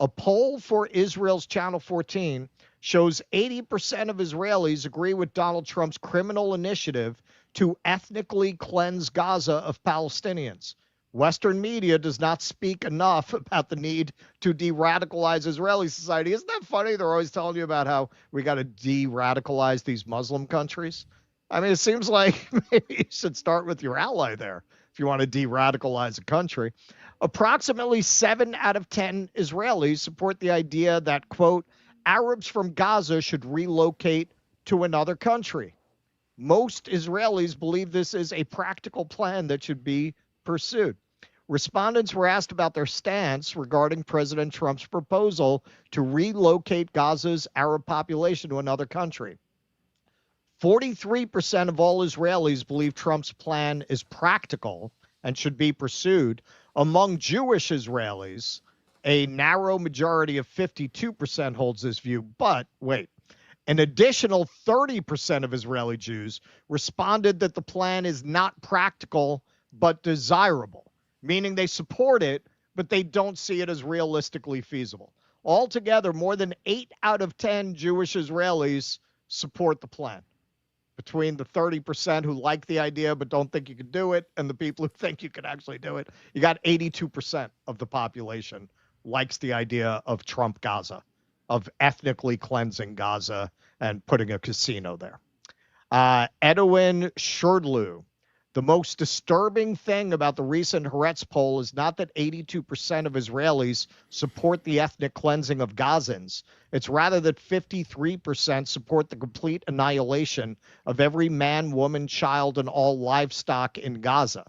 A poll for Israel's Channel 14 shows 80% of Israelis agree with Donald Trump's criminal initiative to ethnically cleanse Gaza of Palestinians. Western media does not speak enough about the need to de-radicalize Israeli society. Isn't that funny? They're always telling you about how we got to de-radicalize these Muslim countries. I mean, it seems like maybe you should start with your ally there if you want to de-radicalize a country. Approximately 7 out of 10 Israelis support the idea that, quote, Arabs from Gaza should relocate to another country. Most Israelis believe this is a practical plan that should be pursued. Respondents were asked about their stance regarding President Trump's proposal to relocate Gaza's Arab population to another country. 43% of all Israelis believe Trump's plan is practical and should be pursued. Among Jewish Israelis, a narrow majority of 52% holds this view. But wait, an additional 30% of Israeli Jews responded that the plan is not practical but desirable, meaning they support it, but they don't see it as realistically feasible. Altogether, more than 8 out of 10 Jewish Israelis support the plan. Between the 30% who like the idea but don't think you can do it and the people who think you can actually do it, you got 82% of the population likes the idea of Trump Gaza, of ethnically cleansing Gaza and putting a casino there. Edwin Sherdlu, the most disturbing thing about the recent Haaretz poll is not that 82% of Israelis support the ethnic cleansing of Gazans. It's rather that 53% support the complete annihilation of every man, woman, child, and all livestock in Gaza.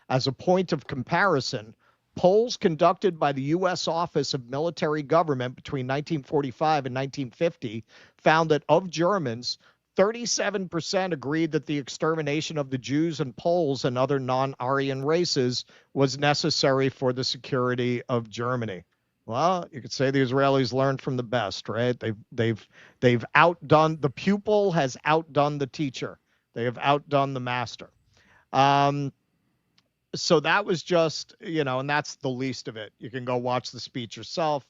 As a point of comparison, polls conducted by the U.S. Office of Military Government between 1945 and 1950 found that of Germans, 37% agreed that the extermination of the Jews and Poles and other non-Aryan races was necessary for the security of Germany. Well, you could say the Israelis learned from the best, right? They've outdone, the pupil has outdone the teacher. They have outdone the master. So that was just, and that's the least of it. You can go watch the speech yourself.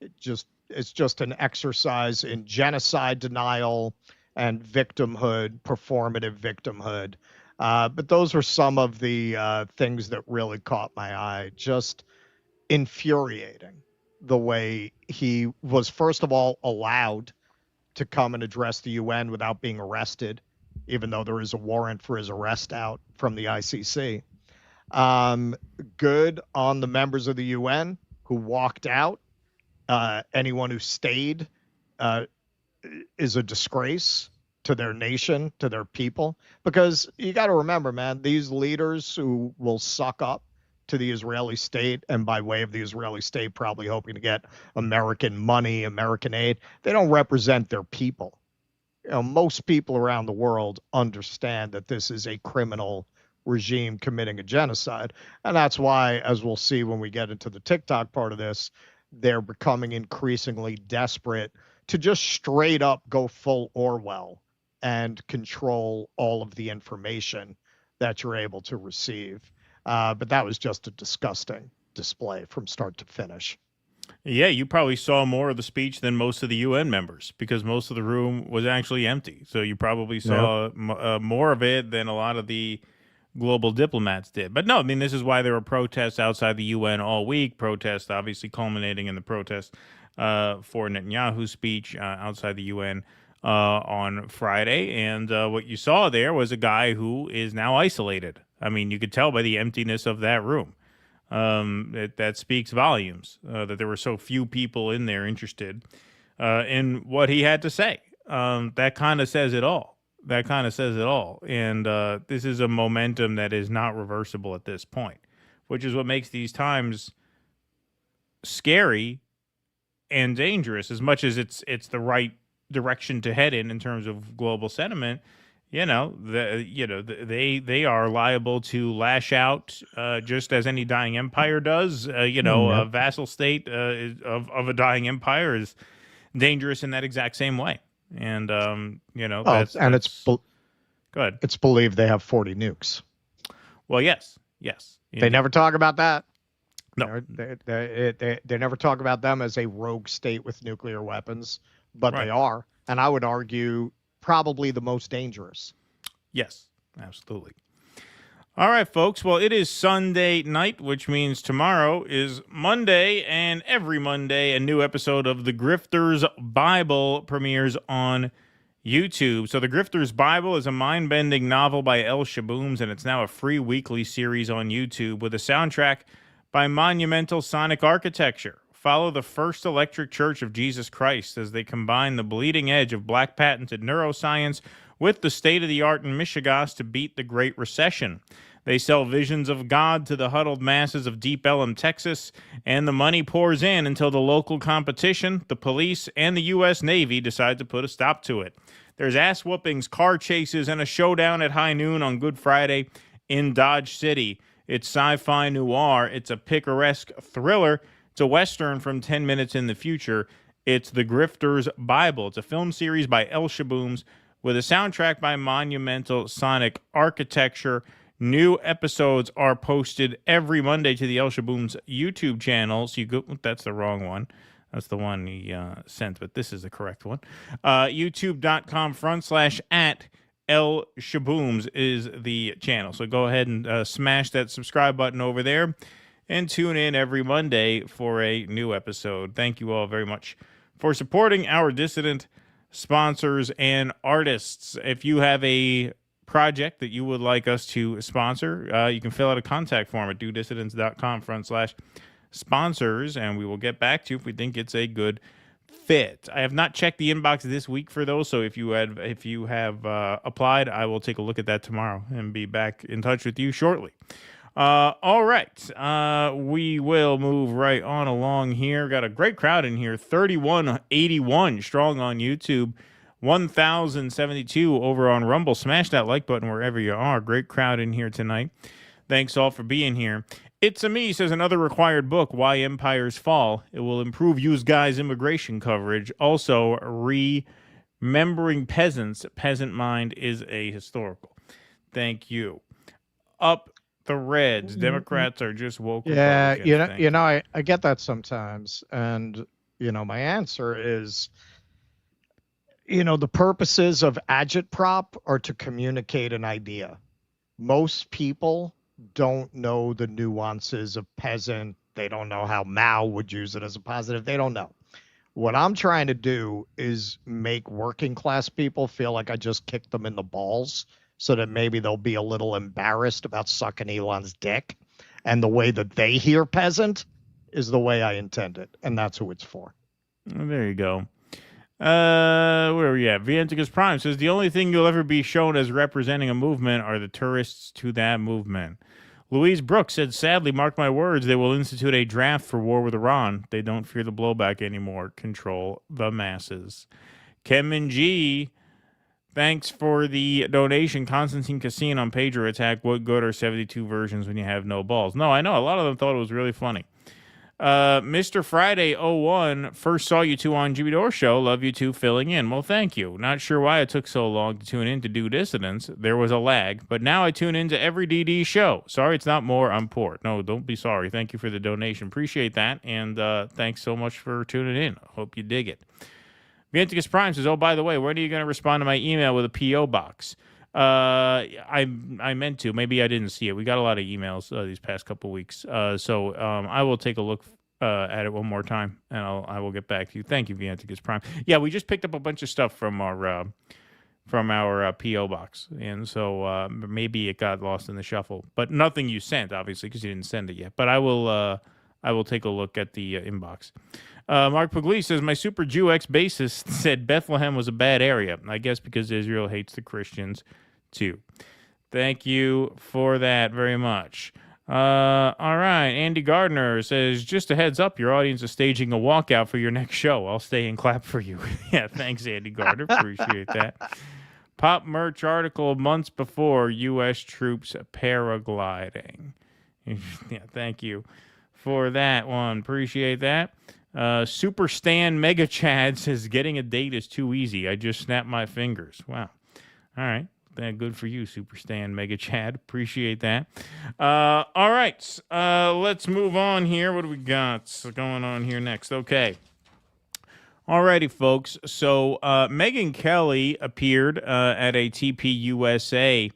It's just an exercise in genocide denial and victimhood, performative victimhood. But those were some of the things that really caught my eye. Just infuriating the way he was, first of all, allowed to come and address the UN without being arrested, even though there is a warrant for his arrest out from the ICC. Good on the members of the UN who walked out. Anyone who stayed is a disgrace to their nation, to their people, because you got to remember, man, these leaders who will suck up to the Israeli state and by way of the Israeli state probably hoping to get American money, American aid, they don't represent their people. Most people around the world understand that this is a criminal regime committing a genocide. And that's why, as we'll see when we get into the TikTok part of this, they're becoming increasingly desperate to just straight up go full Orwell and control all of the information that you're able to receive. But that was just a disgusting display from start to finish. Yeah, you probably saw more of the speech than most of the UN members because most of the room was actually empty. So you probably saw more of it than a lot of the global diplomats did. But no, I mean, this is why there were protests outside the UN all week, protests obviously culminating in the protest for Netanyahu's speech outside the UN on Friday. And what you saw there was a guy who is now isolated. I mean, you could tell by the emptiness of that room. That speaks volumes that there were so few people in there interested in what he had to say. That kind of says it all. And this is a momentum that is not reversible at this point, which is what makes these times scary and dangerous. As much as it's the right direction to head in terms of global sentiment, they are liable to lash out just as any dying empire does. A vassal state of a dying empire is dangerous in that exact same way. And go ahead. It's believed they have 40 nukes. Well, yes. They never talk about that. No, they never talk about them as a rogue state with nuclear weapons, but Right. they are, and I would argue probably the most dangerous. Yes, absolutely. All right, folks. Well, it is Sunday night, which means tomorrow is Monday, and every Monday a new episode of The Grifter's Bible premieres on YouTube. So The Grifter's Bible is a mind-bending novel by El Shabooms, and it's now a free weekly series on YouTube with a soundtrack by Monumental Sonic Architecture. Follow the First Electric Church of Jesus Christ as they combine the bleeding edge of black patented neuroscience with the state-of-the-art in Michigas to beat the Great Recession. They sell visions of God to the huddled masses of Deep Ellum, Texas, and the money pours in until the local competition, the police, and the U.S. Navy decide to put a stop to it. There's ass whoopings, car chases, and a showdown at high noon on Good Friday in Dodge City. It's sci-fi noir. It's a picaresque thriller. It's a Western from 10 minutes in the future. It's The Grifter's Bible. It's a film series by El Shabooms with a soundtrack by Monumental Sonic Architecture. New episodes are posted every Monday to the El Shabooms YouTube channel. So you go, that's the wrong one. That's the one he sent, but this is the correct one. YouTube.com/@ El Shabooms is the channel. So go ahead and smash that subscribe button over there and tune in every Monday for a new episode. Thank you all very much for supporting our dissident sponsors and artists. If you have a project that you would like us to sponsor, you can fill out a contact form at dudissidents.com/sponsors, and we will get back to you if we think it's a good fit. I have not checked the inbox this week for those, so if you have applied, I will take a look at that tomorrow and be back in touch with you shortly. All right, we will move right on along here. Got a great crowd in here, 3181 strong on YouTube, 1,072 over on Rumble. Smash that like button wherever you are. Great crowd in here tonight. Thanks all for being here. It's a Me says another required book, Why Empires Fall. It will improve you guys' immigration coverage. Also, Remembering Peasants. Peasant Mind is a historical. Thank you. Up the Reds. Democrats are just woke. Yeah, Republicans. I get that sometimes, and my answer is, the purposes of agitprop are to communicate an idea. Most people don't know the nuances of peasant. They don't know how Mao would use it as a positive. They don't know. What I'm trying to do is make working class people feel like I just kicked them in the balls so that maybe they'll be a little embarrassed about sucking Elon's dick. And the way that they hear peasant is the way I intend it. And that's who it's for. Well, there you go. Where are we at? Vienticus Prime says the only thing you'll ever be shown as representing a movement are the tourists to that movement. Louise Brooks said, sadly, mark my words, they will institute a draft for war with Iran. They don't fear the blowback anymore. Control the masses. Kemin G, thanks for the donation. Constantine Cassin on Pager Attack. What good are 72 versions when you have no balls? No, I know. A lot of them thought it was really funny. Mr. Friday 01, first saw you two on Jimmy Dore Show. Love you two filling in. Well, thank you. Not sure why it took so long to tune in to do Dissidents. There was a lag, but now I tune into every DD show. Sorry it's not more. I'm poor. No, don't be sorry. Thank you for the donation. Appreciate that, and thanks so much for tuning in. Hope you dig it. Vienticus Prime says, oh, by the way, when are you going to respond to my email with a P.O. box? I meant to. Maybe I didn't see it. We got a lot of emails these past couple weeks. So I will take a look at it one more time, and I will get back to you. Thank you, Vienticus Prime. Yeah, we just picked up a bunch of stuff from our P.O. box, and so maybe it got lost in the shuffle. But nothing you sent, obviously, because you didn't send it yet. But I will take a look at the inbox. Mark Puglisi says, my Super Jew ex-bassist said Bethlehem was a bad area. I guess because Israel hates the Christians, too. Thank you for that very much. All right. Andy Gardner says, just a heads up, your audience is staging a walkout for your next show. I'll stay and clap for you. Yeah, thanks, Andy Gardner. Appreciate that. Pop merch article months before U.S. troops paragliding. Yeah, thank you for that one. Appreciate that. Super Stan Mega Chad says, getting a date is too easy. I just snapped my fingers. Wow. All right. Good for you, Super Stan Mega Chad. Appreciate that. All right. Let's move on here. What do we got going on here next? Okay. All righty, folks. So Megyn Kelly appeared at a TPUSA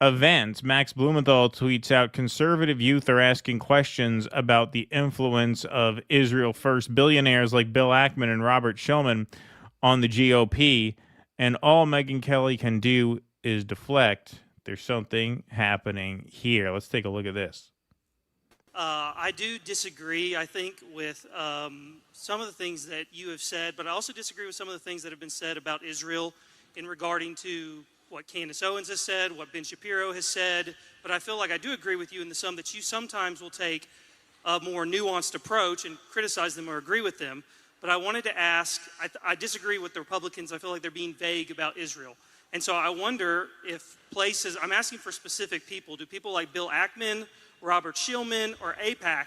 event. Max Blumenthal tweets out, conservative youth are asking questions about the influence of Israel First billionaires like Bill Ackman and Robert Shulman on the GOP, and all Megyn Kelly can do is deflect. There's something happening here. Let's take a look at this. I do disagree, I think, with some of the things that you have said, but I also disagree with some of the things that have been said about Israel in regarding to what Candace Owens has said, what Ben Shapiro has said. But I feel like I do agree with you in the sum that you sometimes will take a more nuanced approach and criticize them or agree with them. But I wanted to ask, I disagree with the Republicans. I feel like they're being vague about Israel. And so I wonder if places, I'm asking for specific people. Do people like Bill Ackman, Robert Shulman, or AIPAC,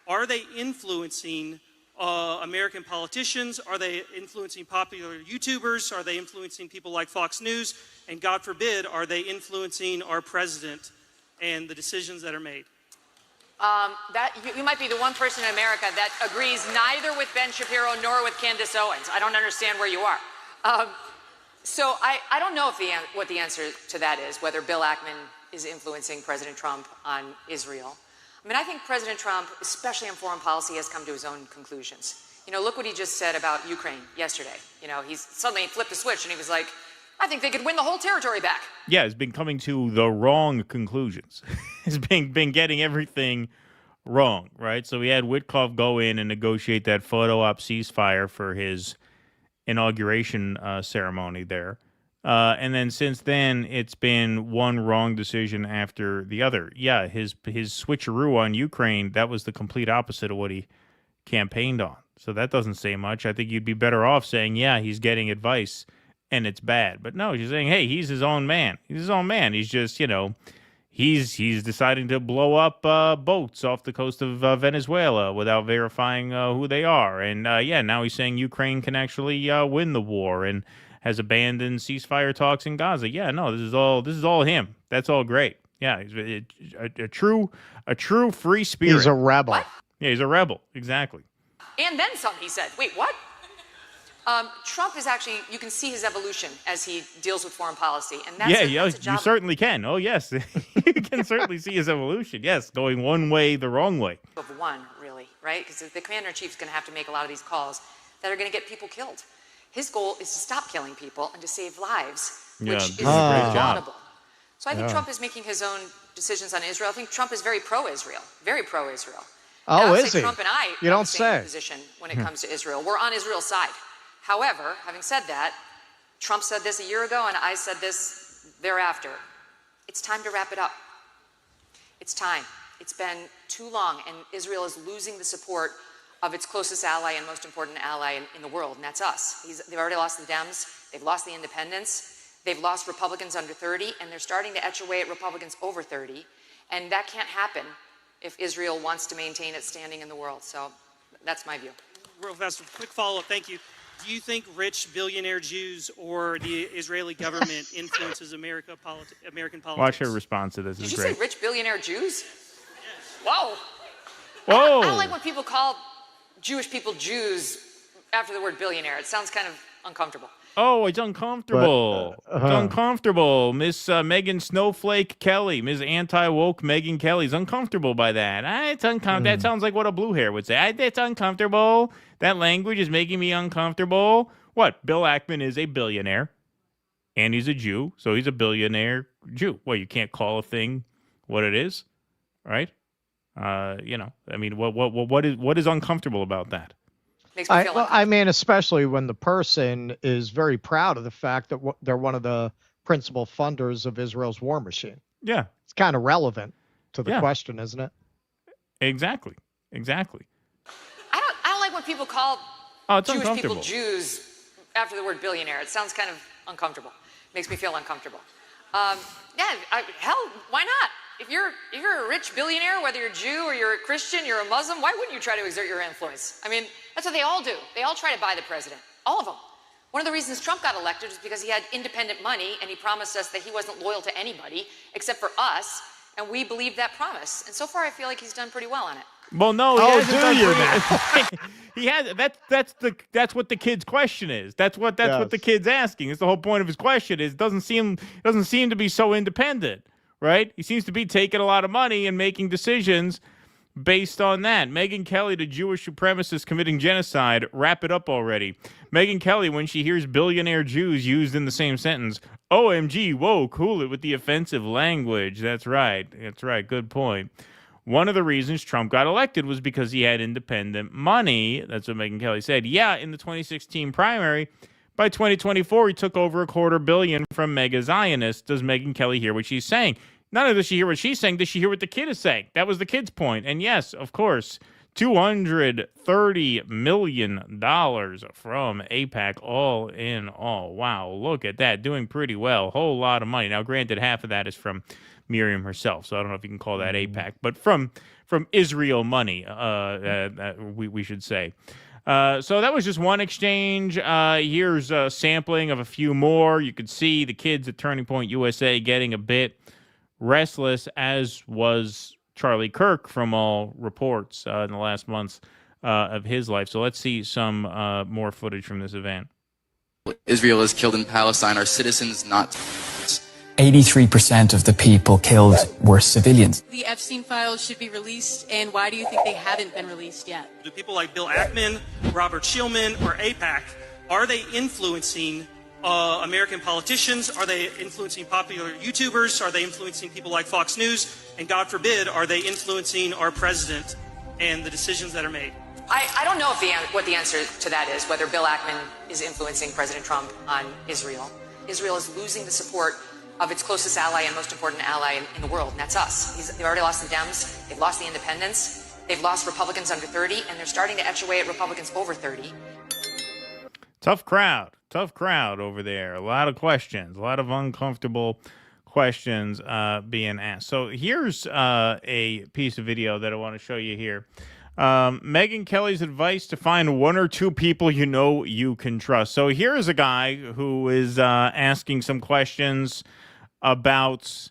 are they influencing American politicians? Are they influencing popular YouTubers? Are they influencing people like Fox News? And God forbid, are they influencing our president and the decisions that are made? You might be the one person in America that agrees neither with Ben Shapiro nor with Candace Owens. I don't understand where you are. So I don't know what the answer to that is, whether Bill Ackman is influencing President Trump on Israel. I mean, I think President Trump, especially in foreign policy, has come to his own conclusions. You know, look what he just said about Ukraine yesterday. You know, he's suddenly flipped the switch and he was like, I think they could win the whole territory back. Yeah, he's been coming to the wrong conclusions. He's been getting everything wrong, right? So we had Witkoff go in and negotiate that photo op ceasefire for his inauguration ceremony there. And then since then, it's been one wrong decision after the other. Yeah, his switcheroo on Ukraine, that was the complete opposite of what he campaigned on. So that doesn't say much. I think you'd be better off saying, yeah, he's getting advice and it's bad. But no, he's saying, hey, he's his own man. He's his own man. He's just, you know, he's deciding to blow up boats off the coast of Venezuela without verifying who they are. And yeah, now he's saying Ukraine can actually win the war and has abandoned ceasefire talks in Gaza. Yeah, no, this is all him. That's all great. Yeah, he's a true free spirit. He's a rebel. What? Yeah, he's a rebel. Exactly. And then some, he said. Wait, what? Trump is actually, you can see his evolution as he deals with foreign policy. And that's that's a job. You certainly can. Oh, yes. You can certainly see his evolution. Yes, going one way, the wrong way. Of one, really, right? Because the commander-in-chief is going to have to make a lot of these calls that are going to get people killed. His goal is to stop killing people and to save lives, which is laudable. So I think Trump is making his own decisions on Israel. I think Trump is very pro-Israel, very pro-Israel. Oh, is he? Trump and I you don't say. Position when it comes to Israel. We're on Israel's side. However, having said that, Trump said this a year ago, and I said this thereafter. It's time to wrap it up. It's time. It's been too long, and Israel is losing the support of its closest ally and most important ally in the world, and that's us. They've already lost the Dems. They've lost the independents. They've lost Republicans under 30, and they're starting to etch away at Republicans over 30, and that can't happen if Israel wants to maintain its standing in the world. So that's my view. Real fast, quick follow-up. Thank you. Do you think rich billionaire Jews or the Israeli government influences American politics? Watch her response to this. Did is you great. say rich billionaire Jews? Whoa. Whoa. I don't like when people call Jewish people Jews after the word billionaire. It sounds kind of uncomfortable. Oh, it's uncomfortable. It's uncomfortable. Miss Megyn Snowflake Kelly, Miss Anti-Woke Megyn Kelly's uncomfortable by that. It's uncomfortable. That sounds like what a blue hair would say. It's uncomfortable. That language is making me uncomfortable. What? Bill Ackman is a billionaire, and he's a Jew, so he's a billionaire Jew. Well, you can't call a thing what it is, right? You know, I mean, what is uncomfortable about that? I mean, especially when the person is very proud of the fact that they're one of the principal funders of Israel's war machine. Yeah. It's kind of relevant. to the question, isn't it? Exactly. I don't like when people call it's Jewish people uncomfortable. Jews after the word billionaire. It sounds kind of uncomfortable. Makes me feel uncomfortable. Hell, why not? If you're a rich billionaire, whether you're a Jew or you're a Christian, you're a Muslim, why wouldn't you try to exert your influence? I mean, that's what they all do. They all try to buy the president. All of them. One of the reasons Trump got elected was because he had independent money and he promised us that he wasn't loyal to anybody except for us, and we believed that promise. And so far, I feel like he's done pretty well on it. Well, no, he has. That's what the kid's question is. That's what the kid's asking. It's the whole point of his question. Is doesn't seem to be so independent, right? He seems to be taking a lot of money and making decisions based on that. Megyn Kelly, the Jewish supremacist committing genocide. Wrap it up already. Megyn Kelly, when she hears billionaire Jews used in the same sentence, OMG, whoa, cool it with the offensive language. That's right. Good point. One of the reasons Trump got elected was because he had independent money. That's what Megyn Kelly said. Yeah, in the 2016 primary. By 2024, he took over $250 million from mega Zionists. Does Megyn Kelly hear what she's saying? Not only does she hear what she's saying, does she hear what the kid is saying? That was the kid's point. And yes, of course, $230 million from AIPAC, all in all. Wow, look at that. Doing pretty well. Whole lot of money. Now, granted, half of that is from Miriam herself, so I don't know if you can call that AIPAC, but from Israel money, we should say. So that was just one exchange. Here's a sampling of a few more. You could see the kids at Turning Point USA getting a bit restless, as was Charlie Kirk from all reports in the last months of his life. So let's see some more footage from this event. Israel is killed in Palestine are citizens, not 83% of the people killed were civilians. The Epstein files should be released, and why do you think they haven't been released yet? Do people like Bill Ackman, Robert Shillman, or AIPAC, are they influencing American politicians? Are they influencing popular YouTubers? Are they influencing people like Fox News? And God forbid, are they influencing our president and the decisions that are made? I don't know what the answer to that is, whether Bill Ackman is influencing President Trump on Israel. Israel is losing the support of its closest ally and most important ally in the world, and that's us. They've already lost the Dems, they've lost the independents, they've lost Republicans under 30, and they're starting to etch away at Republicans over 30. Tough crowd over there. A lot of questions, a lot of uncomfortable questions being asked. So here's a piece of video that I want to show you here. Megyn Kelly's advice to find one or two people you know you can trust. So here is a guy who is asking some questions about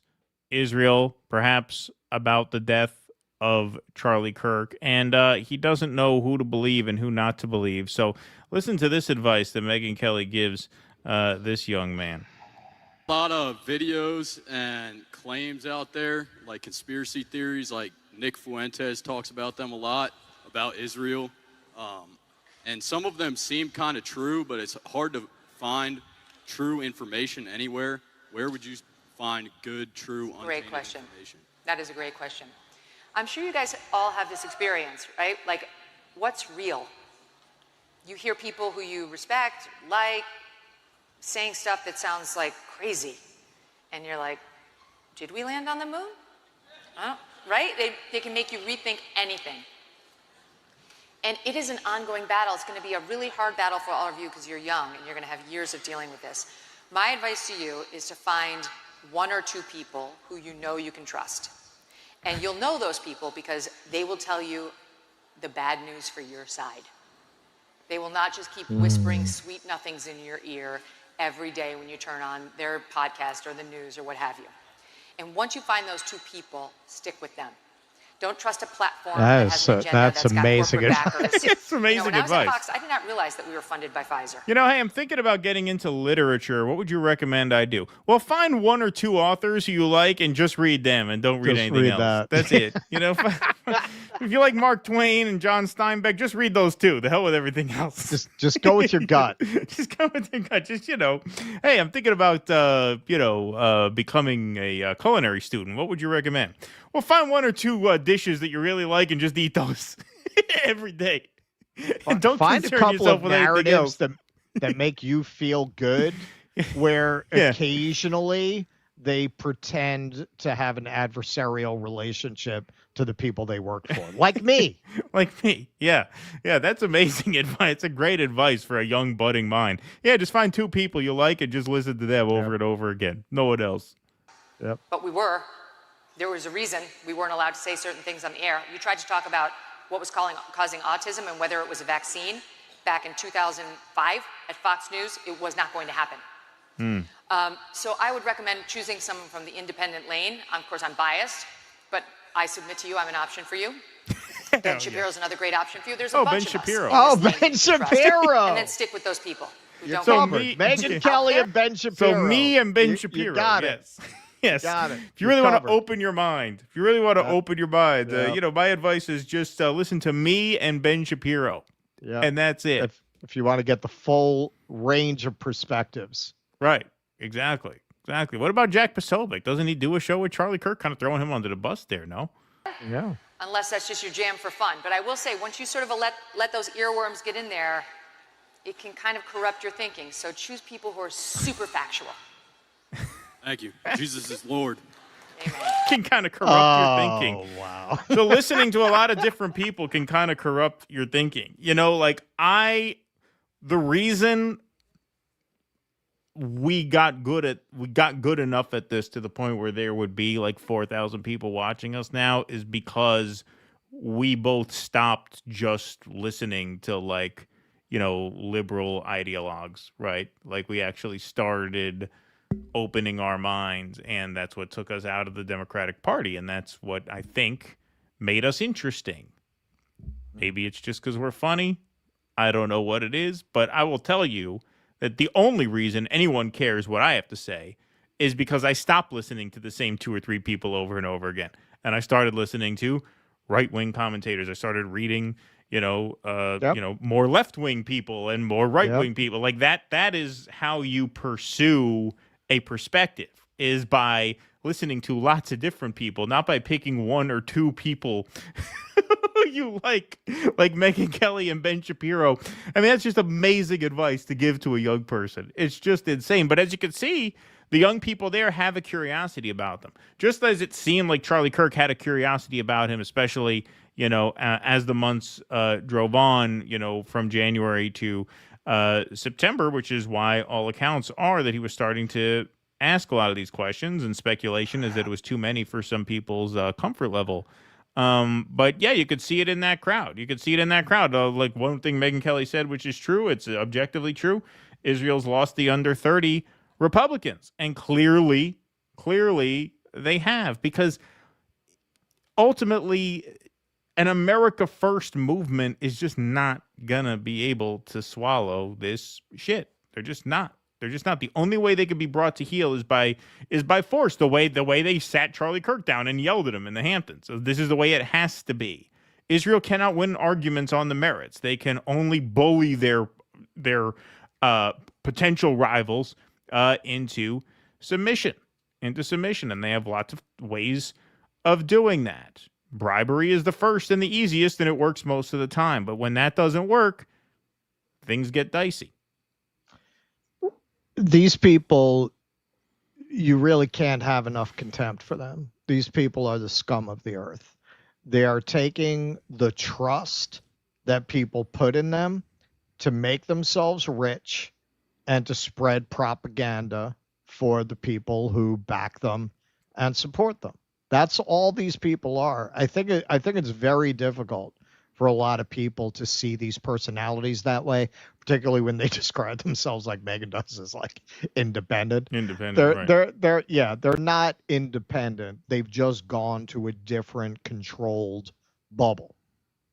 Israel, perhaps about the death of Charlie Kirk, and he doesn't know who to believe and who not to believe. So listen to this advice that Megyn Kelly gives this young man. A lot of videos and claims out there, like conspiracy theories, like Nick Fuentes talks about them a lot, about Israel. And some of them seem kind of true, but it's hard to find true information anywhere. Where would you find good, true, Great question. That is a great question. I'm sure you guys all have this experience, right? Like, what's real? You hear people who you respect, like, saying stuff that sounds like crazy. And you're like, did we land on the moon? Right? They can make you rethink anything. And it is an ongoing battle. It's going to be a really hard battle for all of you because you're young and you're going to have years of dealing with this. My advice to you is to find one or two people who you know you can trust. And you'll know those people because they will tell you the bad news for your side. They will not just keep whispering sweet nothings in your ear every day when you turn on their podcast or the news or what have you. And once you find those two people, stick with them. Don't trust a platform that has an agenda that's got amazing corporate backers. It's amazing when I was at advice. Fox, I did not realize that we were funded by Pfizer. You know, hey, I'm thinking about getting into literature. What would you recommend I do? Well, find one or two authors who you like and just read them and don't read anything else. That's it. You know, if you like Mark Twain and John Steinbeck, just read those two. The hell with everything else. Just go with your gut. Just go with your gut. Just, hey, I'm thinking about, becoming a culinary student. What would you recommend? Well, find one or two dishes that you really like and just eat those every day. And don't find a concern couple yourself of with anything else. narratives that make you feel good, where occasionally they pretend to have an adversarial relationship to the people they work for, like me. Like me. Yeah. Yeah, that's amazing advice. It's a great advice for a young budding mind. Yeah, just find two people you like and just listen to them over and over again. No one else. Yep. But there was a reason we weren't allowed to say certain things on the air. You tried to talk about what was causing autism and whether it was a vaccine back in 2005 at Fox News. It was not going to happen. So I would recommend choosing someone from the independent lane. Of course, I'm biased, but I submit to you I'm an option for you. Ben Shapiro's another great option for you. There's a bunch of Shapiro. us. Ben Shapiro. And then stick with those people who don't so get Megyn Kelly and Ben Shapiro. So me and Ben Shapiro. You got it. Yes. Yes. Got it. If you really want to open your mind, my advice is just listen to me and Ben Shapiro. Yeah. And that's it. If you want to get the full range of perspectives. Right. Exactly. What about Jack Posobiec? Doesn't he do a show with Charlie Kirk? Kind of throwing him under the bus there, no? Yeah. Unless that's just your jam for fun. But I will say, once you sort of let those earworms get in there, it can kind of corrupt your thinking. So choose people who are super factual. Thank you. Jesus is Lord. Can kind of corrupt your thinking. Oh, wow. So listening to a lot of different people can kind of corrupt your thinking. You know, like the reason we got good enough at this to the point where there would be like 4,000 people watching us now is because we both stopped just listening to liberal ideologues, right? Like we actually started opening our minds, and that's what took us out of the Democratic Party, and that's what I think made us interesting. Maybe it's just because we're funny. I don't know what it is, but I will tell you that the only reason anyone cares what I have to say is because I stopped listening to the same 2 or 3 people over and over again. And I started listening to right-wing commentators. I started reading, more left-wing people and more right-wing people. Like that is how you pursue a perspective, is by listening to lots of different people, not by picking 1 or 2 people you like Megyn Kelly and Ben Shapiro. I mean, that's just amazing advice to give to a young person. It's just insane. But as you can see, the young people there have a curiosity about them. Just as it seemed like Charlie Kirk had a curiosity about him, especially, as the months drove on, from January to September, which is why all accounts are that he was starting to ask a lot of these questions, and speculation is that it was too many for some people's comfort level. But yeah, you could see it in that crowd. Like one thing Megyn Kelly said, which is true, it's objectively true. Israel's lost the under 30 Republicans, and clearly they have, because ultimately an America First movement is just not gonna be able to swallow this shit. They're just not. The only way they can be brought to heel is by force. The way they sat Charlie Kirk down and yelled at him in the Hamptons. So this is the way it has to be. Israel cannot win arguments on the merits. They can only bully their potential rivals into submission, and they have lots of ways of doing that. Bribery is the first and the easiest, and it works most of the time. But when that doesn't work, things get dicey. These people, you really can't have enough contempt for them. These people are the scum of the earth. They are taking the trust that people put in them to make themselves rich and to spread propaganda for the people who back them and support them. That's all these people are. I think it's very difficult for a lot of people to see these personalities that way, particularly when they describe themselves like Megyn does as like independent. They're not independent. They've just gone to a different controlled bubble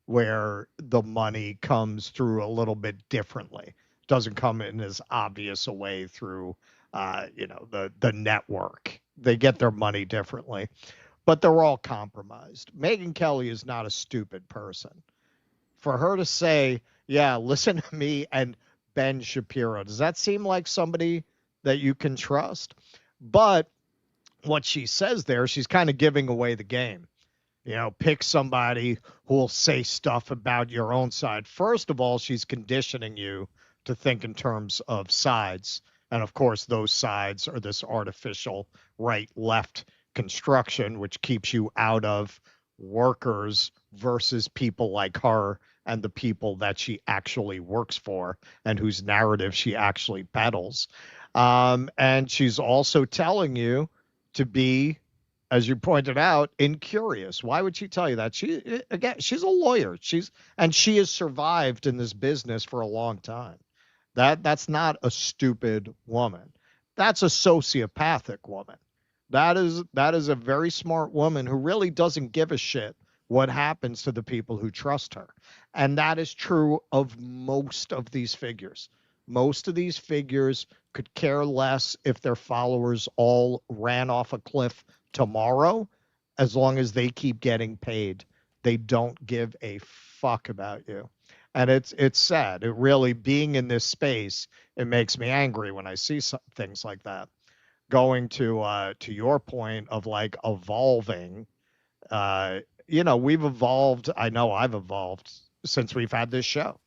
where the money comes through a little bit differently. Doesn't come in as obvious a way through the network. They get their money differently, but they're all compromised. Megyn Kelly is not a stupid person. For her to say, yeah, listen to me and Ben Shapiro, does that seem like somebody that you can trust? But what she says there, she's kind of giving away the game. Pick somebody who will say stuff about your own side. First of all, she's conditioning you to think in terms of sides. And of course, those sides are this artificial right-left construction, which keeps you out of workers versus people like her and the people that she actually works for and whose narrative she actually peddles. And she's also telling you to be, as you pointed out, incurious. Why would she tell you that? She's a lawyer. She has survived in this business for a long time. That's not a stupid woman. That's a sociopathic woman. That is a very smart woman who really doesn't give a shit what happens to the people who trust her. And that is true of most of these figures. Most of these figures could care less if their followers all ran off a cliff tomorrow, as long as they keep getting paid. They don't give a fuck about you. And it's sad. It really, being in this space, it makes me angry when I see things like that. Going to your point of like evolving, we've evolved. I know I've evolved since we've had this show.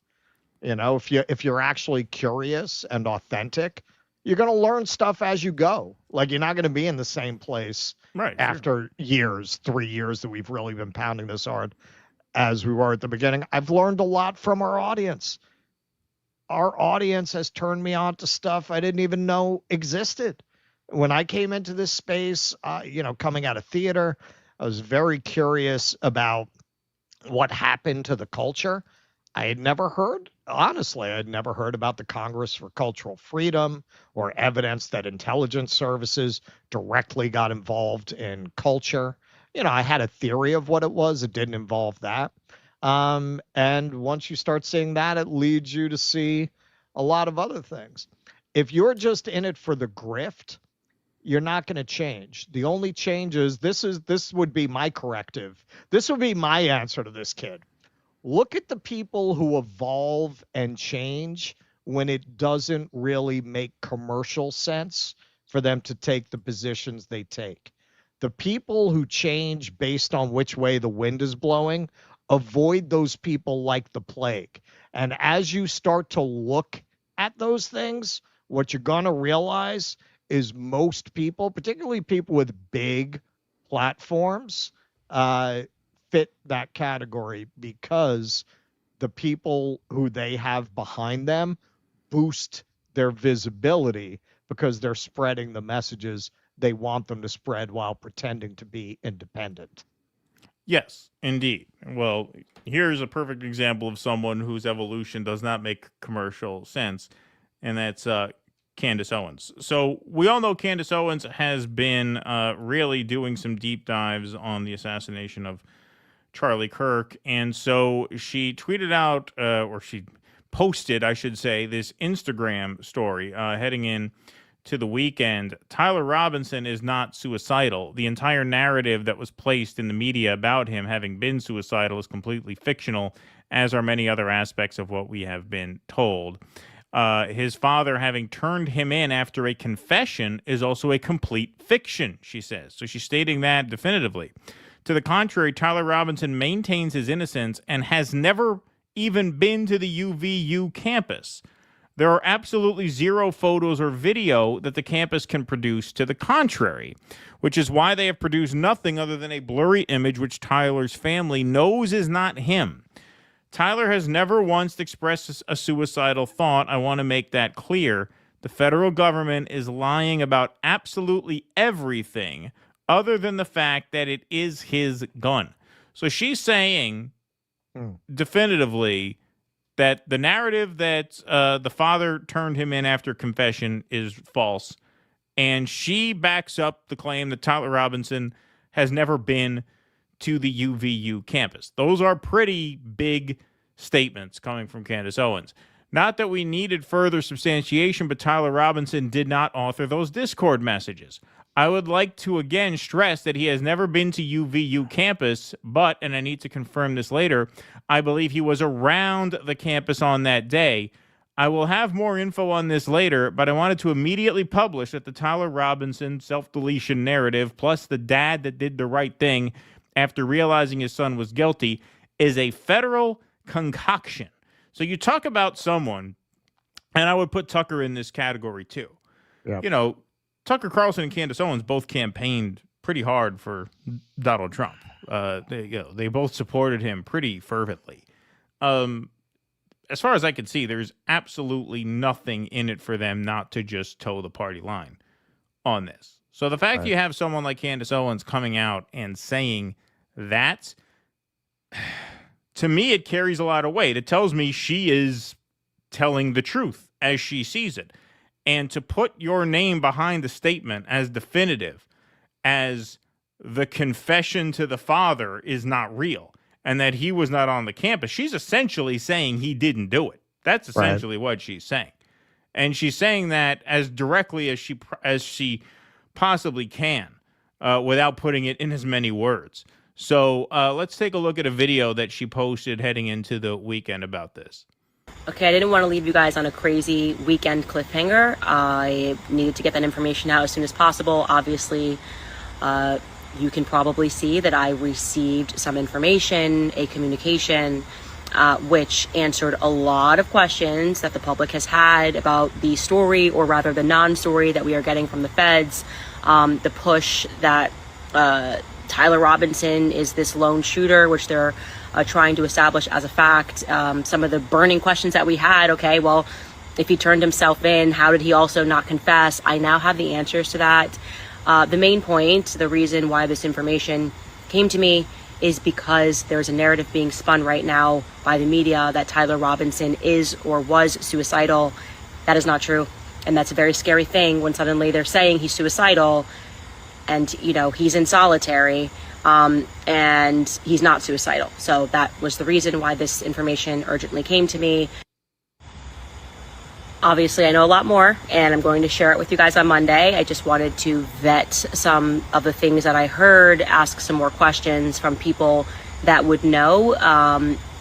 If you're actually curious and authentic, you're going to learn stuff as you go. Like, you're not going to be in the same place after years, 3 years that we've really been pounding this hard as we were at the beginning. I've learned a lot from our audience. Our audience has turned me on to stuff I didn't even know existed. When I came into this space, coming out of theater, I was very curious about what happened to the culture. I had never heard about the Congress for Cultural Freedom or evidence that intelligence services directly got involved in culture. I had a theory of what it was. It didn't involve that. And once you start seeing that, it leads you to see a lot of other things. If you're just in it for the grift, you're not going to change. The only change is this would be my corrective. This would be my answer to this kid. Look at the people who evolve and change when it doesn't really make commercial sense for them to take the positions they take. The people who change based on which way the wind is blowing, avoid those people like the plague. And as you start to look at those things, what you're going to realize is most people, particularly people with big platforms, fit that category, because the people who they have behind them boost their visibility because they're spreading the messages they want them to spread while pretending to be independent. Yes, indeed. Well, here's a perfect example of someone whose evolution does not make commercial sense, and that's Candace Owens. So we all know Candace Owens has been really doing some deep dives on the assassination of Charlie Kirk, and so she tweeted out, or she posted, I should say, this Instagram story heading in to the weekend. Tyler Robinson is not suicidal. The entire narrative that was placed in the media about him having been suicidal is completely fictional, as are many other aspects of what we have been told. His father having turned him in after a confession is also a complete fiction, she says. So she's stating that definitively. To the contrary, Tyler Robinson maintains his innocence and has never even been to the UVU campus. There are absolutely zero photos or video that the campus can produce to the contrary, which is why they have produced nothing other than a blurry image which Tyler's family knows is not him. Tyler has never once expressed a suicidal thought. I want to make that clear. The federal government is lying about absolutely everything other than the fact that it is his gun. So she's saying definitively that the narrative that the father turned him in after confession is false. And she backs up the claim that Tyler Robinson has never been to the UVU campus. Those are pretty big statements coming from Candace Owens. Not that we needed further substantiation, but Tyler Robinson did not author those Discord messages. I would like to again stress that he has never been to UVU campus, but, and I need to confirm this later, I believe he was around the campus on that day. I will have more info on this later, but I wanted to immediately publish that the Tyler Robinson self-deletion narrative, plus the dad that did the right thing after realizing his son was guilty, is a federal concoction. So you talk about someone, and I would put Tucker in this category too. you know, Tucker Carlson and Candace Owens both campaigned pretty hard for Donald Trump. They both supported him pretty fervently. As far as I can see, there's absolutely nothing in it for them not to just toe the party line on this. So the fact you have someone like Candace Owens coming out and saying that, to me, it carries a lot of weight. It tells me she is telling the truth as she sees it. And to put your name behind the statement as definitive as the confession to the father is not real and that he was not on the campus, she's essentially saying he didn't do it. That's essentially what she's saying. And she's saying that as directly as she possibly can without putting it in as many words. So let's take a look at a video that she posted heading into the weekend about this. Okay, I didn't want to leave you guys on a crazy weekend cliffhanger. I needed to get that information out as soon as possible. Obviously, you can probably see that I received some information, a communication, which answered a lot of questions that the public has had about the story, or rather the non-story that we are getting from the feds. The push that Tyler Robinson is this lone shooter, which they're trying to establish as a fact. Some of the burning questions that we had, okay, well, if he turned himself in, how did he also not confess? I now have the answers to that. The main point, the reason why this information came to me, is because there's a narrative being spun right now by the media that Tyler Robinson is or was suicidal. That is not true. And that's a very scary thing when suddenly they're saying he's suicidal and, you know, he's in solitary. And he's not suicidal. So that was the reason why this information urgently came to me. Obviously, I know a lot more, and I'm going to share it with you guys on Monday. I just wanted to vet some of the things that I heard, ask some more questions from people that would know,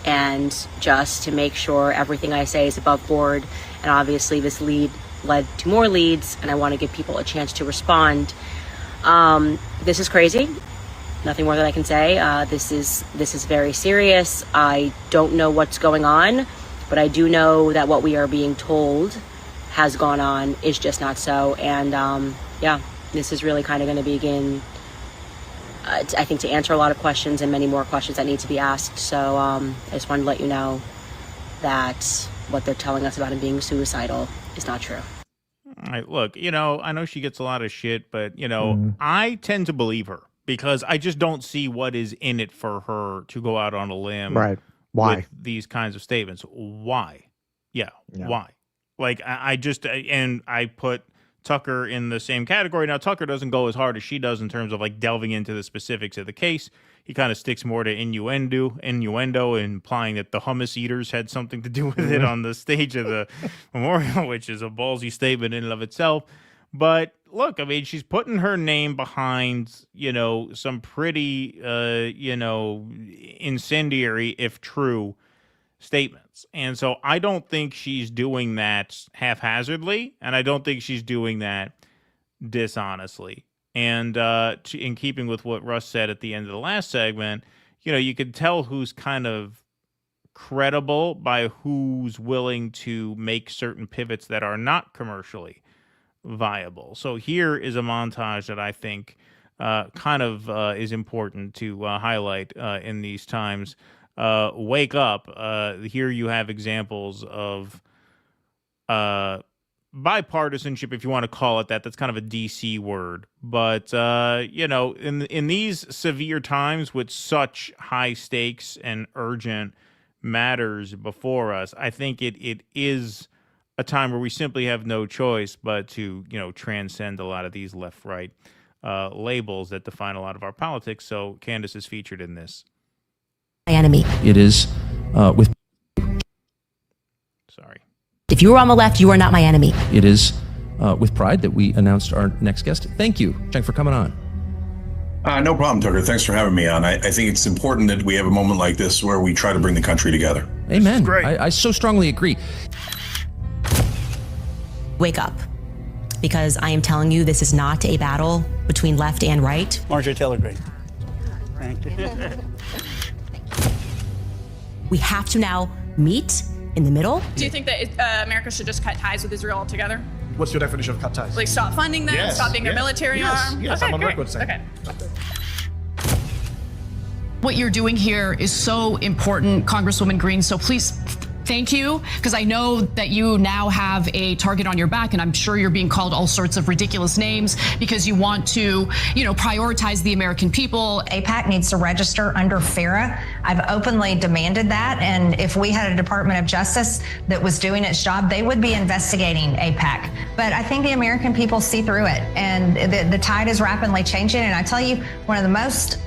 and just to make sure everything I say is above board. And obviously, this lead led to more leads, and I want to give people a chance to respond. This is crazy. Nothing more that I can say. This is very serious. I don't know what's going on, but I do know that what we are being told has gone on is just not so. And yeah, this is really kind of going to begin, I think, to answer a lot of questions and many more questions that need to be asked. So I just wanted to let you know that what they're telling us about him being suicidal is not true. All right, look, you know, I know she gets a lot of shit, but, you know, I tend to believe her. Because I just don't see what is in it for her to go out on a limb with these kinds of statements. Why? Yeah. Why? Like, I just, and I put Tucker in the same category. Now, Tucker doesn't go as hard as she does in terms of like delving into the specifics of the case. He kind of sticks more to innuendo, implying that the hummus eaters had something to do with it on the stage of the memorial, which is a ballsy statement in and of itself. But look, I mean, she's putting her name behind, you know, some pretty, you know, incendiary, if true, statements. And so I don't think she's doing that haphazardly, and I don't think she's doing that dishonestly. And in keeping with what Russ said at the end of the last segment, you know, you could tell who's kind of credible by who's willing to make certain pivots that are not commercially viable. So here is a montage that I think kind of is important to highlight in these times. Wake up. Here you have examples of bipartisanship, if you want to call it that. That's kind of a DC word. But, you know, in these severe times with such high stakes and urgent matters before us, I think it is a time where we simply have no choice but to, you know, transcend a lot of these left-right labels that define a lot of our politics. So Candace is featured in this. My enemy. It is with... Sorry. If you were on the left, you are not my enemy. It is with pride that we announced our next guest. Thank you, Cenk, for coming on. No problem, Tucker. Thanks for having me on. I think it's important that we have a moment like this where we try to bring the country together. Amen. I so strongly agree. Wake up. Because I am telling you, this is not a battle between left and right. Marjorie Taylor Greene. Thank you. We have to now meet in the middle. Do you think that America should just cut ties with Israel altogether? What's your definition of cut ties? Like stop funding them, Yes, stop being their yes, military yes, arm? yes, Okay, I'm on great. record saying. Okay. What you're doing here is so important, Congresswoman Green. So please, thank you, because I know that you now have a target on your back, and I'm sure you're being called all sorts of ridiculous names because you want to, prioritize the American people. AIPAC needs to register under FARA. I've openly demanded that, and if we had a Department of Justice that was doing its job, they would be investigating AIPAC. But I think the American people see through it, and the tide is rapidly changing. And I tell you, one of the most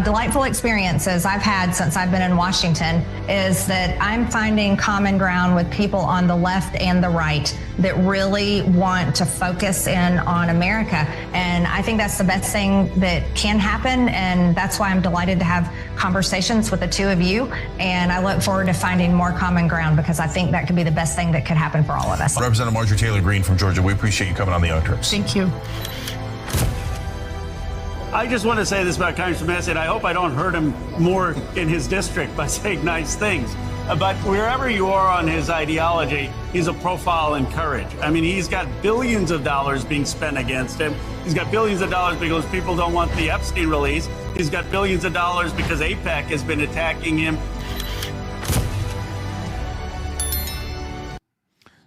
delightful experiences I've had since I've been in Washington is that I'm finding common ground with people on the left and the right that really want to focus in on America. And I think that's the best thing that can happen. And that's why I'm delighted to have conversations with the two of you. And I look forward to finding more common ground because I think that could be the best thing that could happen for all of us. Representative Marjorie Taylor Greene from Georgia, we appreciate you coming on the Young Turks. Thank you. I just want to say this about Congressman Massey, and I hope I don't hurt him more in his district by saying nice things. But wherever you are on his ideology, he's a profile in courage. I mean, he's got billions of dollars being spent against him. He's got billions of dollars because people don't want the Epstein release. He's got billions of dollars because AIPAC has been attacking him.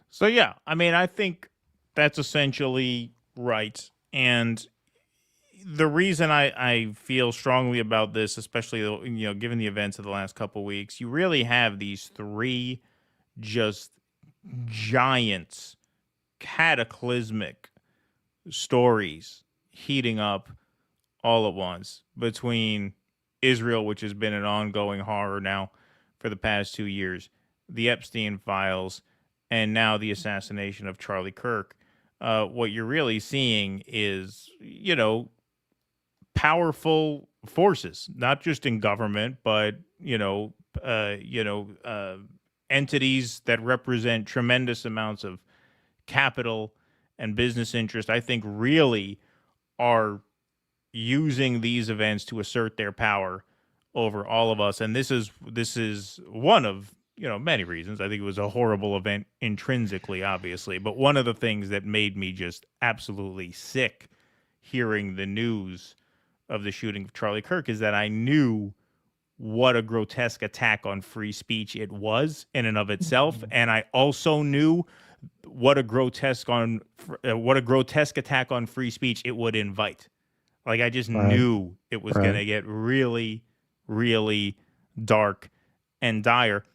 So, yeah, I mean, I think that's essentially right. And the reason I feel strongly about this, especially, given the events of the last couple of weeks, you really have these three just giant, cataclysmic stories heating up all at once between Israel, which has been an ongoing horror now for the past 2 years, the Epstein files, and now the assassination of Charlie Kirk. What you're really seeing is, powerful forces, not just in government, but entities that represent tremendous amounts of capital and business interest. I think really are using these events to assert their power over all of us, and this is one of many reasons. I think it was a horrible event intrinsically, obviously, but one of the things that made me just absolutely sick hearing the news of the shooting of Charlie Kirk is that I knew what a grotesque attack on free speech it was in and of itself, and I also knew what a grotesque attack on free speech it would invite. Like, I just knew it was going to get really, really dark and dire,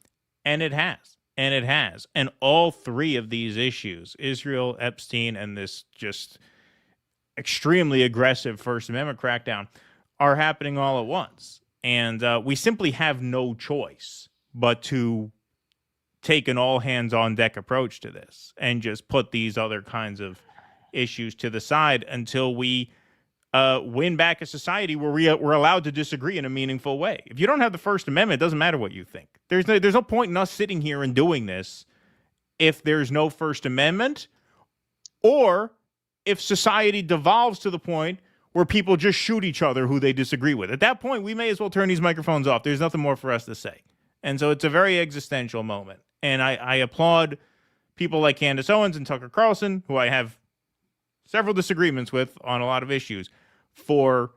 and it has. And all three of these issues, Israel, Epstein, and this just extremely aggressive First Amendment crackdown, are happening all at once. And we simply have no choice but to take an all-hands-on-deck approach to this and just put these other kinds of issues to the side until we win back a society where we're allowed to disagree in a meaningful way. If you don't have the First Amendment, it doesn't matter what you think. There's no point in us sitting here and doing this if there's no First Amendment, or if society devolves to the point where people just shoot each other who they disagree with. At that point, we may as well turn these microphones off. There's nothing more for us to say. And so it's a very existential moment. And I applaud people like Candace Owens and Tucker Carlson, who I have several disagreements with on a lot of issues, for,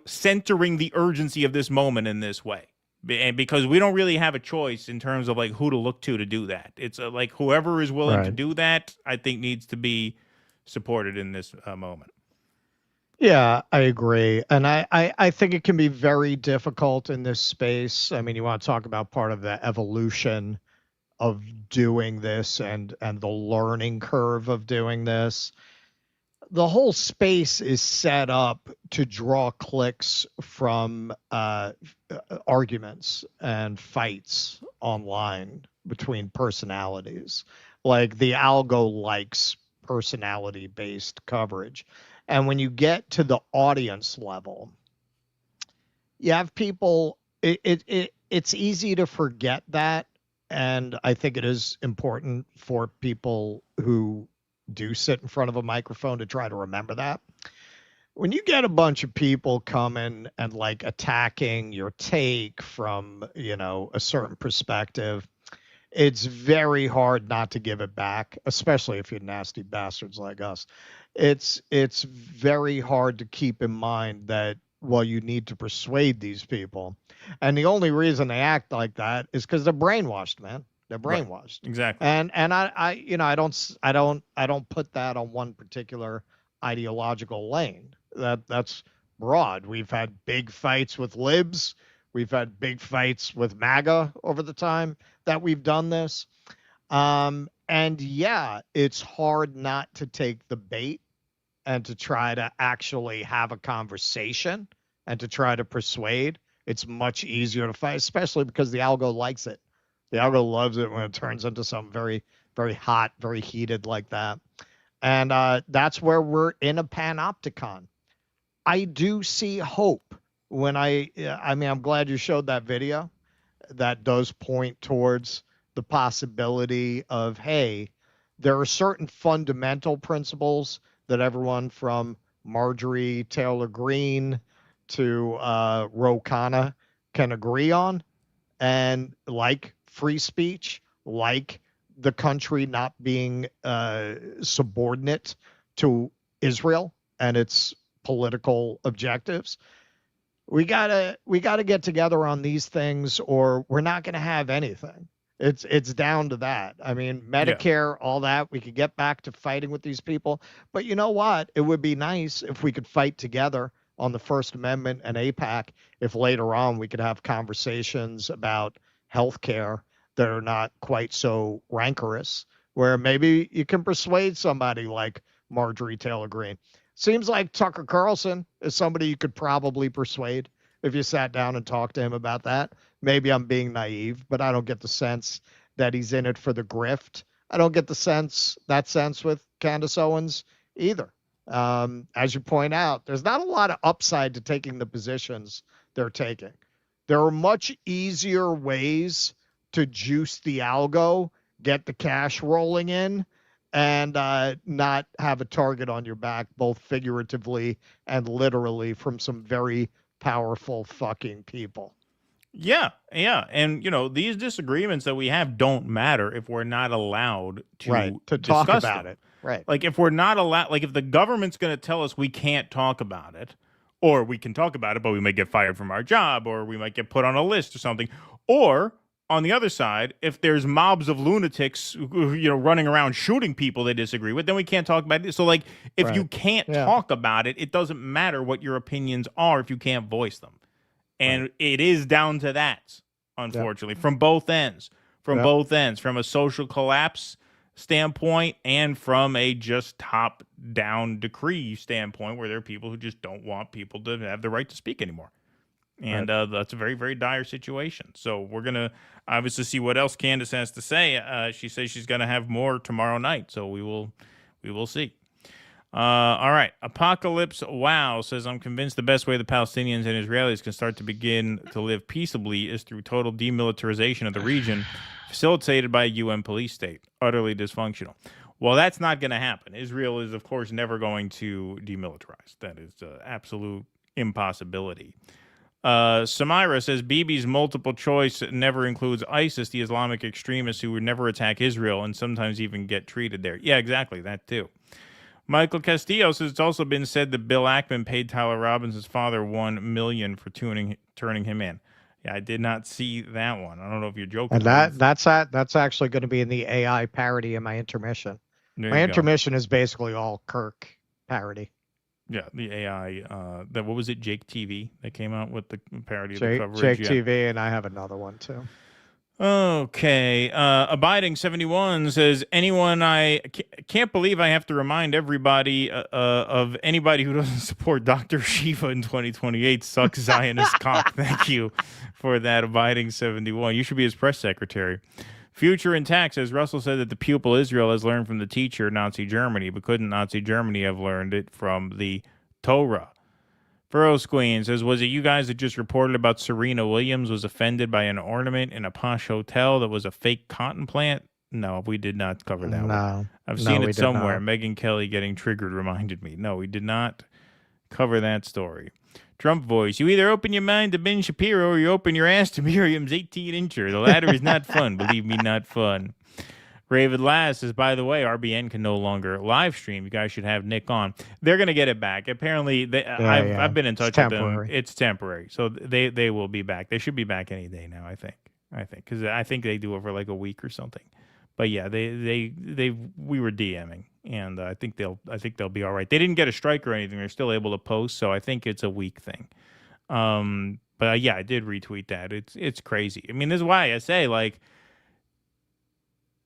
centering the urgency of this moment in this way. And because we don't really have a choice in terms of like who to look to do that. It's like whoever is willing to do that, I think needs to be supported in this moment. Yeah, I agree. And I think it can be very difficult in this space. I mean, you want to talk about part of the evolution of doing this and the learning curve of doing this. The whole space is set up to draw clicks from arguments and fights online between personalities. Like the algo likes personality-based coverage. And when you get to the audience level, you have people, it's easy to forget that. And I think it is important for people who do sit in front of a microphone to try to remember that. When you get a bunch of people coming and like attacking your take from, a certain perspective, it's very hard not to give it back, especially if you're nasty bastards like us. It's very hard to keep in mind that, well, you need to persuade these people. And the only reason they act like that is because they're brainwashed, man. They're brainwashed. Right. Exactly. And I don't put that on one particular ideological lane. That's broad. We've had big fights with libs. We've had big fights with MAGA over the time that we've done this. And yeah, it's hard not to take the bait and to try to actually have a conversation and to try to persuade. It's much easier to fight, especially because the algo likes it. The algo loves it when it turns into something very, very hot, very heated like that. And that's where we're in a panopticon. I do see hope when I'm glad you showed that video. That does point towards the possibility of, hey, there are certain fundamental principles that everyone from Marjorie Taylor Greene to Ro Khanna can agree on, and like free speech, like the country not being subordinate to Israel and its political objectives. We gotta get together on these things, or we're not gonna have anything. It's down to that. I mean, Medicare, all that, we could get back to fighting with these people. But you know what? It would be nice if we could fight together on the First Amendment and AIPAC, if later on we could have conversations about healthcare that are not quite so rancorous, where maybe you can persuade somebody like Marjorie Taylor Greene. Seems like Tucker Carlson is somebody you could probably persuade if you sat down and talked to him about that. Maybe I'm being naive, but I don't get the sense that he's in it for the grift. I don't get the sense with Candace Owens either. As you point out, there's not a lot of upside to taking the positions they're taking. There are much easier ways to juice the algo, get the cash rolling in, and not have a target on your back, both figuratively and literally, from some very powerful fucking people. Yeah. And, these disagreements that we have don't matter if we're not allowed to talk discuss about them. it. Right. Like, if we're not allowed, like, if the government's going to tell us we can't talk about it, or we can talk about it, but we might get fired from our job, or we might get put on a list or something, or on the other side, if there's mobs of lunatics, running around shooting people they disagree with, then we can't talk about it. So, like, if you can't talk about it, it doesn't matter what your opinions are if you can't voice them. And it is down to that, unfortunately, from both ends. Both ends, from a social collapse standpoint and from a just top-down decree standpoint, where there are people who just don't want people to have the right to speak anymore. And that's a very, very dire situation. So we're going to obviously see what else Candace has to say. She says she's going to have more tomorrow night. So we will see. All right. Apocalypse Wow says, I'm convinced the best way the Palestinians and Israelis can start to begin to live peaceably is through total demilitarization of the region, facilitated by a UN police state. Utterly dysfunctional. Well, that's not going to happen. Israel is, of course, never going to demilitarize. That is absolute impossibility. Samira says Bibi's multiple choice never includes ISIS, the Islamic extremists who would never attack Israel and sometimes even get treated there. Yeah, exactly. That too. Michael Castillo says it's also been said that Bill Ackman paid Tyler Robinson's father $1 million for turning him in. Yeah, I did not see that one. I don't know if you're joking. And that's actually going to be in the AI parody in my intermission. My intermission is basically all Kirk parody. Yeah, the AI. What was it? Jake TV that came out with the parody of the coverage. Jake TV, and I have another one too. Okay. Abiding 71 says, anyone I can't believe I have to remind everybody of anybody who doesn't support Dr. Shiva in 2028 sucks Zionist cock. Thank you for that, Abiding 71. You should be his press secretary. Future Intact says, Russell said that the pupil Israel has learned from the teacher, Nazi Germany, but couldn't Nazi Germany have learned it from the Torah? Furrows Queen says, was it you guys that just reported about Serena Williams was offended by an ornament in a posh hotel that was a fake cotton plant? No, we did not cover that one. I've seen it somewhere. Megyn Kelly getting triggered reminded me. No, we did not cover that story. Trump voice. You either open your mind to Ben Shapiro or you open your ass to Miriam's 18-incher. The latter is not fun. Believe me, not fun. Raven Lass says, by the way, RBN can no longer live stream. You guys should have Nick on. They're going to get it back. Apparently, I've been in touch with them. It's temporary. So they will be back. They should be back any day now, I think. Because I think they do it for like a week or something. But yeah, we were DMing, and I think they'll be all right. They didn't get a strike or anything. They're still able to post, so I think it's a week thing. But yeah, I did retweet that. It's crazy. I mean, this is why I say like,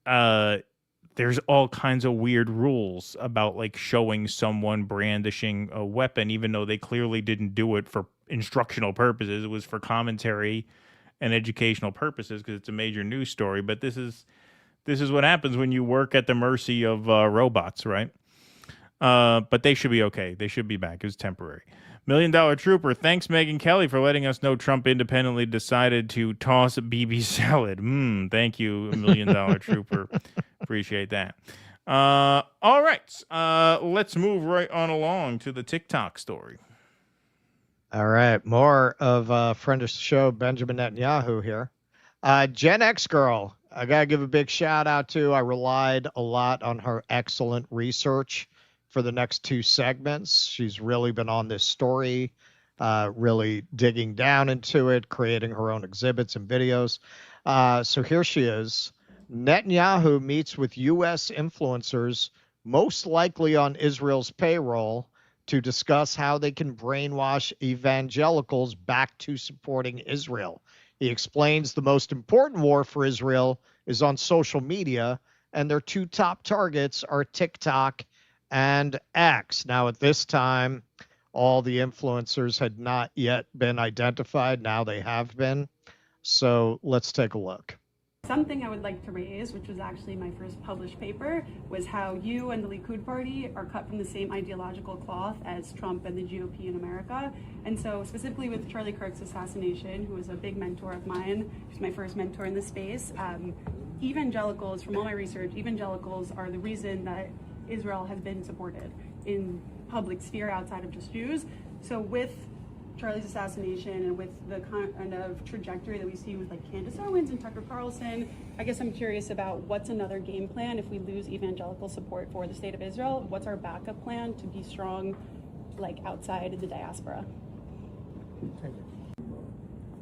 there's all kinds of weird rules about like showing someone brandishing a weapon, even though they clearly didn't do it for instructional purposes. It was for commentary and educational purposes because it's a major news story. But this is what happens when you work at the mercy of robots, right? But they should be okay. They should be back. It's temporary. $1 Million Trooper, thanks Megyn Kelly for letting us know Trump independently decided to toss BB salad. Thank you, $1 Million Trooper. Appreciate that. All right. Let's move right on along to the TikTok story. All right. More of a friend of the show, Benjamin Netanyahu here. Gen X girl, I got to give a big shout out to. I relied a lot on her excellent research for the next two segments. She's really been on this story, really digging down into it, creating her own exhibits and videos. So here she is. Netanyahu meets with U.S. influencers, most likely on Israel's payroll, to discuss how they can brainwash evangelicals back to supporting Israel. He explains the most important war for Israel is on social media, and their two top targets are TikTok and X. Now, at this time, all the influencers had not yet been identified. Now they have been. So let's take a look. Something I would like to raise, which was actually my first published paper, was how you and the Likud party are cut from the same ideological cloth as Trump and the GOP in America. And so specifically with Charlie Kirk's assassination, who was a big mentor of mine, who's my first mentor in the space, evangelicals, from all my research, evangelicals are the reason that Israel has been supported in public sphere outside of just Jews. So with Charlie's assassination and with the kind of trajectory that we see with like Candace Owens and Tucker Carlson, I guess I'm curious about what's another game plan if we lose evangelical support for the state of Israel. What's our backup plan to be strong, like outside of the diaspora?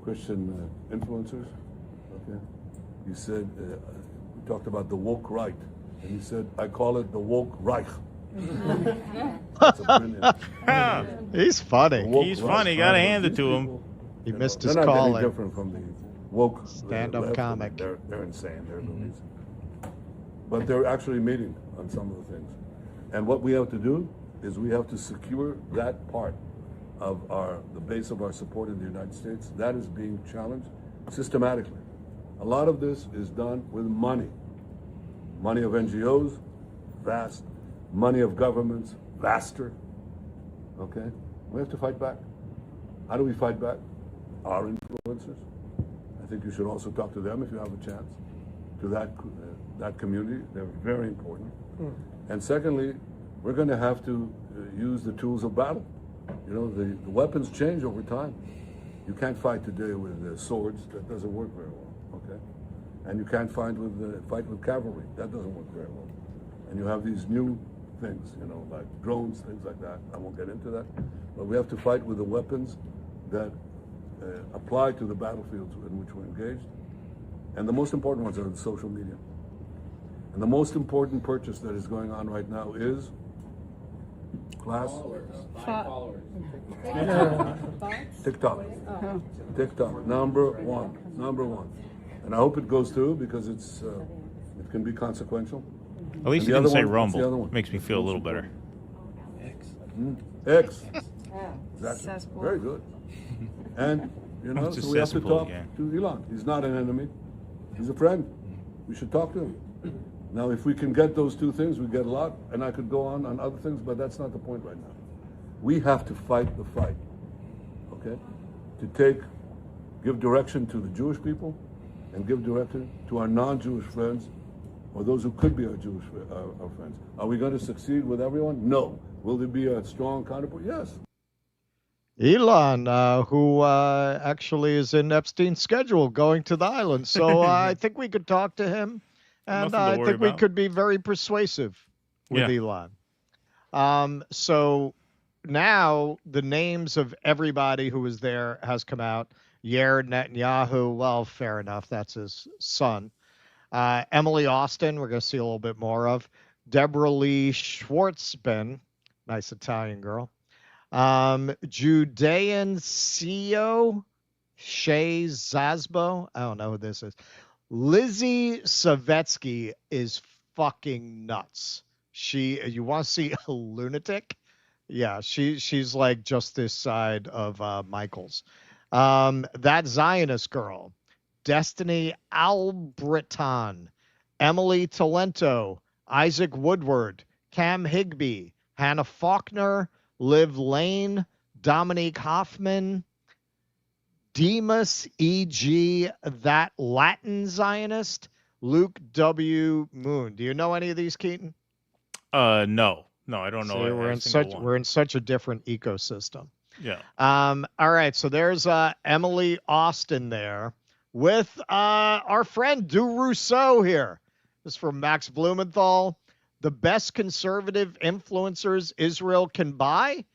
Christian influencers. Okay, you said we talked about the woke right, and you said I call it the woke Reich. He's funny. He's funny. Got to hand it to him. He missed his they're not calling. any different from the woke stand-up comic. They're insane. They're loonies. But they're actually meeting on some of the things. And what we have to do is we have to secure that part of the base of our support in the United States. That is being challenged systematically. A lot of this is done with money. Money of NGOs, vast. Money of governments, vaster. Okay? We have to fight back. How do we fight back? Our influencers. I think you should also talk to them if you have a chance. To that community. They're very important. And secondly, we're going to have to use the tools of battle. You know, the weapons change over time. You can't fight today with swords. That doesn't work very well. Okay? And you can't fight with cavalry. That doesn't work very well. And you have these new things, you know, like drones, things like that. I won't get into that. But we have to fight with the weapons that apply to the battlefields in which we're engaged. And the most important ones are the social media. And the most important purchase that is going on right now is followers. TikTok. TikTok. Number one. And I hope it goes through because it can be consequential. At least he didn't say Rumble. Makes me feel a little better. X. That's very good. And, you know, so we have to talk to Elon. He's not an enemy. He's a friend. We should talk to him. Now, if we can get those two things, we get a lot. And I could go on other things, but that's not the point right now. We have to fight the fight, okay? To give direction to the Jewish people and give direction to our non-Jewish friends or those who could be our Jewish our friends. Are we going to succeed with everyone? No. Will there be a strong counterpart? Yes. Elon, who actually is in Epstein's schedule going to the island. So I think we could talk to him, and I think we could be very persuasive with Elon. So now the names of everybody who was there has come out. Yair Netanyahu, well, fair enough. That's his son. Emily Austin, we're going to see a little bit more of. Deborah Lee Schwartzman, nice Italian girl. Judean CEO, Shay Zasbo, I don't know who this is. Lizzie Savetsky is fucking nuts. You want to see a lunatic? Yeah, she's like just this side of Michael's. That Zionist girl, Destiny Albritton, Emily Talento, Isaac Woodward, Cam Higbee, Hannah Faulkner, Liv Lane, Dominique Hoffman, Demas E.G., that Latin Zionist, Luke W. Moon. Do you know any of these, Keaton? No, I don't know. We're in such a different ecosystem. Yeah. All right. So there's Emily Austin there with our friend Du Rousseau here. This is from Max Blumenthal. The best conservative influencers Israel can buy.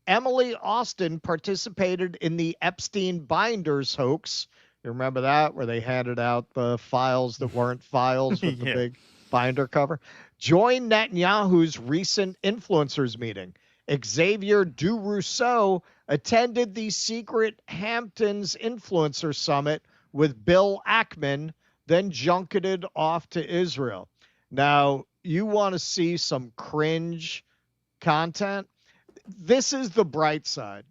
Emily Austin participated in the Epstein binders hoax. You remember that, where they handed out the files that weren't files with the big binder cover? Join Netanyahu's recent influencers meeting. Xavier Du Rousseau attended the secret Hamptons Influencer Summit with Bill Ackman, then junketed off to Israel. Now, you want to see some cringe content? This is the bright side.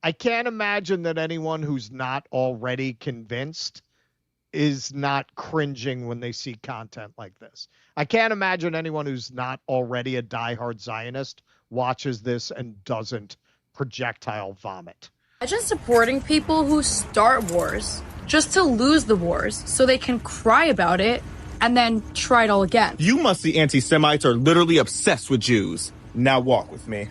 I can't imagine that anyone who's not already convinced is not cringing when they see content like this. I can't imagine anyone who's not already a diehard Zionist watches this and doesn't projectile vomit. Imagine supporting people who start wars just to lose the wars so they can cry about it and then try it all again. You must see anti-Semites are literally obsessed with Jews. Now walk with me.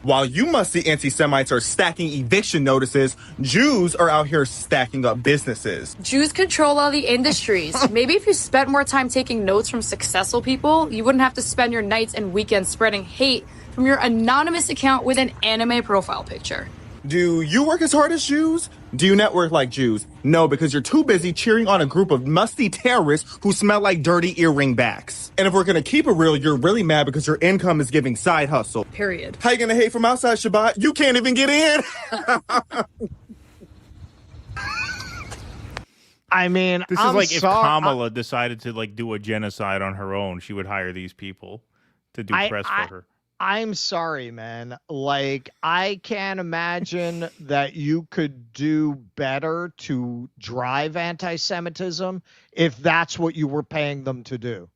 While you must see anti-Semites are stacking eviction notices, Jews are out here stacking up businesses. Jews control all the industries. Maybe if you spent more time taking notes from successful people, you wouldn't have to spend your nights and weekends spreading hate from your anonymous account with an anime profile picture. Do you work as hard as Jews? Do you network like Jews? No, because you're too busy cheering on a group of musty terrorists who smell like dirty earring backs. And if we're gonna keep it real, you're really mad because your income is giving side hustle. Period. How you gonna hate from outside Shabbat? You can't even get in. I mean, this is like if Kamala decided to like do a genocide on her own, she would hire these people to do press for her. I'm sorry, man. Like, I can't imagine that you could do better to drive anti-Semitism if that's what you were paying them to do.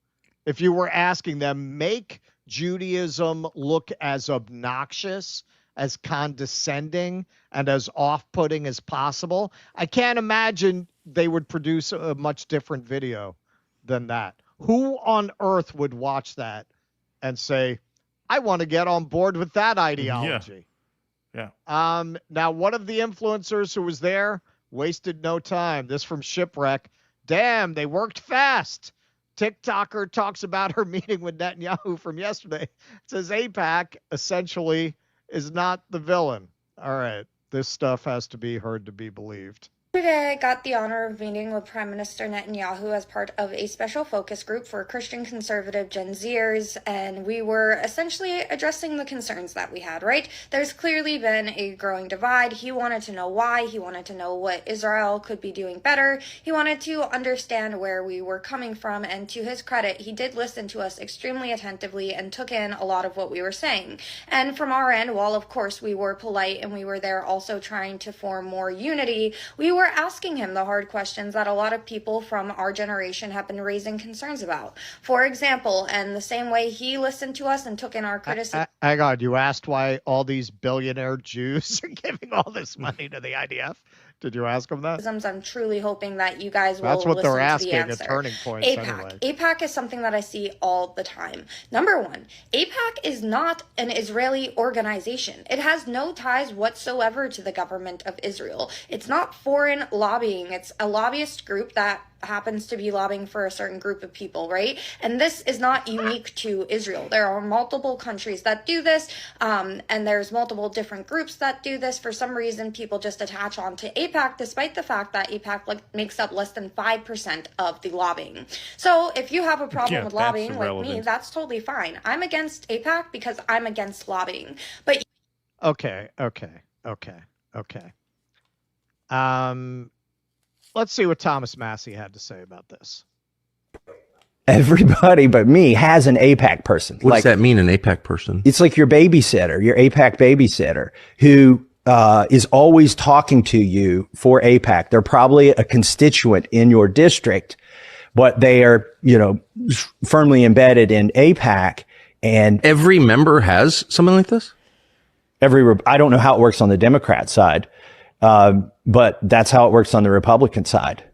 If you were asking them, make Judaism look as obnoxious, as condescending, and as off-putting as possible, I can't imagine they would produce a much different video than that. Who on earth would watch that and say, I want to get on board with that ideology? Yeah. Now, one of the influencers who was there wasted no time. This from Shipwreck. Damn, they worked fast. TikToker talks about her meeting with Netanyahu from yesterday. It says AIPAC essentially is not the villain. All right. This stuff has to be heard to be believed. Today, I got the honor of meeting with Prime Minister Netanyahu as part of a special focus group for Christian conservative Gen Zers, and we were essentially addressing the concerns that we had, right? There's clearly been a growing divide. He wanted to know why. He wanted to know what Israel could be doing better. He wanted to understand where we were coming from, and to his credit, he did listen to us extremely attentively and took in a lot of what we were saying. And from our end, while of course we were polite and we were there also trying to form more unity, we were asking him the hard questions that a lot of people from our generation have been raising concerns about. For example, and the same way he listened to us and took in our criticism. Hang on, you asked why all these billionaire Jews are giving all this money to the IDF? Did you ask them that? I'm truly hoping that you guys will That's what listen they're to asking the at answer. Turning Points APAC. anyway. APAC is something that I see all the time. Number one, APAC is not an Israeli organization. It has no ties whatsoever to the government of Israel. It's not foreign lobbying. It's a lobbyist group that happens to be lobbying for a certain group of people, right? And this is not unique to Israel. There are multiple countries that do this, and there's multiple different groups that do this. For some reason, people just attach on to APAC, despite the fact that APAC makes up less than 5% of the lobbying. So if you have a problem with lobbying like me, that's totally fine. I'm against APAC because I'm against lobbying. But Okay. Let's see what Thomas Massey had to say about this. Everybody but me has an APAC person. What does that mean, an APAC person? It's like your babysitter, your APAC babysitter, who is always talking to you for APAC. They're probably a constituent in your district, but they are, firmly embedded in APAC. And every member has something like this? I don't know how it works on the Democrat side, but that's how it works on the Republican side.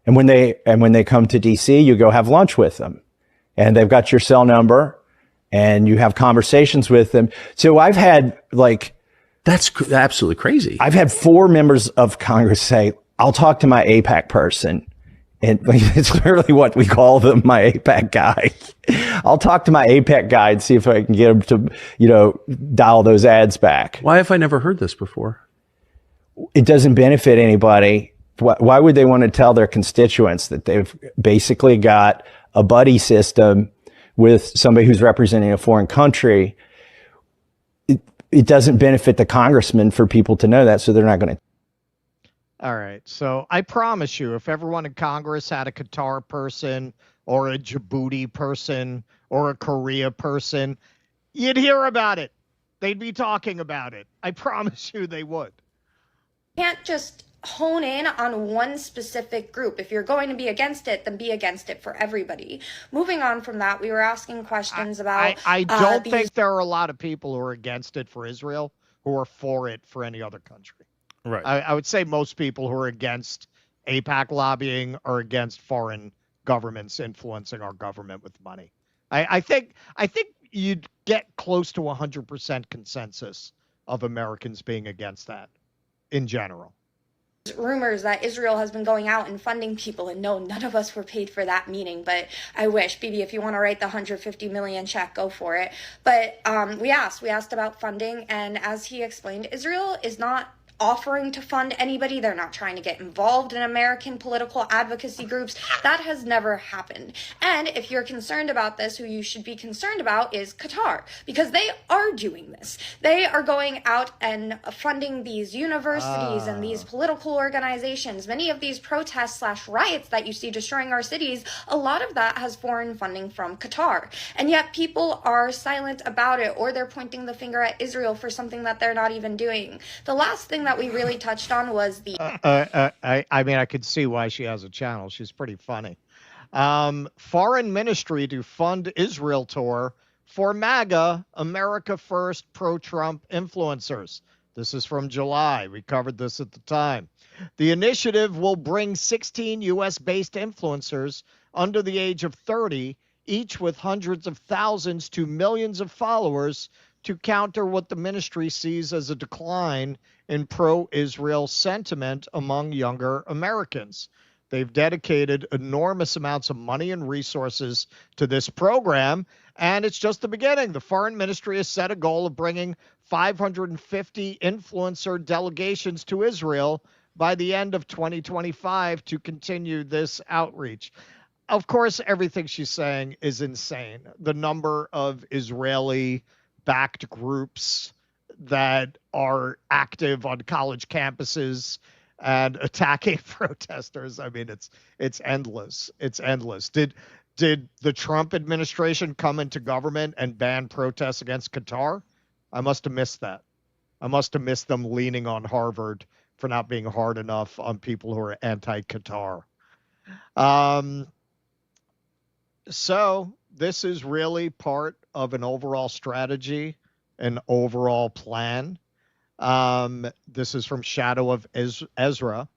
And when they come to DC, you go have lunch with them, and they've got your cell number, and you have conversations with them. So I've had that's absolutely crazy. I've had 4 members of Congress say, "I'll talk to my APAC person," and it's literally what we call them, my APAC guy. I'll talk to my APAC guy and see if I can get him to, dial those ads back. Why have I never heard this before? It doesn't benefit anybody. Why would they want to tell their constituents that they've basically got a buddy system with somebody who's representing a foreign country? It doesn't benefit the congressman for people to know that, so they're not going to. All right. So I promise you, if everyone in Congress had a Qatar person or a Djibouti person or a Korea person, you'd hear about it. They'd be talking about it. I promise you they would. Can't just hone in on one specific group. If you're going to be against it, then be against it for everybody. Moving on from that, we were asking questions about I don't think there are a lot of people who are against it for Israel who are for it for any other country. Right. I would say most people who are against APAC lobbying are against foreign governments influencing our government with money. I think you'd get close to 100% consensus of Americans being against that in general. Rumors that Israel has been going out and funding people, and no, none of us were paid for that meeting, but I wish. BB, if you want to write the $150 million check, go for it. But we asked about funding, and as he explained, Israel is not offering to fund anybody. They're not trying to get involved in American political advocacy groups. That has never happened. And if you're concerned about this, who you should be concerned about is Qatar, because they are doing this. They are going out and funding these universities and these political organizations. Many of these protests / riots that you see destroying our cities, a lot of that has foreign funding from Qatar. And yet people are silent about it, or they're pointing the finger at Israel for something that they're not even doing. The last thing that we really touched on was the I mean, I could see why she has a channel. She's pretty funny. Foreign ministry to fund Israel tour for MAGA, America First, pro-Trump influencers. This is from July. We covered this at the time. The initiative will bring 16 U.S.-based influencers under the age of 30, each with hundreds of thousands to millions of followers, to counter what the ministry sees as a decline in pro-Israel sentiment among younger Americans. They've dedicated enormous amounts of money and resources to this program, and it's just the beginning. The foreign ministry has set a goal of bringing 550 influencer delegations to Israel by the end of 2025 to continue this outreach. Of course, everything she's saying is insane. The number of Israeli-backed groups that are active on college campuses and attacking protesters. I mean, it's endless. It's endless. Did the Trump administration come into government and ban protests against Qatar? I must have missed that. I must have missed them leaning on Harvard for not being hard enough on people who are anti-Qatar. So this is really part of an overall strategy, an overall plan. This is from Shadow of Ezra.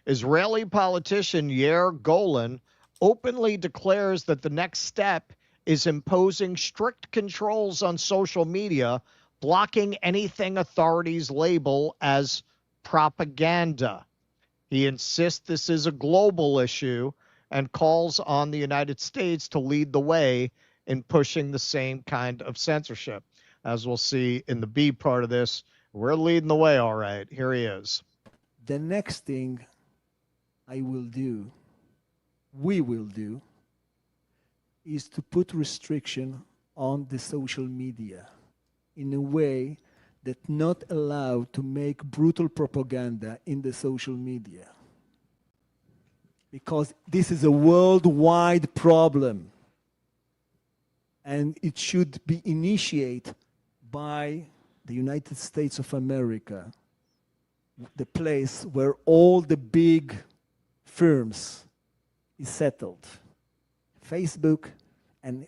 Israeli politician Yair Golan openly declares that the next step is imposing strict controls on social media, blocking anything authorities label as propaganda. He insists this is a global issue and calls on the United States to lead the way in pushing the same kind of censorship. As we'll see in the B part of this, we're leading the way, all right. Here he is. The next thing we will do, is to put restriction on the social media in a way that not allowed to make brutal propaganda in the social media. Because this is a worldwide problem. And it should be initiated by the United States of America, the place where all the big firms is settled. Facebook and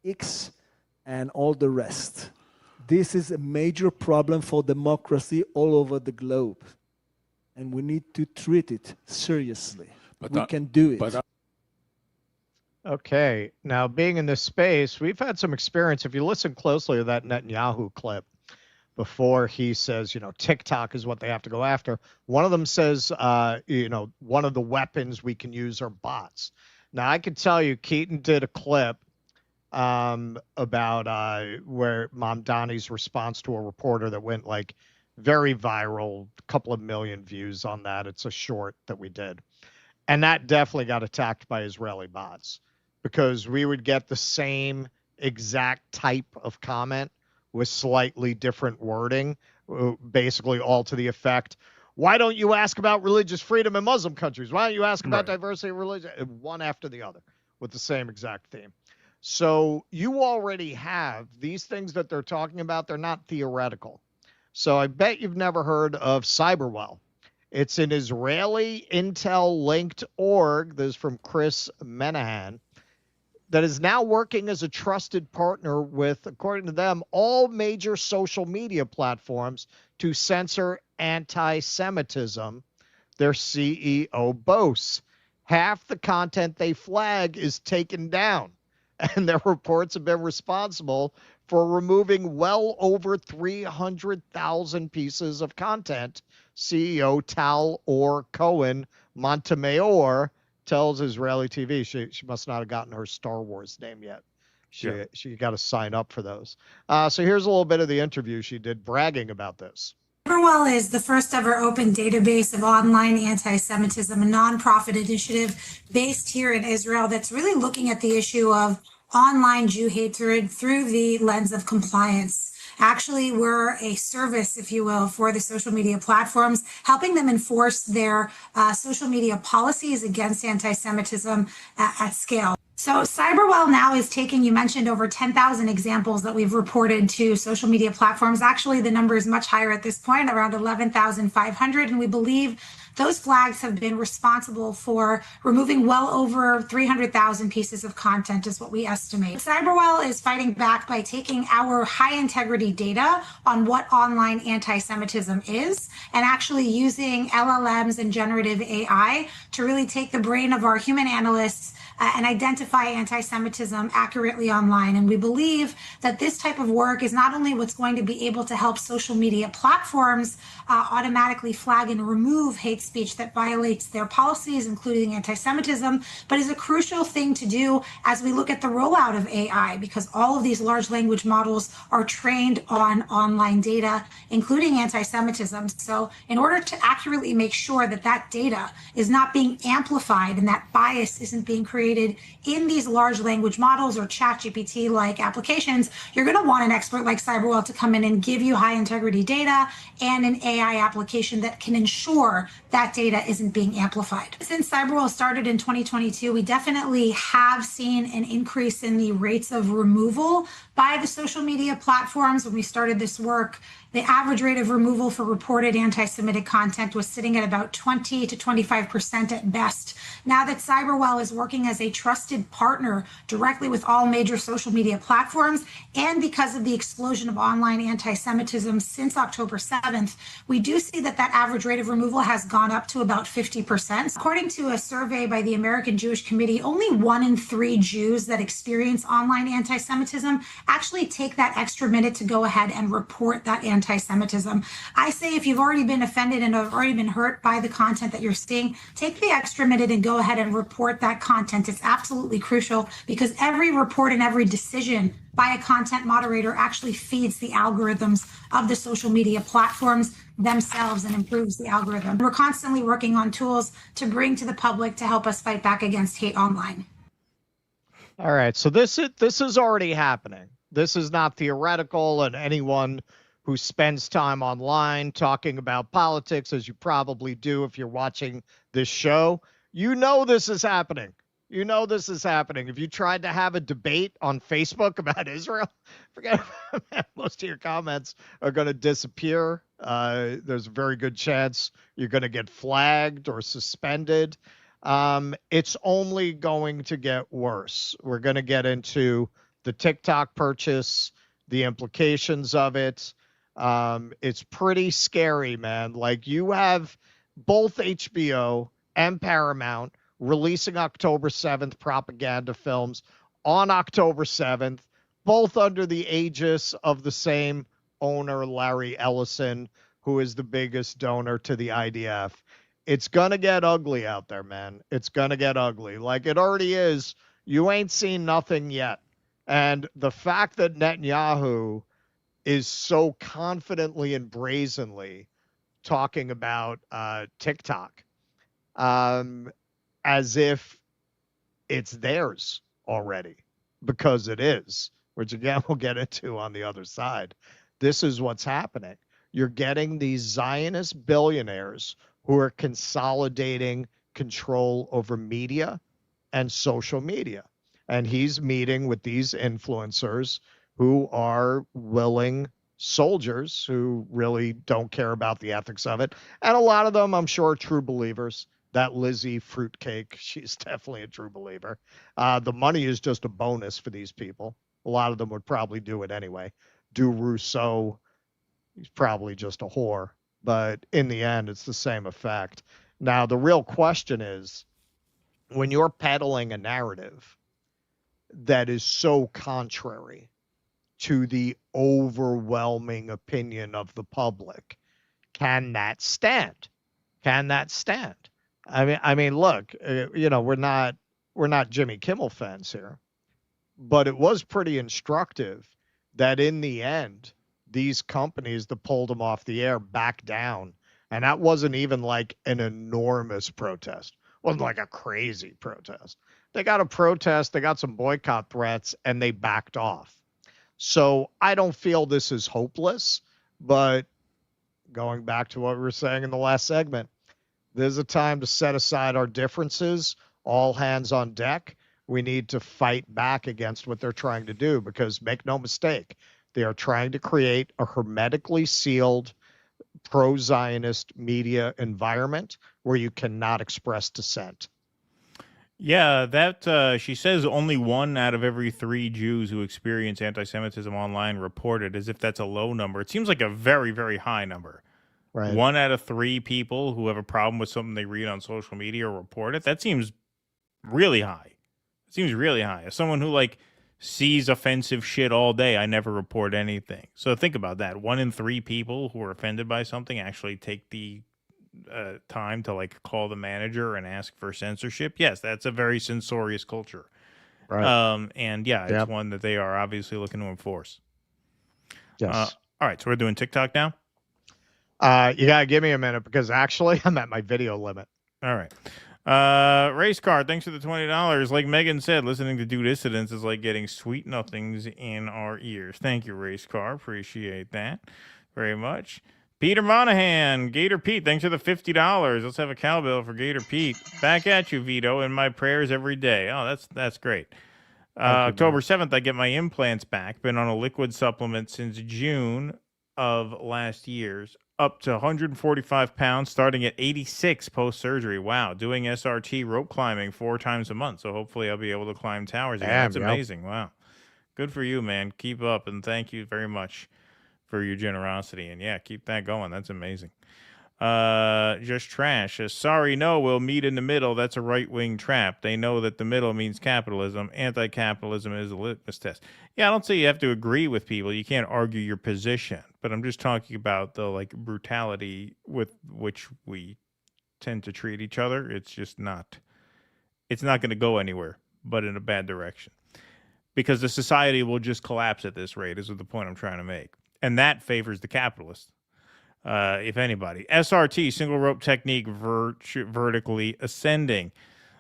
X and all the rest. This is a major problem for democracy all over the globe. And we need to treat it seriously. We can do it. Okay, now being in this space, we've had some experience. If you listen closely to that Netanyahu clip, before he says, TikTok is what they have to go after, one of them says, one of the weapons we can use are bots. Now, I can tell you, Keaton did a clip about where Mamdani's response to a reporter that went very viral, a couple of million views on that. It's a short that we did. And that definitely got attacked by Israeli bots because we would get the same exact type of comment with slightly different wording, basically all to the effect, why don't you ask about religious freedom in Muslim countries? Why don't you ask about diversity of religion? One after the other with the same exact theme. So you already have these things that they're talking about. They're not theoretical. So I bet you've never heard of Cyberwell. It's an Israeli Intel-linked org. This is from Chris Menahan, that is now working as a trusted partner with, according to them, all major social media platforms to censor anti-Semitism. Their CEO boasts half the content they flag is taken down, and their reports have been responsible for removing well over 300,000 pieces of content. CEO Tal Or Cohen Montemayor tells Israeli TV she must not have gotten her Star Wars name yet. She got to sign up for those. So here's a little bit of the interview she did bragging about this. Cyberwell is the first ever open database of online anti-Semitism, a nonprofit initiative based here in Israel that's really looking at the issue of online Jew hatred through the lens of compliance. Actually, we're a service, if you will, for the social media platforms, helping them enforce their social media policies against anti-Semitism at scale. So Cyberwell now is taking, you mentioned over 10,000 examples that we've reported to social media platforms. Actually, the number is much higher at this point, around 11,500. And we believe those flags have been responsible for removing well over 300,000 pieces of content is what we estimate. Cyberwell is fighting back by taking our high integrity data on what online anti-Semitism is and actually using LLMs and generative AI to really take the brain of our human analysts and identify anti-Semitism accurately online. And we believe that this type of work is not only what's going to be able to help social media platforms automatically flag and remove hate speech that violates their policies, including anti-Semitism, but is a crucial thing to do as we look at the rollout of AI, because all of these large language models are trained on online data, including anti-Semitism. So in order to accurately make sure that that data is not being amplified and that bias isn't being created in these large language models or ChatGPT-like applications, you're going to want an expert like Cyberwell to come in and give you high integrity data and an AI application that can ensure that data isn't being amplified. Since Cyberwell started in 2022, we definitely have seen an increase in the rates of removal by the social media platforms. When we started this work, the average rate of removal for reported anti-Semitic content was sitting at about 20 to 25% at best. Now that Cyberwell is working as as a trusted partner directly with all major social media platforms. And because of the explosion of online anti-Semitism since October 7th, we do see that average rate of removal has gone up to about 50%. According to a survey by the American Jewish Committee, only 1 in 3 Jews that experience online anti-Semitism actually take that extra minute to go ahead and report that anti-Semitism. I say if you've already been offended and have already been hurt by the content that you're seeing, take the extra minute and go ahead and report that content. It's absolutely crucial because every report and every decision by a content moderator actually feeds the algorithms of the social media platforms themselves and improves the algorithm. We're constantly working on tools to bring to the public to help us fight back against hate online. All right, so this is already happening. This is not theoretical, and anyone who spends time online talking about politics, as you probably do if you're watching this show, you know this is happening. You know this is happening. If you tried to have a debate on Facebook about Israel, forget it. Most of your comments are going to disappear. There's a very good chance you're going to get flagged or suspended. It's only going to get worse. We're going to get into the TikTok purchase, the implications of it. It's pretty scary, man. Like, you have both HBO and Paramount releasing October 7th propaganda films on October 7th, both under the aegis of the same owner, Larry Ellison, who is the biggest donor to the IDF. It's going to get ugly out there, man. It's going to get ugly. Like it already is. You ain't seen nothing yet. And the fact that Netanyahu is so confidently and brazenly talking about TikTok as if it's theirs already, because it is, which again we'll get into on the other side. This is what's happening. You're getting these Zionist billionaires who are consolidating control over media and social media. And he's meeting with these influencers who are willing soldiers who really don't care about the ethics of it. And a lot of them, I'm sure, are true believers. That Lizzie fruitcake, she's definitely a true believer. The money is just a bonus for these people. A lot of them would probably do it anyway. Du Rousseau, he's probably just a whore. But in the end, it's the same effect. Now, the real question is, when you're peddling a narrative that is so contrary to the overwhelming opinion of the public, can that stand? Can that stand? I mean, look, we're not Jimmy Kimmel fans here, but it was pretty instructive that in the end, these companies that pulled them off the air backed down. And that wasn't even like an enormous protest. It wasn't like a crazy protest. They got a protest, they got some boycott threats, and they backed off. So I don't feel this is hopeless, but going back to what we were saying in the last segment, there's a time to set aside our differences, all hands on deck. We need to fight back against what they're trying to do, because make no mistake, they are trying to create a hermetically sealed pro-Zionist media environment where you cannot express dissent. Yeah, that she says only 1 out of every 3 Jews who experience anti-Semitism online reported, as if that's a low number. It seems like a very, very high number. Right. 1 out of 3 people who have a problem with something they read on social media or report it. That seems really high. It seems really high. As someone who sees offensive shit all day, I never report anything. So think about that. 1 in 3 people who are offended by something actually take the time to call the manager and ask for censorship. Yes, that's a very censorious culture. Right. And yeah, it's one that they are obviously looking to enforce. Yes. All right, so we're doing TikTok now? You got to give me a minute, because actually I'm at my video limit. All right. Race car, thanks for the $20. Like Megyn said, listening to Do Dissidents is like getting sweet nothings in our ears. Thank you, Race car. Appreciate that very much. Peter Monahan, Gator Pete, thanks for the $50. Let's have a cowbell for Gator Pete. Back at you, Vito, in my prayers every day. Oh, that's great. October 7th, I get my implants back. Been on a liquid supplement since June. of last year's, up to 145 pounds, starting at 86 post-surgery. Wow, doing SRT rope climbing 4 times a month. So hopefully I'll be able to climb towers again. That's amazing. Wow. Good for you, man. Keep up, and thank you very much for your generosity. And yeah, keep that going. That's amazing. Just Trash says, sorry, no, we'll meet in the middle. That's a right-wing trap. They know that the middle means capitalism. Anti-capitalism is a litmus test. Yeah, I don't say you have to agree with people. You can't argue your position. But I'm just talking about the brutality with which we tend to treat each other. It's just not. It's not going to go anywhere, but in a bad direction. Because the society will just collapse at this rate, is the point I'm trying to make. And that favors the capitalist. If anybody. SRT, single rope technique, vertically ascending.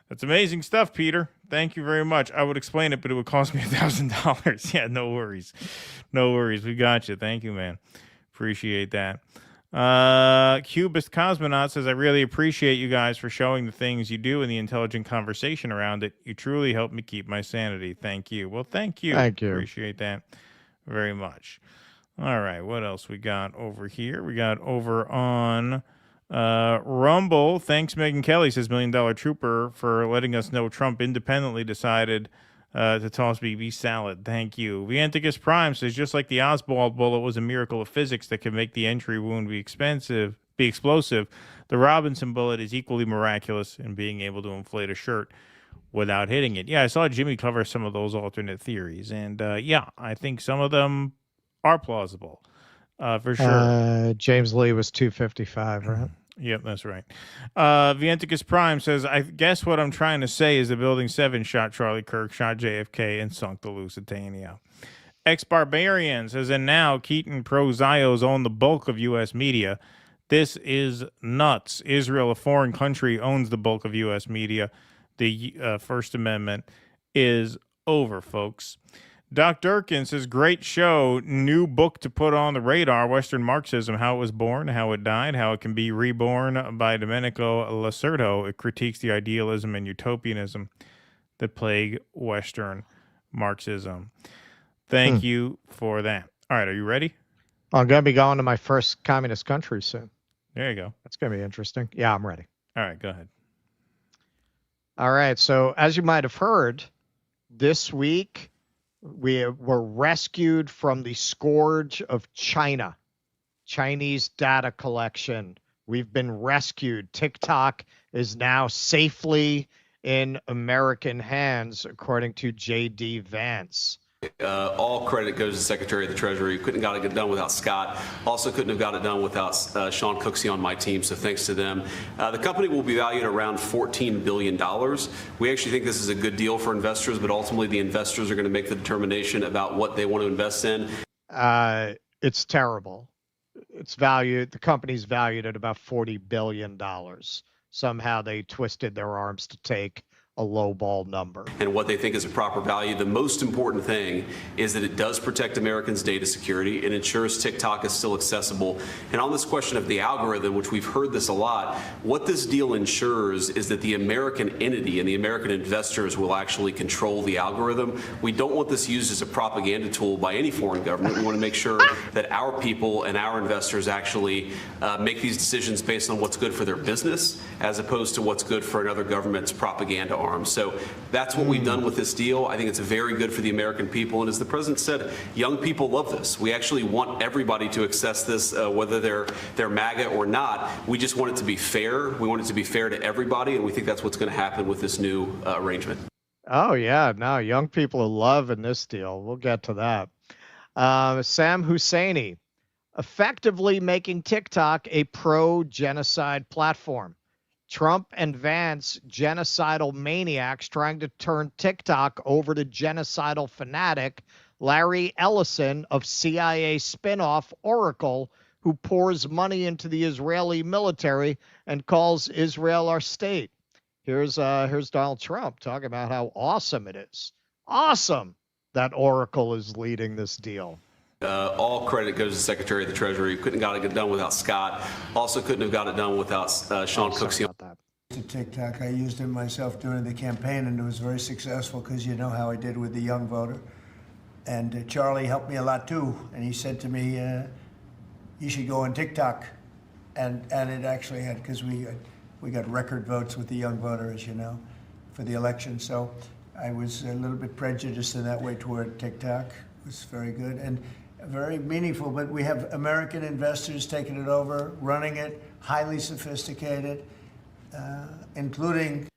That's amazing stuff, Peter. Thank you very much. I would explain it, but it would cost me $1,000. Yeah, no worries. No worries. We got you. Thank you, man. Appreciate that. Cubist Cosmonaut says, I really appreciate you guys for showing the things you do and the intelligent conversation around it. You truly help me keep my sanity. Thank you. Well, thank you. Thank you. Appreciate that very much. All right, what else we got over here? We got over on Rumble. Thanks, Megyn Kelly, says $1 Million Trooper, for letting us know Trump independently decided to toss BB salad. Thank you. Vianticus Prime says, just like the Oswald bullet was a miracle of physics that could make the entry wound be explosive, the Robinson bullet is equally miraculous in being able to inflate a shirt without hitting it. Yeah, I saw Jimmy cover some of those alternate theories, and yeah, I think some of them are plausible, for sure. James Lee was 255, right? Yep, that's right. Vianticus Prime says, I guess what I'm trying to say is the Building 7 shot Charlie Kirk, shot JFK, and sunk the Lusitania. Ex-Barbarian says, and now Keaton pro-Zios own the bulk of U.S. media. This is nuts. Israel, a foreign country, owns the bulk of U.S. media. The First Amendment is over, folks. Doc Durkin says, great show, new book to put on the radar, Western Marxism, how it was born, how it died, how it can be reborn by Domenico Lacerto. It critiques the idealism and utopianism that plague Western Marxism. Thank you for that. All right, are you ready? I'm going to be going to my first communist country soon. There you go. That's going to be interesting. Yeah, I'm ready. All right, go ahead. All right, so as you might have heard, this week we were rescued from the scourge of China, Chinese data collection. We've been rescued. TikTok is now safely in American hands, according to J.D. Vance. All credit goes to the Secretary of the Treasury. Couldn't have got it done without Scott. Also couldn't have got it done without Sean Cooksey on my team, so thanks to them. The company will be valued around $14 billion. We actually think this is a good deal for investors, but ultimately the investors are going to make the determination about what they want to invest in. It's terrible. It's valued, the company's valued at about $40 billion. Somehow they twisted their arms to take a lowball number. And what they think is a proper value. The most important thing is that it does protect Americans' data security. It ensures TikTok is still accessible. And on this question of the algorithm, which we've heard this a lot, what this deal ensures is that the American entity and the American investors will actually control the algorithm. We don't want this used as a propaganda tool by any foreign government. We want to make sure that our people and our investors actually make these decisions based on what's good for their business, as opposed to what's good for another government's propaganda arms. So that's what we've done with this deal. I think it's very good for the American people. And as the president said, young people love this. We actually want everybody to access this, whether they're MAGA or not. We just want it to be fair. We want it to be fair to everybody. And we think that's what's going to happen with this new arrangement. Oh, yeah. No, young people are loving this deal. We'll get to that. Sam Husseini, effectively making TikTok a pro-genocide platform. Trump and Vance, genocidal maniacs trying to turn TikTok over to genocidal fanatic Larry Ellison of CIA spinoff Oracle, who pours money into the Israeli military and calls Israel our state. Here's Donald Trump talking about how awesome it is. Awesome that Oracle is leading this deal. All credit goes to the Secretary of the Treasury. Couldn't have got it done without Scott. Also couldn't have got it done without Sean Cooksey. To TikTok, I used it myself during the campaign, and it was very successful because you know how I did with the young voter. And Charlie helped me a lot too. And he said to me, you should go on TikTok, and it actually had, because we got record votes with the young voter, as you know, for the election. So I was a little bit prejudiced in that way toward TikTok. It was very good and very meaningful. But we have American investors taking it over, running it, highly sophisticated, including.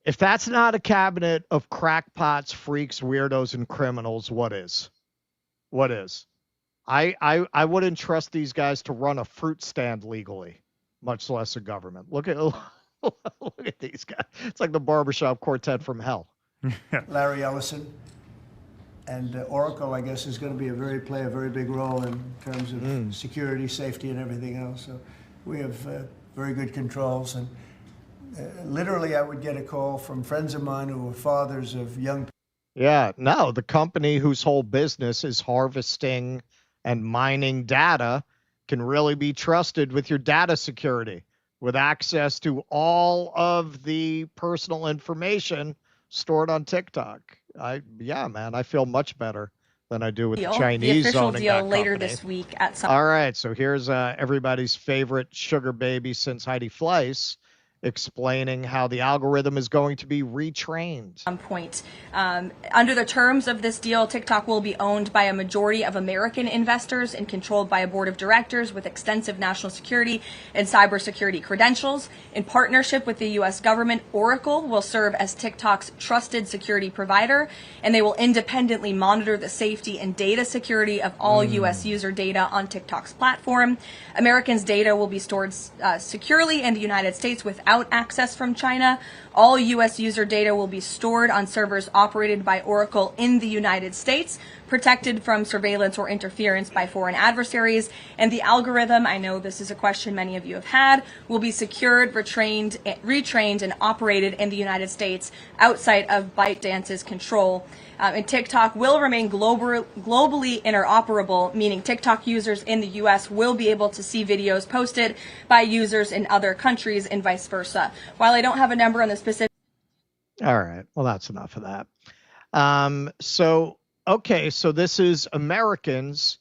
If that's not a cabinet of crackpots, freaks, weirdos, and criminals, what is? What is? I wouldn't trust these guys to run a fruit stand legally, much less a government. Look at these guys. It's like the barbershop quartet from hell. Larry Ellison. And Oracle, I guess, is going to play a very big role in terms of security, safety, and everything else. So we have very good controls. And literally, I would get a call from friends of mine who were fathers of young people. Yeah, no, the company whose whole business is harvesting and mining data can really be trusted with your data security, with access to all of the personal information stored on TikTok. Yeah, man, I feel much better than I do with the Chinese the official owning deal that later company. this week at some All right, so here's everybody's favorite sugar baby since Heidi Fleiss explaining how the algorithm is going to be retrained. point. Under the terms of this deal, TikTok will be owned by a majority of American investors and controlled by a board of directors with extensive national security and cybersecurity credentials. In partnership with the U.S. government, Oracle will serve as TikTok's trusted security provider, and they will independently monitor the safety and data security of all U.S. user data on TikTok's platform. Americans' data will be stored securely in the United States without access from China. All U.S. user data will be stored on servers operated by Oracle in the United States, protected from surveillance or interference by foreign adversaries. And the algorithm, I know this is a question many of you have had, will be secured, retrained, and operated in the United States outside of ByteDance's control. And TikTok will remain globally interoperable, meaning TikTok users in the U.S. will be able to see videos posted by users in other countries and vice versa. While I don't have a number on the specific. All right, well, that's enough of that. So this is Americans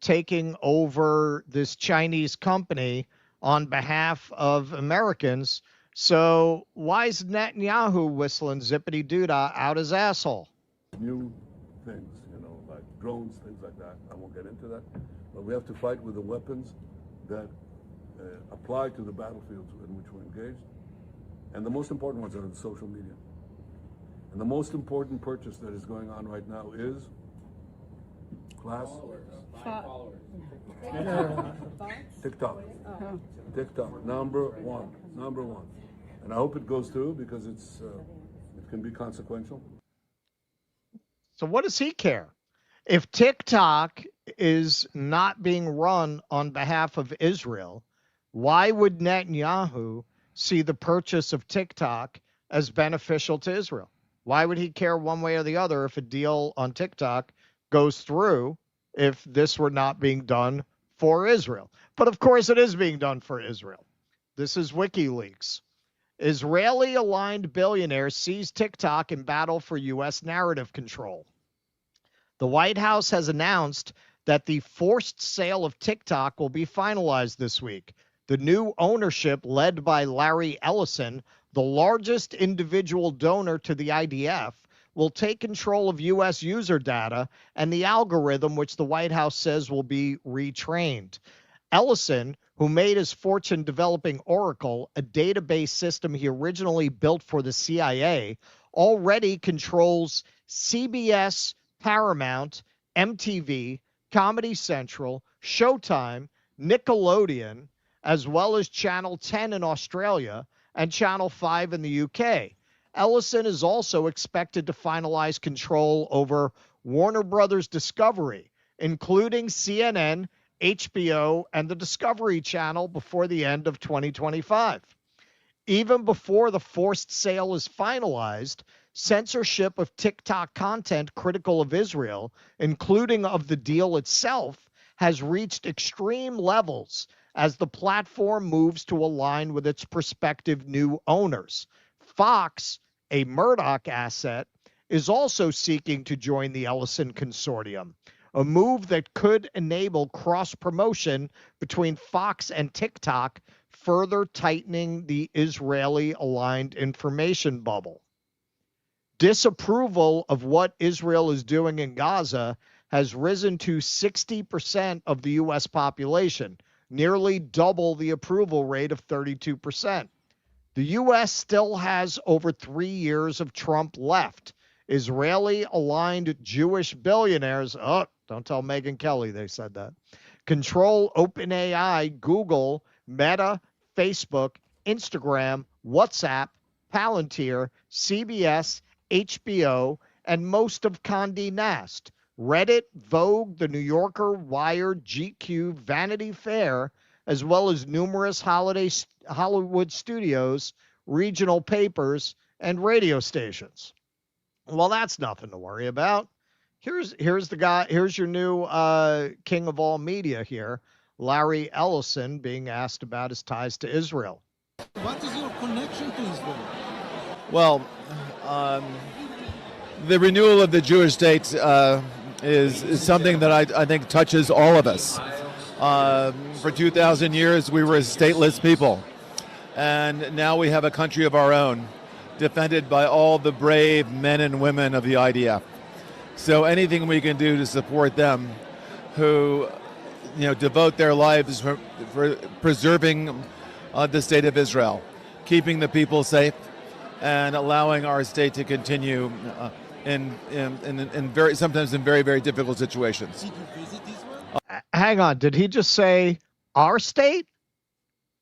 taking over this Chinese company on behalf of Americans. So why is Netanyahu whistling zippity doodah out his asshole? New things, like drones, things like that. I won't get into that. But we have to fight with the weapons that apply to the battlefields in which we're engaged. And the most important ones are the social media. And the most important purchase that is going on right now is TikTok. TikTok, number one. And I hope it goes through because it can be consequential. So what does he care? If TikTok is not being run on behalf of Israel, why would Netanyahu see the purchase of TikTok as beneficial to Israel? Why would he care one way or the other if a deal on TikTok goes through if this were not being done for Israel? But of course it is being done for Israel. This is WikiLeaks. Israeli-aligned billionaires seize TikTok in battle for U.S. narrative control. The White House has announced that the forced sale of TikTok will be finalized this week. The new ownership, led by Larry Ellison, the largest individual donor to the IDF, will take control of U.S. user data and the algorithm, which the White House says will be retrained. Ellison, who made his fortune developing Oracle, a database system he originally built for the CIA, already controls CBS, Paramount, MTV, Comedy Central, Showtime, Nickelodeon, as well as Channel 10 in Australia and Channel 5 in the UK. Ellison is also expected to finalize control over Warner Brothers Discovery, including CNN, HBO, and the Discovery Channel before the end of 2025. Even before the forced sale is finalized, censorship of TikTok content critical of Israel, including of the deal itself, has reached extreme levels as the platform moves to align with its prospective new owners. Fox, a Murdoch asset, is also seeking to join the Ellison consortium. a move that could enable cross-promotion between Fox and TikTok, further tightening the Israeli-aligned information bubble. Disapproval of what Israel is doing in Gaza has risen to 60% of the U.S. population, nearly double the approval rate of 32%. The U.S. still has over 3 years of Trump left. Israeli-aligned Jewish billionaires, don't tell Megyn Kelly they said that, control OpenAI, Google, Meta, Facebook, Instagram, WhatsApp, Palantir, CBS, HBO, and most of Condé Nast. Reddit, Vogue, The New Yorker, Wired, GQ, Vanity Fair, as well as numerous Hollywood studios, regional papers, and radio stations. Well, that's nothing to worry about. Here's the guy. Here's your new king of all media here, Larry Ellison, being asked about his ties to Israel. What is your connection to Israel? Well, the renewal of the Jewish state is something that I think touches all of us. For 2,000 years, we were a stateless people, and now we have a country of our own, defended by all the brave men and women of the IDF. So anything we can do to support them, who devote their lives for preserving the state of Israel, keeping the people safe, and allowing our state to continue sometimes in very, very difficult situations. Did you visit Israel? Hang on, did he just say our state?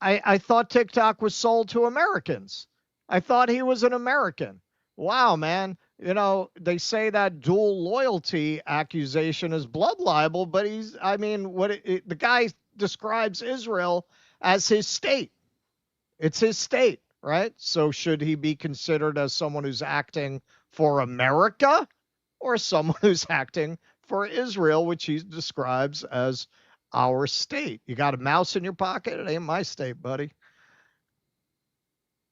I thought TikTok was sold to Americans. I thought he was an American. Wow, man. They say that dual loyalty accusation is blood libel, but the guy describes Israel as his state. It's his state, right? So should he be considered as someone who's acting for America or someone who's acting for Israel, which he describes as our state? You got a mouse in your pocket? It ain't my state, buddy.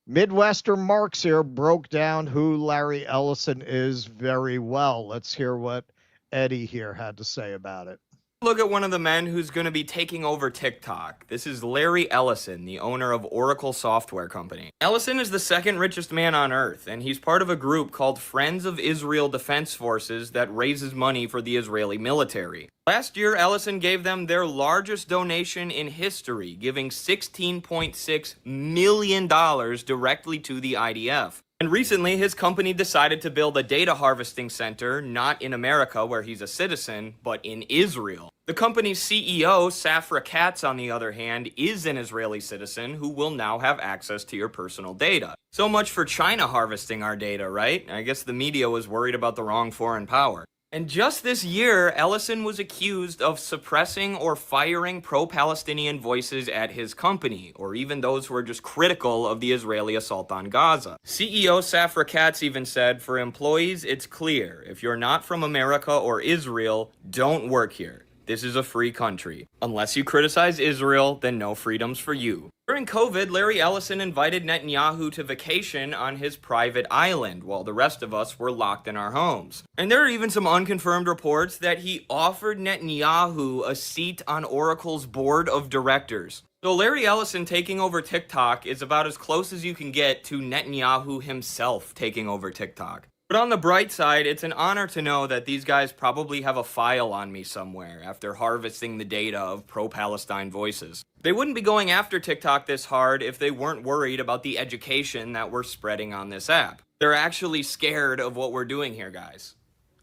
Midwestern Marks here broke down who Larry Ellison is very well. Let's hear what Eddie here had to say about it. Look at one of the men who's going to be taking over TikTok. This is Larry Ellison, the owner of Oracle Software Company. Ellison is the second richest man on earth, and he's part of a group called Friends of Israel Defense Forces that raises money for the Israeli military. Last year, Ellison gave them their largest donation in history, giving $16.6 million directly to the IDF. And recently, his company decided to build a data harvesting center, not in America, where he's a citizen, but in Israel. The company's CEO, Safra Katz, on the other hand, is an Israeli citizen who will now have access to your personal data. So much for China harvesting our data, right? I guess the media was worried about the wrong foreign power. And just this year, Ellison was accused of suppressing or firing pro-Palestinian voices at his company, or even those who are just critical of the Israeli assault on Gaza. CEO Safra Katz even said, for employees, it's clear, if you're not from America or Israel, don't work here. This is a free country. Unless you criticize Israel, then no freedoms for you. During COVID, Larry Ellison invited Netanyahu to vacation on his private island while the rest of us were locked in our homes. And there are even some unconfirmed reports that he offered Netanyahu a seat on Oracle's board of directors. So Larry Ellison taking over TikTok is about as close as you can get to Netanyahu himself taking over TikTok. But on the bright side, it's an honor to know that these guys probably have a file on me somewhere after harvesting the data of pro-Palestine voices. They wouldn't be going after TikTok this hard if they weren't worried about the education that we're spreading on this app. They're actually scared of what we're doing here, guys.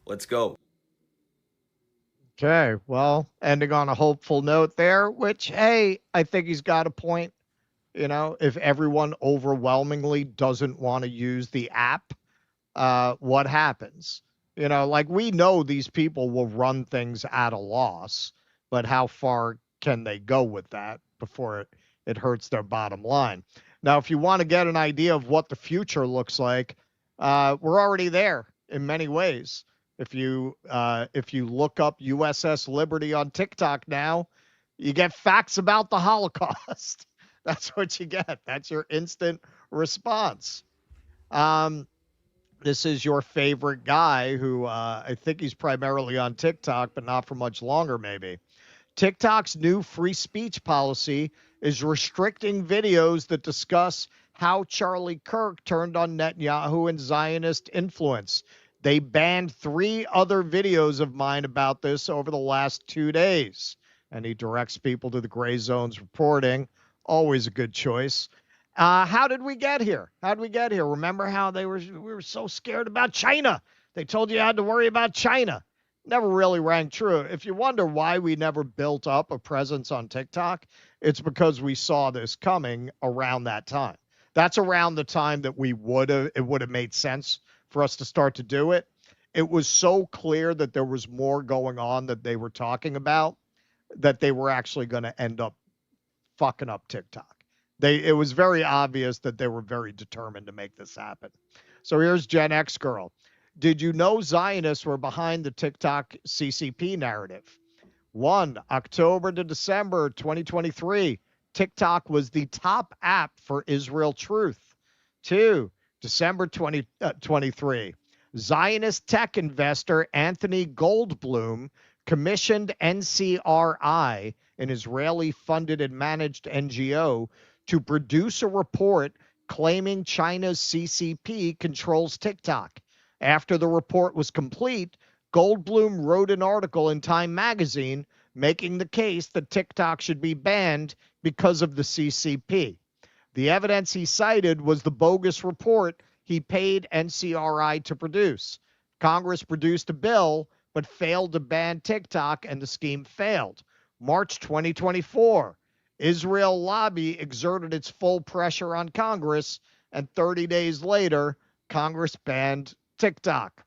Let's go. Okay, well, ending on a hopeful note there, which, hey, I think he's got a point. If everyone overwhelmingly doesn't want to use the app, what happens? We know these people will run things at a loss, but how far can they go with that before it hurts their bottom line? Now, if you want to get an idea of what the future looks like, we're already there in many ways. If you look up USS Liberty on TikTok now, you get facts about the Holocaust. That's what you get. That's your instant response. This is your favorite guy who I think he's primarily on TikTok, but not for much longer, maybe. TikTok's new free speech policy is restricting videos that discuss how Charlie Kirk turned on Netanyahu and Zionist influence. They banned 3 other videos of mine about this over the last 2 days. And he directs people to the Gray Zones reporting. Always a good choice. How did we get here? How did we get here? Remember how we were so scared about China? They told you had to worry about China. Never really rang true. If you wonder why we never built up a presence on TikTok, it's because we saw this coming around that time. That's around the time that it would have made sense for us to start to do it. It was so clear that there was more going on that they were talking about that they were actually going to end up fucking up TikTok. It was very obvious that they were very determined to make this happen. So here's Gen X girl. Did you know Zionists were behind the TikTok CCP narrative? 1, October to December 2023, TikTok was the top app for Israel Truth. 2, December 2023, Zionist tech investor Anthony Goldblum commissioned NCRI, an Israeli-funded and managed NGO, to produce a report claiming China's CCP controls TikTok. After the report was complete, Goldblum wrote an article in Time magazine making the case that TikTok should be banned because of the CCP. The evidence he cited was the bogus report he paid NCRI to produce. Congress produced a bill but failed to ban TikTok, and the scheme failed. March 2024, Israel lobby exerted its full pressure on Congress, and 30 days later, Congress banned TikTok.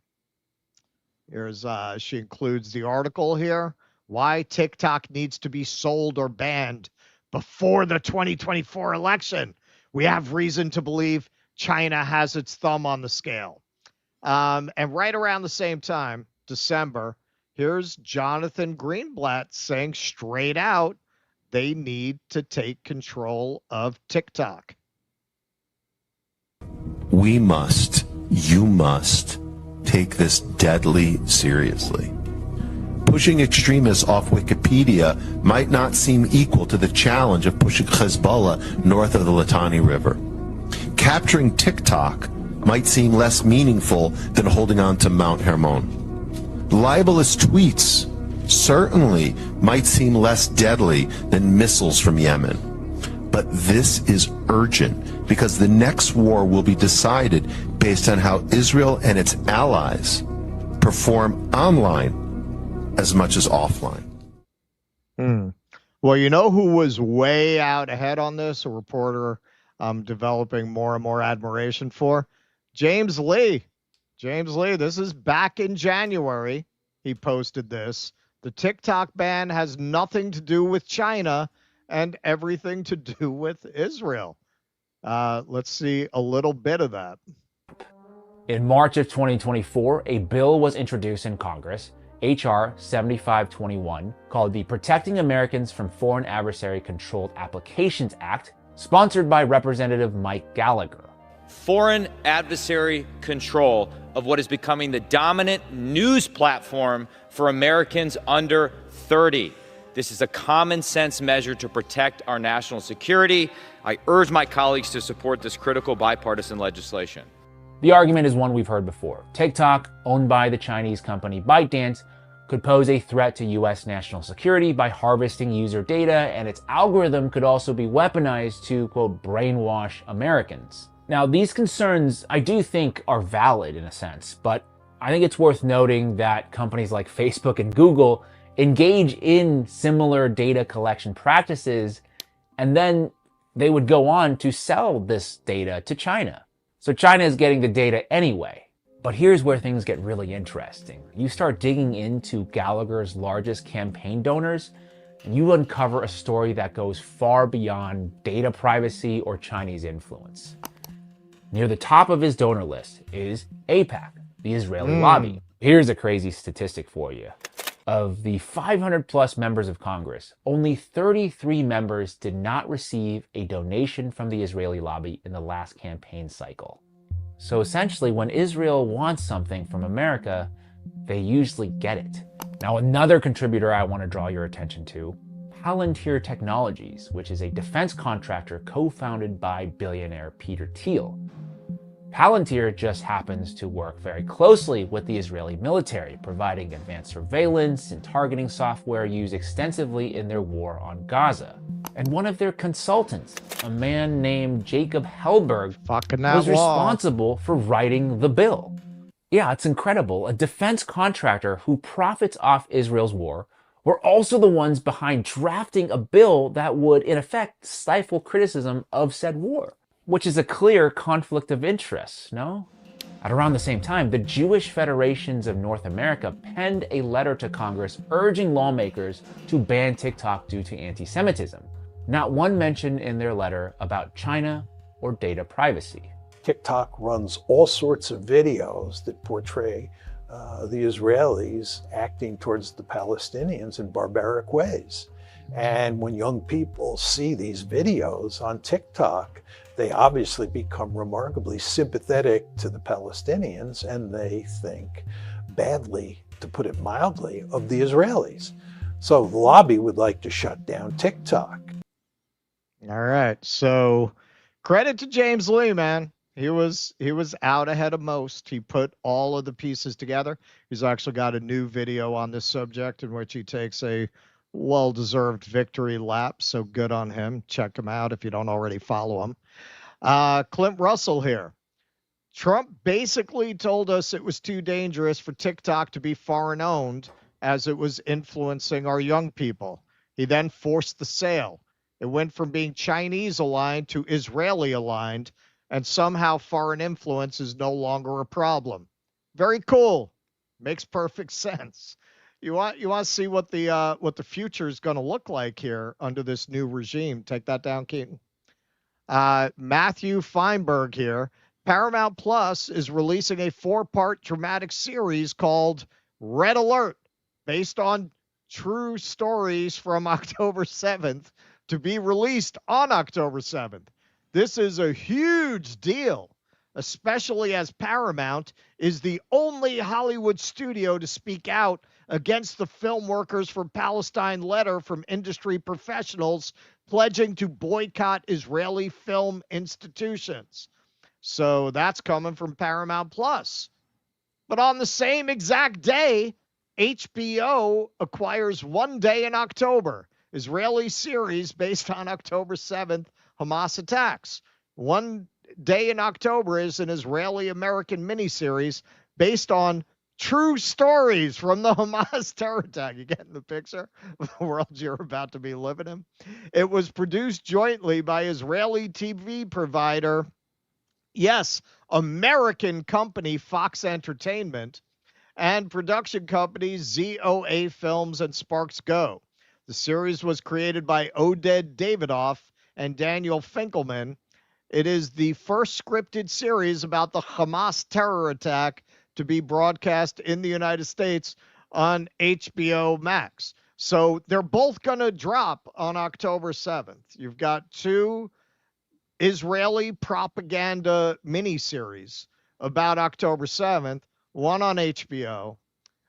She includes the article here. Why TikTok needs to be sold or banned before the 2024 election. We have reason to believe China has its thumb on the scale. And right around the same time, December, here's Jonathan Greenblatt saying straight out, they need to take control of TikTok. You must take this deadly seriously. Pushing extremists off Wikipedia might not seem equal to the challenge of pushing Hezbollah north of the Litani River. Capturing TikTok might seem less meaningful than holding on to Mount Hermon. Libelous tweets certainly might seem less deadly than missiles from Yemen. But this is urgent because the next war will be decided based on how Israel and its allies perform online as much as offline. Well, you know who was way out ahead on this? A reporter I'm developing more and more admiration for? James Lee. James Lee, this is back in January. He posted this. The TikTok ban has nothing to do with China and everything to do with Israel. Let's see a little bit of that. In March of 2024, a bill was introduced in Congress, H.R. 7521, called the Protecting Americans from Foreign Adversary Controlled Applications Act, sponsored by Representative Mike Gallagher. Foreign adversary control of what is becoming the dominant news platform for Americans under 30. This is a common sense measure to protect our national security. I urge my colleagues to support this critical bipartisan legislation. The argument is one we've heard before. TikTok, owned by the Chinese company ByteDance, could pose a threat to U.S. national security by harvesting user data, and its algorithm could also be weaponized to, quote, brainwash Americans. Now, these concerns I do think are valid in a sense, but I think it's worth noting that companies like Facebook and Google engage in similar data collection practices, and then they would go on to sell this data to China. So China is getting the data anyway. But here's where things get really interesting. You start digging into Gallagher's largest campaign donors, and you uncover a story that goes far beyond data privacy or Chinese influence. Near the top of his donor list is AIPAC, the Israeli lobby. Here's a crazy statistic for you. Of the 500 plus members of Congress, only 33 members did not receive a donation from the Israeli lobby in the last campaign cycle. So essentially, when Israel wants something from America, they usually get it. Now, another contributor I want to draw your attention to, Palantir Technologies, which is a defense contractor co-founded by billionaire Peter Thiel. Palantir just happens to work very closely with the Israeli military, providing advanced surveillance and targeting software used extensively in their war on Gaza. And one of their consultants, a man named Jacob Hellberg, was responsible for writing the bill. Yeah, it's incredible. A defense contractor who profits off Israel's war were also the ones behind drafting a bill that would, in effect, stifle criticism of said war, which is a clear conflict of interest, no? At around the same time, the Jewish Federations of North America penned a letter to Congress urging lawmakers to ban TikTok due to anti-Semitism. Not one mention in their letter about China or data privacy. TikTok runs all sorts of videos that portray the Israelis acting towards the Palestinians in barbaric ways. And when young people see these videos on TikTok, they obviously become remarkably sympathetic to the Palestinians, and they think badly, to put it mildly, of the Israelis. So the lobby would like to shut down TikTok. All right. So credit to James Lee, man. He was out ahead of most. He put all of the pieces together. He's actually got a new video on this subject in which he takes a well-deserved victory lap. So good on him. Check him out if you don't already follow him. Clint Russell here. Trump basically told us it was too dangerous for TikTok to be foreign owned as it was influencing our young people. He then forced the sale. It went from being Chinese aligned to Israeli aligned, and somehow foreign influence is no longer a problem. Very cool. Makes perfect sense. You want to see what the future is going to look like here under this new regime. Take that down, Keaton. Matthew Feinberg here. Paramount Plus is releasing a 4-part dramatic series called Red Alert, based on true stories from October 7th, to be released on October 7th. This is a huge deal, especially as Paramount is the only Hollywood studio to speak out against the Film Workers for Palestine letter from industry professionals pledging to boycott Israeli film institutions. So that's coming from Paramount Plus. But on the same exact day, HBO acquires One Day in October, Israeli series based on October 7th Hamas attacks. One Day in October is an Israeli-American miniseries based on true stories from the Hamas terror attack. You getting the picture of the world you're about to be living in? It was produced jointly by Israeli TV provider, yes, American company Fox Entertainment, and production companies ZOA Films and Sparks Go. The series was created by Oded Davidoff and Daniel Finkelman. It is the first scripted series about the Hamas terror attack to be broadcast in the United States on HBO Max. So they're both going to drop on October 7th. You've got 2 Israeli propaganda miniseries about October 7th, one on HBO,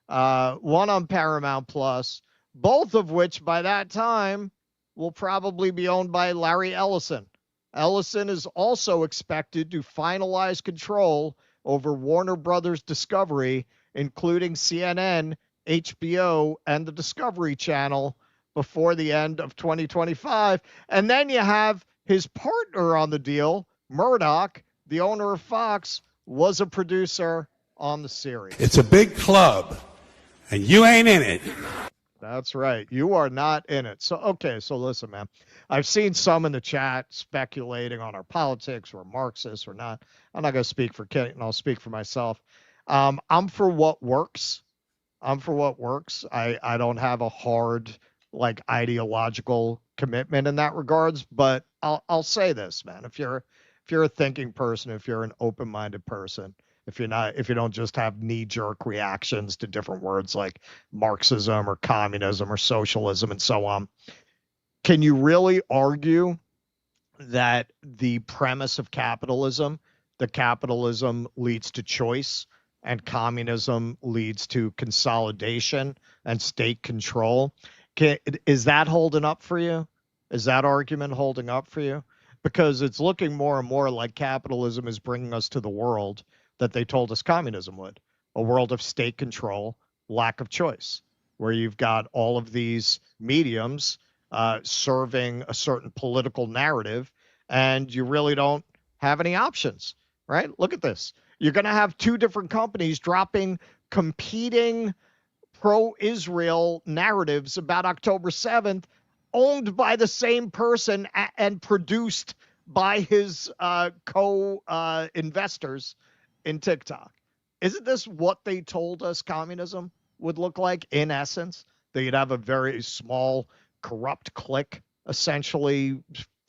one on Paramount Plus, both of which by that time will probably be owned by Larry Ellison. Ellison is also expected to finalize control over Warner Brothers Discovery, including CNN, HBO, and the Discovery Channel before the end of 2025. And then you have his partner on the deal, Murdoch, the owner of Fox, was a producer on the series. It's a big club, and you ain't in it. That's right. You are not in it. So listen, man. I've seen some in the chat speculating on our politics or Marxists or not. I'm not going to speak for Kate, and I'll speak for myself. I'm for what works. I don't have a hard, ideological commitment in that regards, but I'll say this, man. If you're a thinking person, if you're an open-minded person, if you don't just have knee-jerk reactions to different words like Marxism or communism or socialism and so on, can you really argue that the premise of capitalism that capitalism leads to choice and communism leads to consolidation and state control. Is that holding up for you? Is that argument holding up for you? Because it's looking more and more like capitalism is bringing us to the world that they told us communism would, a world of state control, lack of choice, where you've got all of these mediums serving a certain political narrative, and you really don't have any options, right? Look at this. You're going to have two different companies dropping competing pro-Israel narratives about October 7th, owned by the same person and produced by his co-investors in TikTok. Isn't this what they told us communism would look like in essence? That you'd have a very small, corrupt clique essentially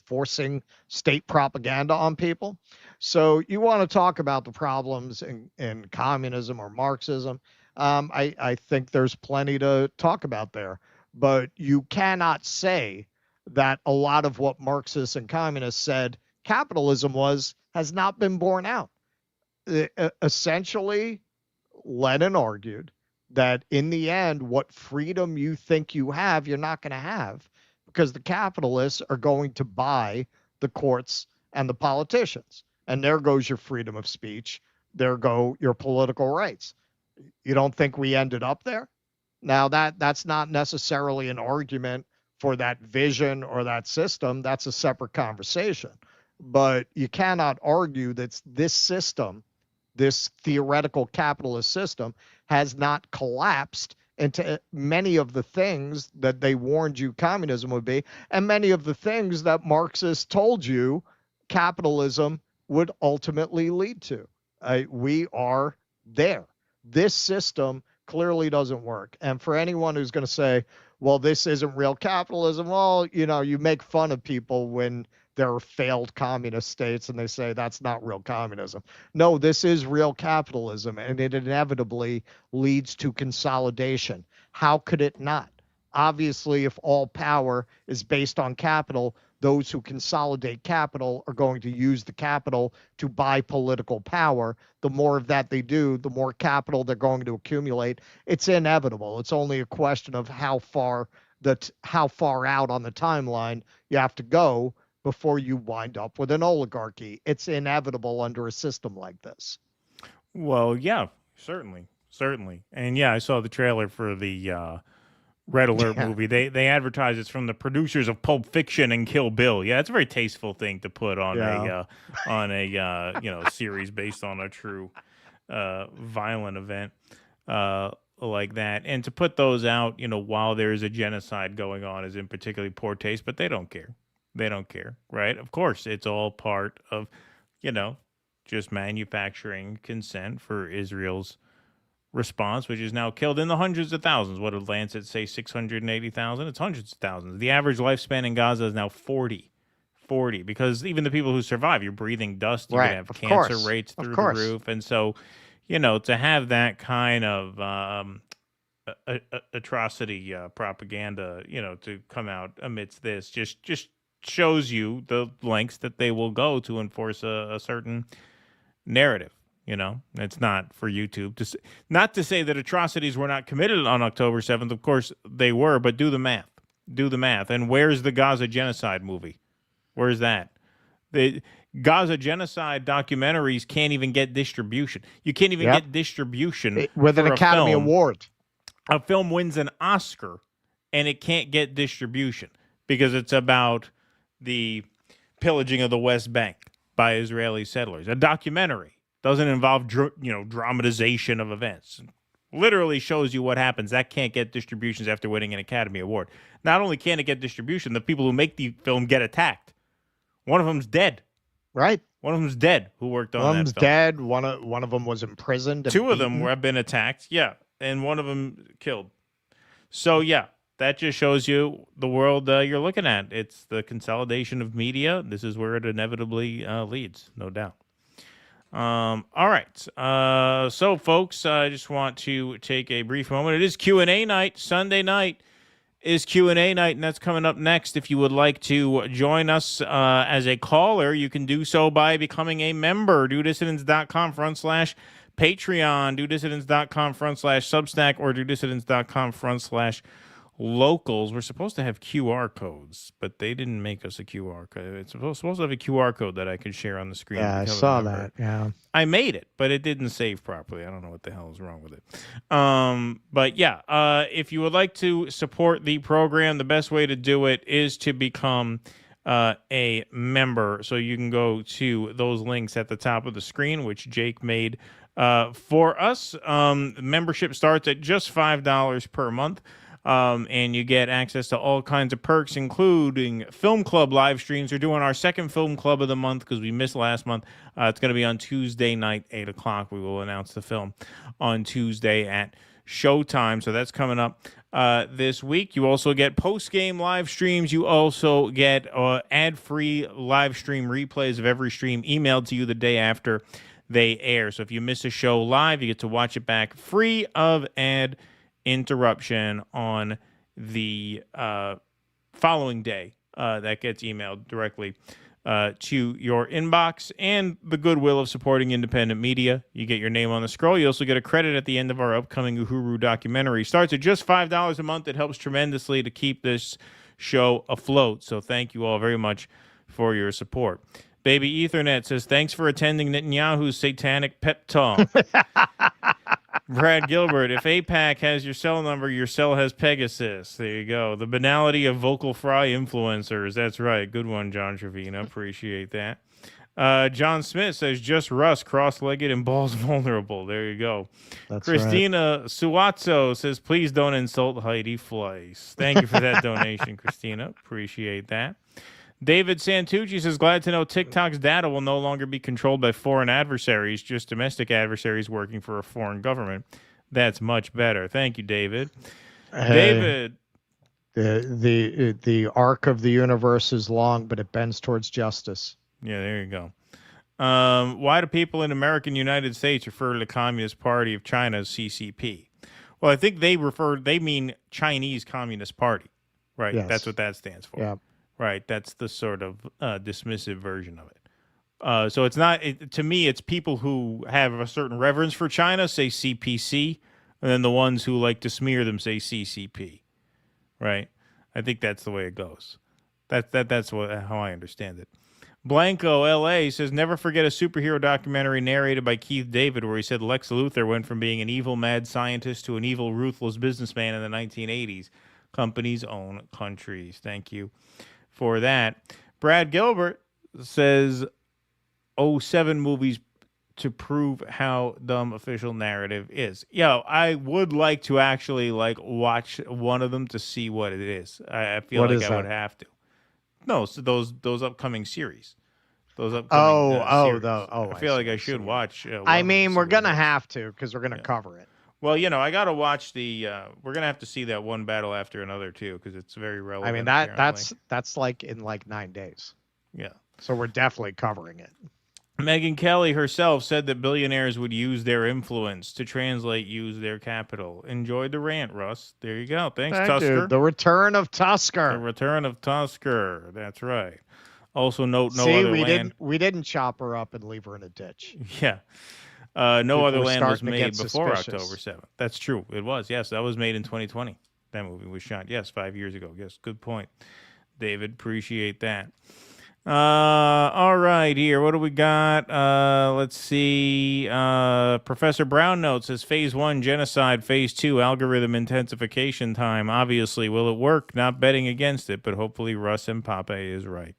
forcing state propaganda on people. So you want to talk about the problems in communism or Marxism. I think there's plenty to talk about there. But you cannot say that a lot of what Marxists and communists said capitalism has not been borne out. Essentially, Lenin argued that in the end, what freedom you think you have, you're not going to have, because the capitalists are going to buy the courts and the politicians. And there goes your freedom of speech. There go your political rights. You don't think we ended up there? Now, that's not necessarily an argument for that vision or that system. That's a separate conversation. But you cannot argue that this system, this theoretical capitalist system, has not collapsed into many of the things that they warned you communism would be, and many of the things that Marxists told you capitalism would ultimately lead to. We are there. This system clearly doesn't work. And for anyone who's going to say, well, this isn't real capitalism, well, you make fun of people when there are failed communist states and they say that's not real communism. No, this is real capitalism, and it inevitably leads to consolidation. How could it not? Obviously, if all power is based on capital, those who consolidate capital are going to use the capital to buy political power. The more of that they do, the more capital they're going to accumulate. It's inevitable. It's only a question of how far out on the timeline you have to go before you wind up with an oligarchy. It's inevitable under a system like this. Well, yeah, certainly. And yeah, I saw the trailer for the Red Alert movie. They advertise it's from the producers of Pulp Fiction and Kill Bill. Yeah, it's a very tasteful thing to put on a series based on a true violent event like that. And to put those out, while there is a genocide going on is in particularly poor taste, but they don't care. They don't care, right? Of course, it's all part of, just manufacturing consent for Israel's response, which is now killed in the hundreds of thousands. What did Lancet say, 680,000? It's hundreds of thousands. The average lifespan in Gaza is now 40, because even the people who survive, you're breathing dust, you're going to have cancer rates through the roof. And so, to have that kind of atrocity propaganda, to come out amidst this just shows you the lengths that they will go to enforce a certain narrative. It's not for YouTube not to say that atrocities were not committed on October 7th. Of course they were, but do the math. And where's the Gaza genocide movie? Where's that? The Gaza genocide documentaries can't even get distribution. You can't even get distribution with an Academy Award. A film wins an Oscar and it can't get distribution because it's about the pillaging of the West Bank by Israeli settlers. A documentary doesn't involve dramatization of events. Literally shows you what happens. That can't get distributions after winning an Academy Award. Not only can't it get distribution, the people who make the film get attacked. One of them's dead. Right. One of them's dead who worked on that film. One of them's dead. One of them was imprisoned. Two of them have been attacked. Yeah. And one of them killed. So, yeah. That just shows you the world you're looking at. It's the consolidation of media. This is where it inevitably leads, no doubt. All right. So, folks, I just want to take a brief moment. It is Q&A night, Sunday night, is Q&A night, and that's coming up next. If you would like to join us as a caller, you can do so by becoming a member. DoDissidents.com/Patreon, DoDissidents.com/Substack, or DoDissidents.com/locals. We're supposed to have QR codes, but they didn't make us a QR code. It's supposed to have a QR code that I could share on the screen. Yeah, I saw that. Yeah. I made it, but it didn't save properly. I don't know what the hell is wrong with it. But yeah, if you would like to support the program, the best way to do it is to become a member. So you can go to those links at the top of the screen, which Jake made for us. Membership starts at just $5 per month. And you get access to all kinds of perks, including Film Club live streams. We're doing our second Film Club of the month because we missed last month. It's going to be on Tuesday night, 8 o'clock. We will announce the film on Tuesday at showtime. So that's coming up this week. You also get post-game live streams. You also get ad-free live stream replays of every stream emailed to you the day after they air. So if you miss a show live, you get to watch it back free of ad interruption on the following day. That gets emailed directly to your inbox, and the goodwill of supporting independent media. You get your name on the scroll. You also get a credit at the end of our upcoming Uhuru documentary. Starts at just $5 a month. It helps tremendously to keep this show afloat. So thank you all very much for your support. Baby Ethernet says, thanks for attending Netanyahu's satanic pep talk. Brad Gilbert, if APAC has your cell number, your cell has Pegasus. There you go. The banality of vocal fry influencers. That's right. Good one, John Trevino. Appreciate that. John Smith says, just Russ, cross-legged and balls vulnerable. There you go. That's Christina Suazzo says, please don't insult Heidi Fleiss. Thank you for that donation, Christina. Appreciate that. David Santucci says, glad to know TikTok's data will no longer be controlled by foreign adversaries, just domestic adversaries working for a foreign government. That's much better. Thank you, David. David. The arc of the universe is long, but it bends towards justice. Yeah, there you go. Why do people in American United States refer to the Communist Party of China as CCP? Well, I think they mean Chinese Communist Party, right? Yes. That's what that stands for. Yeah. Right, that's the sort of dismissive version of it. So it's not, to me, it's people who have a certain reverence for China say CPC, and then the ones who like to smear them say CCP. Right? I think that's the way it goes. That's how I understand it. Blanco LA says, never forget a superhero documentary narrated by Keith David where he said Lex Luthor went from being an evil mad scientist to an evil ruthless businessman in the 1980s. Companies own countries. Thank you for that. Brad Gilbert says 07 movies to prove how dumb official narrative is. I would like to actually watch one of them to see what it is. I feel what like is I would that? have to. No, so those upcoming series. Those upcoming series. I feel like I should watch. I mean, we're gonna have to because we're gonna cover it. Well, I got to watch the. We're gonna have to see that one battle after another too, because it's very relevant. I mean that's like in 9 days. Yeah. So we're definitely covering it. Megyn Kelly herself said that billionaires would use their influence to use their capital. Enjoyed the rant, Russ. There you go. Thanks, Thank Tusker. you. The return of Tusker. The return of Tusker. That's right. Also note no See, other we land. we didn't chop her up and leave her in a ditch. Yeah. No People other were land was starting to made get before suspicious. October 7th. That's true. It was. Yes, that was made in 2020. That movie was shot. Yes, 5 years ago. Yes, good point, David. Appreciate that. All right, here. What do we got? Let's see. Professor Brown notes says Phase 1 genocide, Phase 2 algorithm intensification time. Obviously, will it work? Not betting against it, but hopefully Russ and Pape is right.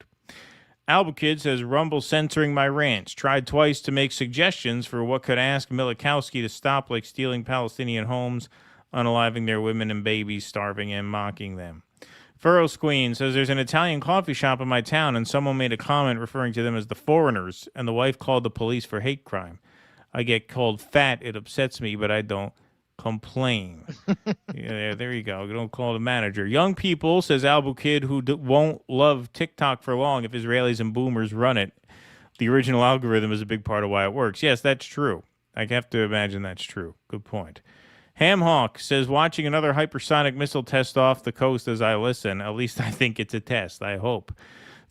Albakid says, Rumble censoring my rants. Tried twice to make suggestions for what could ask Milikowski to stop, like stealing Palestinian homes, unaliving their women and babies, starving and mocking them. Furrows Queen says, there's an Italian coffee shop in my town, and someone made a comment referring to them as the foreigners, and the wife called the police for hate crime. I get called fat. It upsets me, but I don't complain. Yeah, there you go. Don't call the manager. Young people, says Albu Kid, who won't love TikTok for long if Israelis and boomers run it. The original algorithm is a big part of why it works. Yes, that's true. I have to imagine that's true. Good point. Hamhawk says, watching another hypersonic missile test off the coast as I listen. At least I think it's a test. I hope.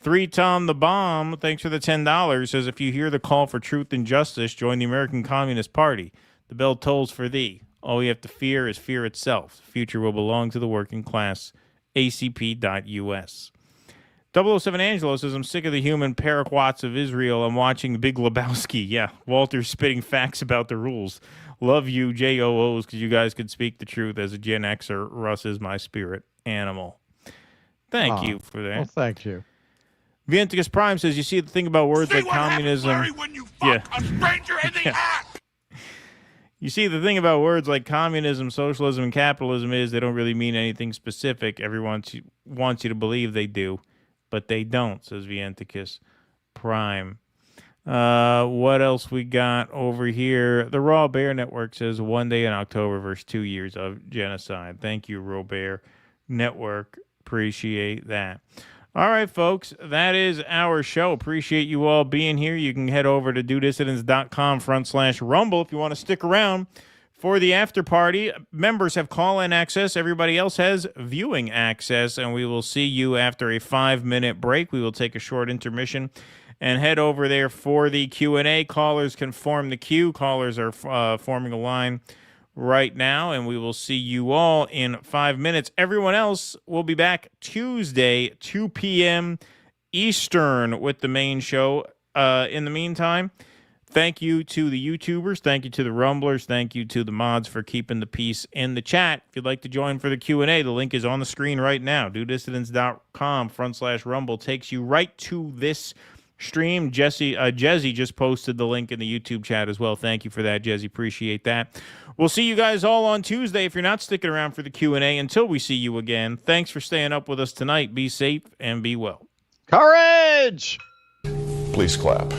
3 Tom the Bomb, thanks for the $10, says, if you hear the call for truth and justice, join the American Communist Party. The bell tolls for thee. All you have to fear is fear itself. The future will belong to the working class. ACP.US. 007 Angelo says, I'm sick of the human paraquats of Israel. I'm watching the Big Lebowski. Yeah, Walter's spitting facts about the rules. Love you, JOOs, because you guys could speak the truth. As a Gen Xer, Russ is my spirit animal. Thank you for that. Well, thank you. Vienticus Prime says, you see the thing about words like communism. You see, the thing about words like communism, socialism, and capitalism is they don't really mean anything specific. Everyone wants you to believe they do, but they don't, says Vienticus Prime. What else we got over here? The Raw Bear Network says 1 day in October versus 2 years of genocide. Thank you, Raw Bear Network. Appreciate that. All right, folks, that is our show. Appreciate you all being here. You can head over to dudissidents.com/rumble if you want to stick around for the after party. Members have call-in access. Everybody else has viewing access, and we will see you after a 5-minute break. We will take a short intermission and head over there for the Q&A. Callers can form the queue. Callers are forming a line right now, and we will see you all in 5 minutes. Everyone else will be back Tuesday, 2 p.m. Eastern with the main show. In the meantime, thank you to the YouTubers. Thank you to the Rumblers. Thank you to the mods for keeping the peace in the chat. If you'd like to join for the Q&A, the link is on the screen right now. DuDissidents.com/rumble takes you right to this stream. Jesse just posted the link in the YouTube chat as well. Thank you for that, Jesse. Appreciate that. We'll see you guys all on Tuesday if you're not sticking around for the Q&A. Until we see you again, thanks for staying up with us tonight. Be safe and be well. Courage! Please clap.